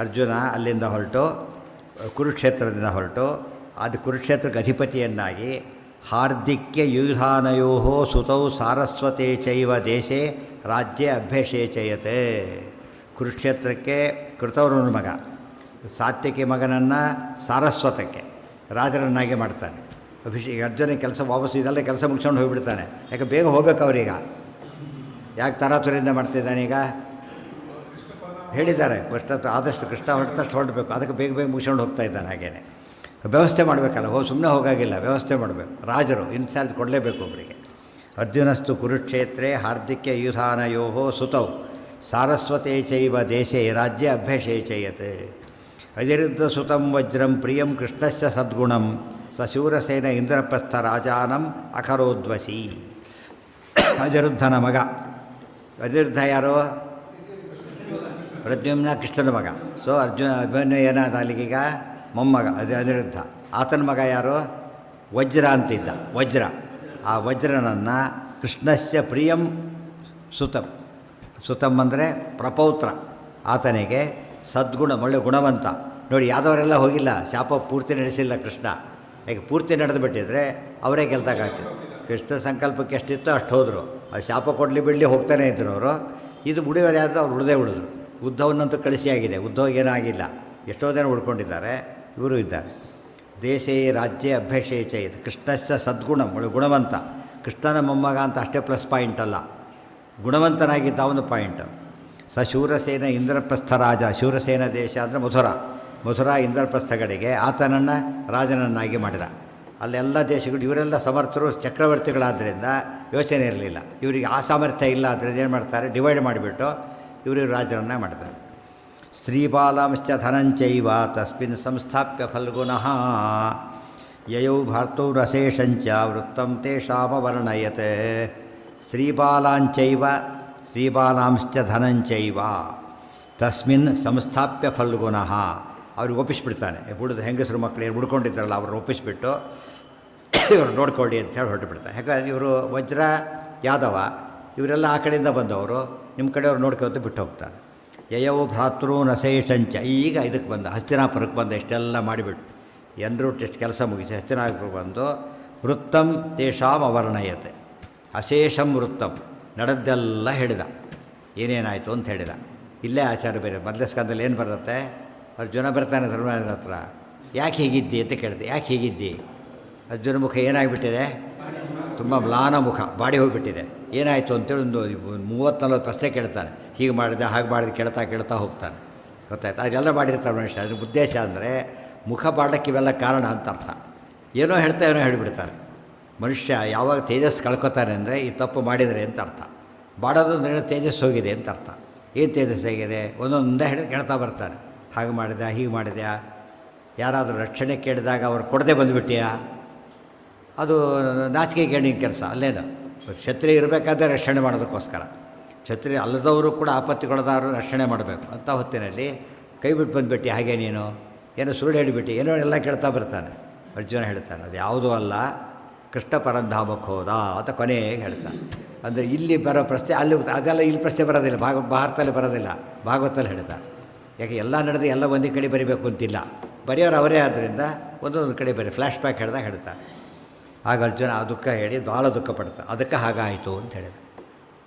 ಅರ್ಜುನ ಅಲ್ಲಿಂದ ಹೊರಟು, ಕುರುಕ್ಷೇತ್ರದಿಂದ ಹೊರಟು, ಅದು ಕುರುಕ್ಷೇತ್ರಕ್ಕೆ ಅಧಿಪತಿಯನ್ನಾಗಿ ಹಾರ್ದಿಕ್ಯಯೂಧಾನಯೋ ಸುತೌ ಸಾರಸ್ವತೆ ಚೈವ ದೇಶೇ ರಾಜ್ಯೇ ಅಭ್ಯಷೇಚಯತ್. ಕುರುಕ್ಷೇತ್ರಕ್ಕೆ ಕೃತವರ್ಮನ ಮಗ ಸಾತ್ಯಕಿ ಮಗನನ್ನು ಸಾರಸ್ವತಕ್ಕೆ ರಾಜರನ್ನಾಗಿ ಮಾಡ್ತಾನೆ. ಅರ್ಜುನ ಕೆಲಸ ವಾಪಸ್ಸು ಇದೆಲ್ಲ ಕೆಲಸ ಮುಗಿಸ್ಕೊಂಡು ಹೋಗಿಬಿಡ್ತಾನೆ. ಯಾಕೆ ಬೇಗ ಹೋಗ್ಬೇಕು ಅವ್ರೀಗ. ಯಾಕೆ ತರಾತುರಿಯಿಂದ ಮಾಡ್ತಿದ್ದಾನೀಗ? ಹೇಳಿದ್ದಾರೆ ಆದಷ್ಟು ಕೃಷ್ಣ ಹೊರಟಷ್ಟು ಹೊರಡಬೇಕು, ಅದಕ್ಕೆ ಬೇಗ ಮುಗಿಸ್ಕೊಂಡು ಹೋಗ್ತಾ ಇದ್ದಾನೆ. ಹಾಗೇನೆ ವ್ಯವಸ್ಥೆ ಮಾಡಬೇಕಲ್ಲ, ಸುಮ್ಮನೆ ಹೋಗಾಗಿಲ್ಲ, ವ್ಯವಸ್ಥೆ ಮಾಡಬೇಕು. ರಾಜರು ಇನ್ಚಾರ್ಜ್ ಕೊಡಲೇಬೇಕು ಒಬ್ಬರಿಗೆ. ಅರ್ಜುನಸ್ತು ಕುರುಕ್ಷೇತ್ರೇ ಹಾರ್ದಿಕ್ಯಯೂಧಾನಯೋ ಸುತೌ ಸಾರಸ್ವತೆ ಚೈವ ದೇಶೇ ರಾಜ್ಯ ಅಭ್ಯಷೇಚಯತ್. ಅನಿರುದ್ಧ ಸುತಂ ವಜ್ರಂ ಪ್ರಿಯಂ ಕೃಷ್ಣಸ್ಯ ಸದ್ಗುಣಂ ಸಶೂರಸೇನ ಇಂದ್ರಪ್ರಸ್ಥ ರಾಜಾನಂ ಅಕರೋದ್ವಸಿ. ಅನಿರುದ್ಧನ ಮಗ. ಅನಿರುದ್ಧ ಯಾರು? ಪ್ರದ್ಯುಮ್ನ ಕೃಷ್ಣನ ಮಗ. ಸೊ ಅಭಿಮನ್ಯು ಏನಾದ ಅಲ್ಲಿಗೀಗ ಮೊಮ್ಮಗ, ಅದು ಅನಿರುದ್ಧ. ಆತನ ಮಗ ಯಾರು? ವಜ್ರ ಅಂತಿದ್ದ, ವಜ್ರ. ಆ ವಜ್ರನನ್ನು ಕೃಷ್ಣಸ್ಯ ಪ್ರಿಯಂ ಸುತಂ, ಸುತಂ ಅಂದರೆ ಪ್ರಪೌತ್ರ, ಆತನಿಗೆ ಸದ್ಗುಣ, ಒಳ್ಳೆ ಗುಣವಂತ. ನೋಡಿ, ಯಾದವರೆಲ್ಲ ಹೋಗಿಲ್ಲ, ಶಾಪ ಪೂರ್ತಿ ನಡೆಸಿಲ್ಲ ಕೃಷ್ಣ. ಯಾಕೆ ಪೂರ್ತಿ ನಡೆದು ಬಿಟ್ಟಿದ್ರೆ ಅವರೇ ಗೆಲ್ತಾಗಾಗ್ತಿತ್ತು. ಕೃಷ್ಣ ಸಂಕಲ್ಪಕ್ಕೆ ಎಷ್ಟಿತ್ತು ಅಷ್ಟು ಹೋದರು. ಅದು ಶಾಪ ಕೊಡಲಿ ಬಿಡಲಿ ಹೋಗ್ತಾನೆ ಇದ್ದರು ಅವರು. ಇದು ಉಳಿಯೋರು ಯಾರು? ಅವ್ರು ಉಳಿದ್ರು. ಉದ್ಧವನ್ನಂತೂ ಕಳಿಸಿ ಆಗಿದೆ, ಉದ್ಧವಗೇನೂ ಆಗಿಲ್ಲ. ಎಷ್ಟೋ ಜನ ಉಳ್ಕೊಂಡಿದ್ದಾರೆ, ಇವರು ಇದ್ದಾರೆ. ದೇಶೇ ರಾಜ್ಯ ಅಭ್ಯಷೇಚ ಇದು ಕೃಷ್ಣಸ್ಯ ಸದ್ಗುಣ, ಒಳ್ಳೆ ಗುಣವಂತ. ಕೃಷ್ಣನ ಮೊಮ್ಮಗ ಅಂತ ಅಷ್ಟೇ ಪ್ಲಸ್ ಪಾಯಿಂಟ್ ಅಲ್ಲ, ಗುಣವಂತನಾಗಿದ್ದ ಅವನು ಪಾಯಿಂಟು. ಶೂರಸೇನ ಇಂದ್ರಪ್ರಸ್ಥ ರಾಜ. ಶೂರಸೇನ ದೇಶ ಅಂದರೆ ಮಥುರಾ ಇಂದ್ರಪ್ರಸ್ಥಗಳಿಗೆ ಆತನನ್ನು ರಾಜನನ್ನಾಗಿ ಮಾಡಿದ. ಅಲ್ಲೆಲ್ಲ ದೇಶಗಳು ಇವರೆಲ್ಲ ಸಮರ್ಥರು ಚಕ್ರವರ್ತಿಗಳಾದ್ದರಿಂದ ಯೋಚನೆ ಇರಲಿಲ್ಲ. ಇವರಿಗೆ ಆ ಸಾಮರ್ಥ್ಯ ಇಲ್ಲ ಆದ್ದರಿಂದ ಏನು ಮಾಡ್ತಾರೆ, ಡಿವೈಡ್ ಮಾಡಿಬಿಟ್ಟು ಇವರು ರಾಜರನ್ನೇ ಮಾಡ್ತಾರೆ. ಸ್ತ್ರೀಬಾಲಾಂಶ್ಚ ಧನಂಚೈವ ತಸ್ಮಿನ್ ಸಂಸ್ಥಾಪ್ಯ ಫಲ್ಗುನಃ ಯಯೌ ಭಾರ್ತೌರಶೇಷಂಚ ವೃತ್ತಂ ತೇಷಾಮವರ್ಣಯತೆ. ಸ್ತ್ರೀಬಾಲಾಂಶ್ಚ ಧನಂಚೈವ ತಸ್ಮಿನ್ ಸಂಸ್ಥಾಪ್ಯ ಫಲ್ಗುನಃ. ಅವ್ರಿಗೆ ಒಪ್ಪಿಸ್ಬಿಡ್ತಾನೆ. ಬುಡದ ಹೆಂಗಸರು ಮಕ್ಕಳು ಏನು ಉಡ್ಕೊಂಡಿದ್ದಾರಲ್ಲ ಅವ್ರನ್ನ ಒಪ್ಪಿಸ್ಬಿಟ್ಟು ಇವರು ನೋಡ್ಕೊಳ್ಳಿ ಅಂತೇಳಿ ಹೊರಟುಬಿಡ್ತಾರೆ. ಯಾಕಂದರೆ ಇವರು ವಜ್ರ ಯಾದವ, ಇವರೆಲ್ಲ ಆ ಕಡೆಯಿಂದ ಬಂದವರು, ನಿಮ್ಮ ಕಡೆಯವ್ರು ನೋಡ್ಕೊತ ಬಿಟ್ಟು ಹೋಗ್ತಾರೆ. ಯಯೌ ಭ್ರಾತೃ ನಶೇಷಂಚ. ಈಗ ಇದಕ್ಕೆ ಬಂದ ಹಸ್ತಿನಾಪುರಕ್ಕೆ ಬಂದ. ಇಷ್ಟೆಲ್ಲ ಮಾಡಿಬಿಟ್ಟು ಎಲ್ಲರೂ ಎಷ್ಟು ಕೆಲಸ ಮುಗಿಸಿ ಹಸ್ತಿನಾಪುರಕ್ಕೆ ಬಂದು ವೃತ್ತಂ ತೇಷಾಂ ಅವರ್ಣಯತೆ. ಅಶೇಷಂ ವೃತ್ತಂ, ನಡೆದ್ದೆಲ್ಲ ಹೇಳಿದ, ಏನೇನಾಯಿತು ಅಂತ ಹೇಳಿದ. ಇಲ್ಲೇ ಆಚಾರ ಬೇರೆ ಮೊದಲೇ ಸ್ಕಂದಲ್ಲಿ ಏನು ಬರುತ್ತೆ, ಅರ್ಜುನ ಬರ್ತಾನೆ ಧರ್ಮರಾಜನ ಹತ್ರ. ಯಾಕೆ ಹೀಗಿದ್ದಿ ಅಂತ ಕೇಳಿದೆ. ಯಾಕೆ ಹೀಗಿದ್ದಿ? ಅರ್ಜುನ ಮುಖ ಏನಾಗಿಬಿಟ್ಟಿದೆ, ತುಂಬ ಮ್ಲಾನ ಮುಖ, ಬಾಡಿ ಹೋಗಿಬಿಟ್ಟಿದೆ. ಏನಾಯಿತು ಅಂತೇಳಿ ಒಂದು 30-40 ಪ್ರಶ್ನೆ ಕೇಳ್ತಾನೆ. ಹೀಗೆ ಮಾಡಿದೆ ಹಾಗೆ ಮಾಡಿದೆ ಕೇಳ್ತಾ ಹೋಗ್ತಾನೆ. ಗೊತ್ತಾಯ್ತು, ಅದೆಲ್ಲ ಮಾಡಿರ್ತಾರೆ ಮನುಷ್ಯ. ಅದ್ರ ಉದ್ದೇಶ ಅಂದರೆ ಮುಖ ಬಾಡಕ್ಕೆ ಇವೆಲ್ಲ ಕಾರಣ ಅಂತ ಅರ್ಥ. ಏನೋ ಹೇಳಿಬಿಡ್ತಾರೆ. ಮನುಷ್ಯ ಯಾವಾಗ ತೇಜಸ್ ಕಳ್ಕೊತಾನೆ ಅಂದರೆ ಈ ತಪ್ಪು ಮಾಡಿದರೆ ಅಂತ ಅರ್ಥ. ಬಾಡೋದು ಅಂದರೆ ತೇಜಸ್ಸು ಹೋಗಿದೆ ಅಂತ ಅರ್ಥ. ಏನು ತೇಜಸ್ಸು ಹೇಗಿದೆ ಒಂದೊಂದೇ ಹಿಡಿದು ಕೇಳ್ತಾ ಬರ್ತಾನೆ. ಹಾಗೆ ಮಾಡಿದೆ ಹೀಗೆ ಮಾಡಿದ್ಯಾ, ಯಾರಾದರೂ ರಕ್ಷಣೆ ಕೇಳಿದಾಗ ಅವ್ರು ಕೊಡದೆ ಬಂದುಬಿಟ್ಟಿಯಾ, ಅದು ನಾಚಿಕೆ ಕೇಳಿನ ಕೆಲಸ. ಅಲ್ಲೇನು ಕ್ಷತ್ರಿಯ ಇರಬೇಕಾದ್ರೆ ರಕ್ಷಣೆ ಮಾಡೋದಕ್ಕೋಸ್ಕರ. ಕ್ಷತ್ರಿಯ ಅಲ್ಲದವರು ಕೂಡ ಆಪತ್ತಿಗೊಳದವರು ರಕ್ಷಣೆ ಮಾಡಬೇಕು ಅಂತ ಹೊತ್ತಿನಲ್ಲಿ ಕೈ ಬಿಟ್ಟು ಬಂದುಬಿಟ್ಟು ಹಾಗೆ ನೀನು ಏನೋ ಸುಳ್ಳು ಹೇಳಿಬಿಟ್ಟು ಏನೋ ಎಲ್ಲ ಕೇಳ್ತಾ ಬರ್ತಾನೆ. ಅರ್ಜುನ ಹೇಳ್ತಾನೆ ಅದು ಯಾವುದೂ ಅಲ್ಲ, ಕೃಷ್ಣ ಪರಂಧಾಮಕ್ಕೆ ಹೋದ ಅಂತ ಕೊನೆಗೆ ಹೇಳ್ತಾನೆ. ಅಂದರೆ ಇಲ್ಲಿ ಬರೋ ಪ್ರಶ್ನೆ ಅಲ್ಲಿ ಅದೆಲ್ಲ ಇಲ್ಲಿ ಪ್ರಶ್ನೆ ಬರೋದಿಲ್ಲ, ಭಾರತದಲ್ಲಿ ಬರೋದಿಲ್ಲ, ಭಾಗವತಲ್ಲಿ ಹೇಳ್ತಾರೆ. ಯಾಕೆ ಎಲ್ಲ ನಡೆದು ಎಲ್ಲ ಒಂದೇ ಕಡೆ ಬರಿಬೇಕು ಅಂತಿಲ್ಲ, ಬರೆಯೋರು ಅವರೇ ಆದ್ದರಿಂದ ಒಂದೊಂದು ಕಡೆ ಬರೀ ಫ್ಲ್ಯಾಶ್ ಬ್ಯಾಕ್ ಹೇಳಿದಾಗ ಹೇಳ್ತಾರೆ. ಆಗ ಅರ್ಜುನ ಆ ದುಃಖ ಹೇಳಿ ಭಾಳ ದುಃಖ ಪಡ್ತಾನೆ. ಅದಕ್ಕೆ ಹಾಗಾಯಿತು ಅಂತ ಹೇಳಿದ.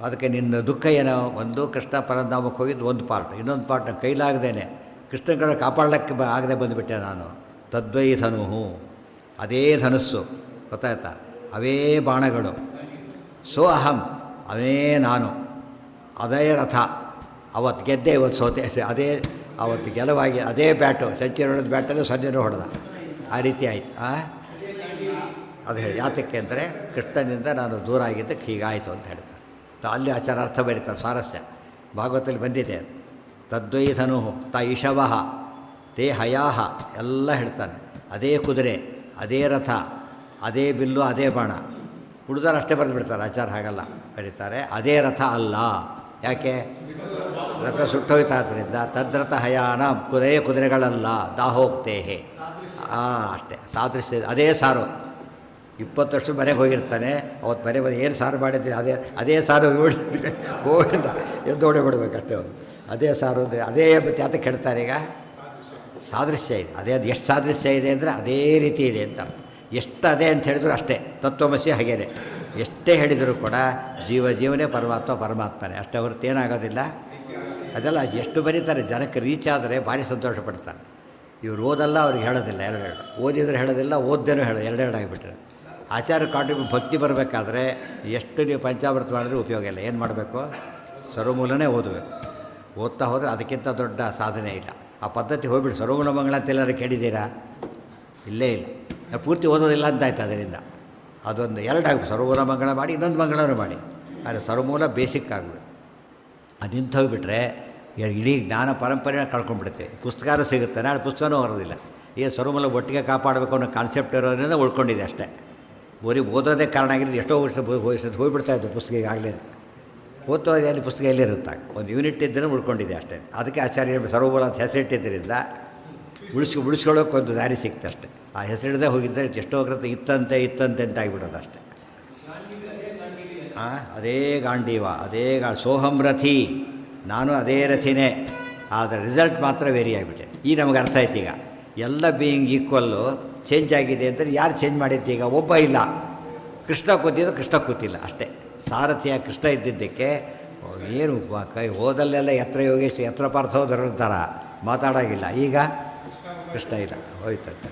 ಅದಕ್ಕೆ ನಿನ್ನ ದುಃಖ ಏನೋ, ಒಂದು ಕೃಷ್ಣ ಪರಂಧಾಮಕ್ಕೆ ಹೋಗಿದ್ದು ಒಂದು ಪಾರ್ಟ್, ಇನ್ನೊಂದು ಪಾರ್ಟ್ ನನ್ನ ಕೈಲಾಗದೇನೆ ಕೃಷ್ಣನ ಕಡೆ ಕಾಪಾಡಲಿಕ್ಕೆ ಆಗದೆ ಬಂದುಬಿಟ್ಟೆ ನಾನು. ತದ್ವೈ ಧನು, ಅದೇ ಧನುಸ್ಸು ಗೊತ್ತಾಯ್ತಾ, ಅವೇ ಬಾಣಗಳು. ಸೋ ಅಹಂ, ಅವೇ ನಾನು, ಅದೇ ರಥ. ಅವತ್ತು ಗೆದ್ದೆ ಇವತ್ತು ಸೋತೆ, ಅದೇ ಅವತ್ತು ಗೆಲುವಾಗಿ ಅದೇ ಬ್ಯಾಟು, ಸೆಂಚುರಿ ಹೊಡೆದ ಬ್ಯಾಟಲ್ಲಿ ಸೊನ್ನೆನೂ ಹೊಡೆದ. ಆ ರೀತಿ ಆಯಿತು. ಅದು ಹೇಳಿ ಯಾತಕ್ಕೆ ಅಂದರೆ ಕೃಷ್ಣನಿಂದ ನಾನು ದೂರ ಆಗಿದ್ದಕ್ಕೆ ಹೀಗಾಯಿತು ಅಂತ ಹೇಳ್ತಾರೆ. ಅಲ್ಲಿ ಆಚಾರ ಅರ್ಥ ಬರೀತಾರೆ, ಸ್ವಾರಸ್ಯ ಭಾಗವತದಲ್ಲಿ ಬಂದಿದೆ. ತದ್ವೈ ಧನು ತ ಇಷವಃ ತೇ ಹಯಾಹ ಎಲ್ಲ ಹೇಳ್ತಾನೆ. ಅದೇ ಕುದುರೆ, ಅದೇ ರಥ, ಅದೇ ಬಿಲ್ಲು, ಅದೇ ಬಾಣ. ಹುಡುಗರು ಅಷ್ಟೇ ಬರೆದು ಬಿಡ್ತಾರೆ, ಆಚಾರ ಹಾಗಲ್ಲ ಬರೀತಾರೆ. ಅದೇ ರಥ ಅಲ್ಲ. ಯಾಕೆ? ರಥ ಸುಟ್ಟೋಯ್ತಾದ್ರಿಂದ ತದ್ರಥ ಹಯಾನ, ಕುದುರೆಗಳಲ್ಲ. ದಾಹೋಕ್ತೇಹೆ ಅಷ್ಟೇ ಸಾದೃಶ್ಯ. ಅದೇ ಸಾರು 20 ವರ್ಷ ಮನೆಗೆ ಹೋಗಿರ್ತಾನೆ. ಅವತ್ತು ಮನೆ ಬಂದು ಏನು ಸಾರು ಮಾಡಿದ್ರಿ, ಅದೇ ಸಾರು ನೋಡಿದ್ರೆ ಹೋಗಿಲ್ಲ, ಎದ್ದೋಡೆ ಬಿಡ್ಬೇಕಷ್ಟೇ ಅವರು. ಅದೇ ಸಾರು ಅಂದರೆ ಅದೇ ಯಾತ ಕೆಡ್ತಾರೆ. ಈಗ ಸಾದೃಶ್ಯ ಇದೆ, ಅದೇ ಅದು ಎಷ್ಟು ಸಾದೃಶ್ಯ ಇದೆ ಅಂದರೆ ಅದೇ ರೀತಿ ಇದೆ ಅಂತ ಅರ್ಥ. ಎಷ್ಟು ಅದೇ ಅಂತ ಹೇಳಿದ್ರು ಅಷ್ಟೇ. ತತ್ವಮಸಿ ಹಾಗೇನೆ, ಎಷ್ಟೇ ಹೇಳಿದರೂ ಕೂಡ ಜೀವನೇ ಪರಮಾತ್ಮನೇ ಅಷ್ಟೇ ಹೊರತು ಏನಾಗೋದಿಲ್ಲ. ಅದೆಲ್ಲ ಎಷ್ಟು ಬರೀತಾರೆ, ಜನಕ್ಕೆ ರೀಚ್ ಆದರೆ ಭಾರಿ ಸಂತೋಷ ಪಡ್ತಾರೆ. ಇವ್ರು ಓದಲ್ಲ, ಅವ್ರಿಗೆ ಹೇಳೋದಿಲ್ಲ, ಎರಡೆರಡು ಓದಿದ್ರೆ ಹೇಳೋದಿಲ್ಲ, ಓದ್ದೇನೂ ಹೇಳೋದು, ಎರಡೆರಡು ಆಗಿಬಿಟ್ರೆ. ಆಚಾರ ಕಾಂಟ್ರಿಬ್ಯೂಟ್ ಭಕ್ತಿ ಬರಬೇಕಾದ್ರೆ ಎಷ್ಟು ನೀವು ಪಂಚಾಮೃತ ಮಾಡಿದ್ರೆ ಉಪಯೋಗ ಇಲ್ಲ. ಏನು ಮಾಡಬೇಕು? ಸರ್ವಮೂಲನೇ ಓದಬೇಕು. ಓದ್ತಾ ಹೋದರೆ ಅದಕ್ಕಿಂತ ದೊಡ್ಡ ಸಾಧನೆ ಇಲ್ಲ. ಆ ಪದ್ಧತಿ ಹೋಗ್ಬಿಟ್ಟು ಸರ್ವಮೂಲ ಮಂಗಳ ಅಂತ ಎಲ್ಲರೂ ಕೇಳಿದ್ದೀರಾ? ಇಲ್ಲೇ ಇಲ್ಲ. ಪೂರ್ತಿ ಓದೋದಿಲ್ಲ ಅಂತಾಯ್ತು. ಅದರಿಂದ ಅದೊಂದು ಎರಡಾಗಬೇಕು. ಸರ್ವಮೂಲ ಮಂಗಳ ಮಾಡಿ ಇನ್ನೊಂದು ಮಂಗಳನೂ ಮಾಡಿ. ಆದರೆ ಸರ್ವಮೂಲ ಬೇಸಿಕ್ ಆಗಬೇಕು. ಅದು ನಿಂತು ಹೋಗಿಬಿಟ್ರೆ ಇಡೀ ಜ್ಞಾನ ಪರಂಪರೆನ ಕಳ್ಕೊಂಡ್ಬಿಡುತ್ತೆ. ಪುಸ್ತಕ ಸಿಗುತ್ತೆ, ನಾಳೆ ಪುಸ್ತಕನೂ ಬರೋದಿಲ್ಲ. ಈ ಸರ್ವಮೂಲ ಒಟ್ಟಿಗೆ ಕಾಪಾಡಬೇಕು ಅನ್ನೋ ಕಾನ್ಸೆಪ್ಟ್ ಇರೋದ್ರಿಂದ ಉಳ್ಕೊಂಡಿದೆ ಅಷ್ಟೇ. ಬರೀ ಓದೋದೇ ಕಾರಣ ಆಗಿದ್ರೆ ಎಷ್ಟೋ ವರ್ಷ ಹೋಗಿಬಿಡ್ತಾಯಿದ್ದು ಪುಸ್ತಕ. ಈಗಾಗಲೇ ಓದ್ತೋ ಅಲ್ಲಿ ಪುಸ್ತಕ ಎಲ್ಲಿರುತ್ತಾಗ ಒಂದು ಯೂನಿಟ್ ಇದ್ದರೆ ಉಳ್ಕೊಂಡಿದೆ ಅಷ್ಟೇ. ಅದಕ್ಕೆ ಆಚಾರ್ಯ ಸರ್ವಮೂಲ ಅಂತ ಹೆಸರಿಟ್ಟಿದ್ದರಿಂದ ಉಳಿಸ್ಕೊಳ್ಳೋಕೆ ಒಂದು ದಾರಿ ಸಿಕ್ತು ಅಷ್ಟೇ. ಆ ಹೆಸರಿಡದೆ ಹೋಗಿದ್ದರೆ ಎಷ್ಟೋ ಗ್ರಂಥ ಇತ್ತಂತೆ ಅಂತ ಆಗಿಬಿಡೋದು ಅಷ್ಟೇ. ಅದೇ ಗಾಂಡೀವ, ಅದೇ ಸೋಹಂ ರಥಿ, ನಾನು ಅದೇ ರಥಿನೇ. ಆದರೆ ರಿಸಲ್ಟ್ ಮಾತ್ರ ವೇರಿ ಆಗಿಬಿಟ್ಟೆ. ಈಗ ನಮಗೆ ಅರ್ಥ ಆಯ್ತು. ಈಗ ಎಲ್ಲ ಬೀಯಿಂಗ್ ಈಕ್ವಲ್ಲು ಚೇಂಜ್ ಆಗಿದೆ ಅಂದರೆ ಯಾರು ಚೇಂಜ್ ಮಾಡಿದ್ದು? ಈಗ ಒಬ್ಬ ಇಲ್ಲ, ಕೃಷ್ಣ ಕೂತಿದ್ದು ಕೃಷ್ಣ ಕೂತಿಲ್ಲ ಅಷ್ಟೇ. ಸಾರಥಿಯ ಕೃಷ್ಣ ಇದ್ದಿದ್ದಕ್ಕೆ ಏನು ಕೈ ಹೋದಲ್ಲೆಲ್ಲ ಎತ್ರ ಯೋಗೇಶ್ ಎತ್ರ ಪಾರ್ಥೋದರ ಥರ ಮಾತಾಡೋಂಗಿಲ್ಲ. ಈಗ ಕೃಷ್ಣ ಇಲ್ಲ, ಹೋಯ್ತಂತೆ.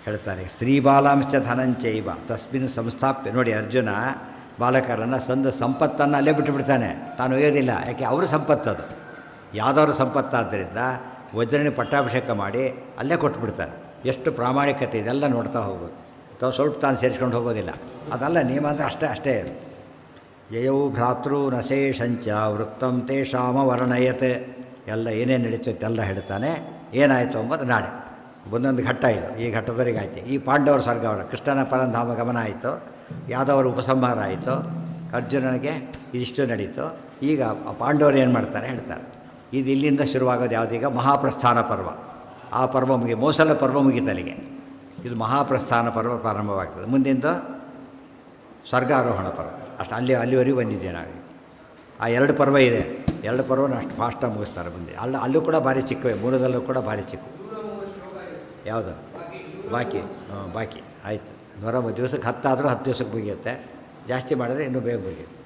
ಹೇಳ್ತಾರೆ. ಸ್ತ್ರೀ ಬಾಲಾಂಶ ಧನಂಚೈವ ತಸ್ಮಿನ್ ಸಂಸ್ಥಾಪ್ಯ. ನೋಡಿ, ಅರ್ಜುನ ಬಾಲಕರನ್ನು ಸಂಪತ್ತನ್ನು ಅಲ್ಲೇ ಬಿಟ್ಟುಬಿಡ್ತಾನೆ, ತಾನು ಒಯ್ಯೋದಿಲ್ಲ. ಯಾಕೆ? ಅವರು ಸಂಪತ್ತದು, ಯಾವುದವ್ರ ಸಂಪತ್ತಾದ್ದರಿಂದ ವಜ್ರನಿ ಪಟ್ಟಾಭಿಷೇಕ ಮಾಡಿ ಅಲ್ಲೇ ಕೊಟ್ಬಿಡ್ತಾನೆ. ಎಷ್ಟು ಪ್ರಾಮಾಣಿಕತೆ ಇದೆಲ್ಲ ನೋಡ್ತಾ ಹೋಗೋದು. ಸ್ವಲ್ಪ ತಾನು ಸೇರಿಸ್ಕೊಂಡು ಹೋಗೋದಿಲ್ಲ, ಅದಲ್ಲ ನಿಯಮ ಅಂದರೆ ಅಷ್ಟೇ ಅದು. ಯಯೌ ಭ್ರಾತೃ ನಶೇಷಂಚ ವೃತ್ತಂ ತೇಷಾಮ ವರ್ಣಯತ್. ಎಲ್ಲ ಏನೇನು ನಡೀತೈತೆ ಎಲ್ಲ ಹೇಳ್ತಾನೆ. ಏನಾಯಿತು ಅಂಬೋದು ನಾಳೆ ಒಂದೊಂದು ಘಟ್ಟ ಇದು. ಈ ಘಟ್ಟದವರೆಗೆ ಆಯ್ತು. ಈ ಪಾಂಡವರ ಸ್ವರ್ಗವರ ಕೃಷ್ಣನ ಪರಂಧಾಮ ಗಮನ ಆಯಿತು, ಯಾದವರ ಉಪಸಂಹಾರ ಆಯಿತು, ಅರ್ಜುನನಿಗೆ ಇದಿಷ್ಟು ನಡೀತು. ಈಗ ಪಾಂಡವರು ಏನು ಮಾಡ್ತಾರೆ ಹೇಳ್ತಾರೆ. ಇದು ಇಲ್ಲಿಂದ ಶುರುವಾಗೋದು ಯಾವುದೀಗ? ಮಹಾಪ್ರಸ್ಥಾನ ಪರ್ವ. ಆ ಪರ್ವ ಮೋಸಲ ಪರ್ವ ಮುಗಿತಲಿಗೆ ಇದು ಮಹಾಪ್ರಸ್ಥಾನ ಪರ್ವ ಪ್ರಾರಂಭವಾಗ್ತದೆ. ಮುಂದಿಂದು ಸ್ವರ್ಗಾರೋಹಣ ಪರ್ವ. ಅಷ್ಟು ಅಲ್ಲಿವರೆಗೂ ಬಂದಿದ್ದೇವೆ ನಾವು. ಆ ಎರಡು ಪರ್ವ ಇದೆ. ಎರಡು ಪರ್ವನ ಅಷ್ಟು ಫಾಸ್ಟಾಗಿ ಮುಗಿಸ್ತಾರೆ ಮುಂದೆ. ಅಲ್ಲೂ ಕೂಡ ಭಾರಿ ಚಿಕ್ಕವೇ, ಮೂರದಲ್ಲೂ ಕೂಡ ಭಾರಿ ಚಿಕ್ಕ. ಯಾವುದು? ಬಾಕಿ ಆಯಿತು. 130 ದಿವಸಕ್ಕೆ 10 ಆದರೂ 10 ದಿವಸಕ್ಕೆ ಮುಗಿಯುತ್ತೆ. ಜಾಸ್ತಿ ಮಾಡಿದ್ರೆ ಇನ್ನೂ ಬೇಗ ಮುಗಿಯುತ್ತೆ.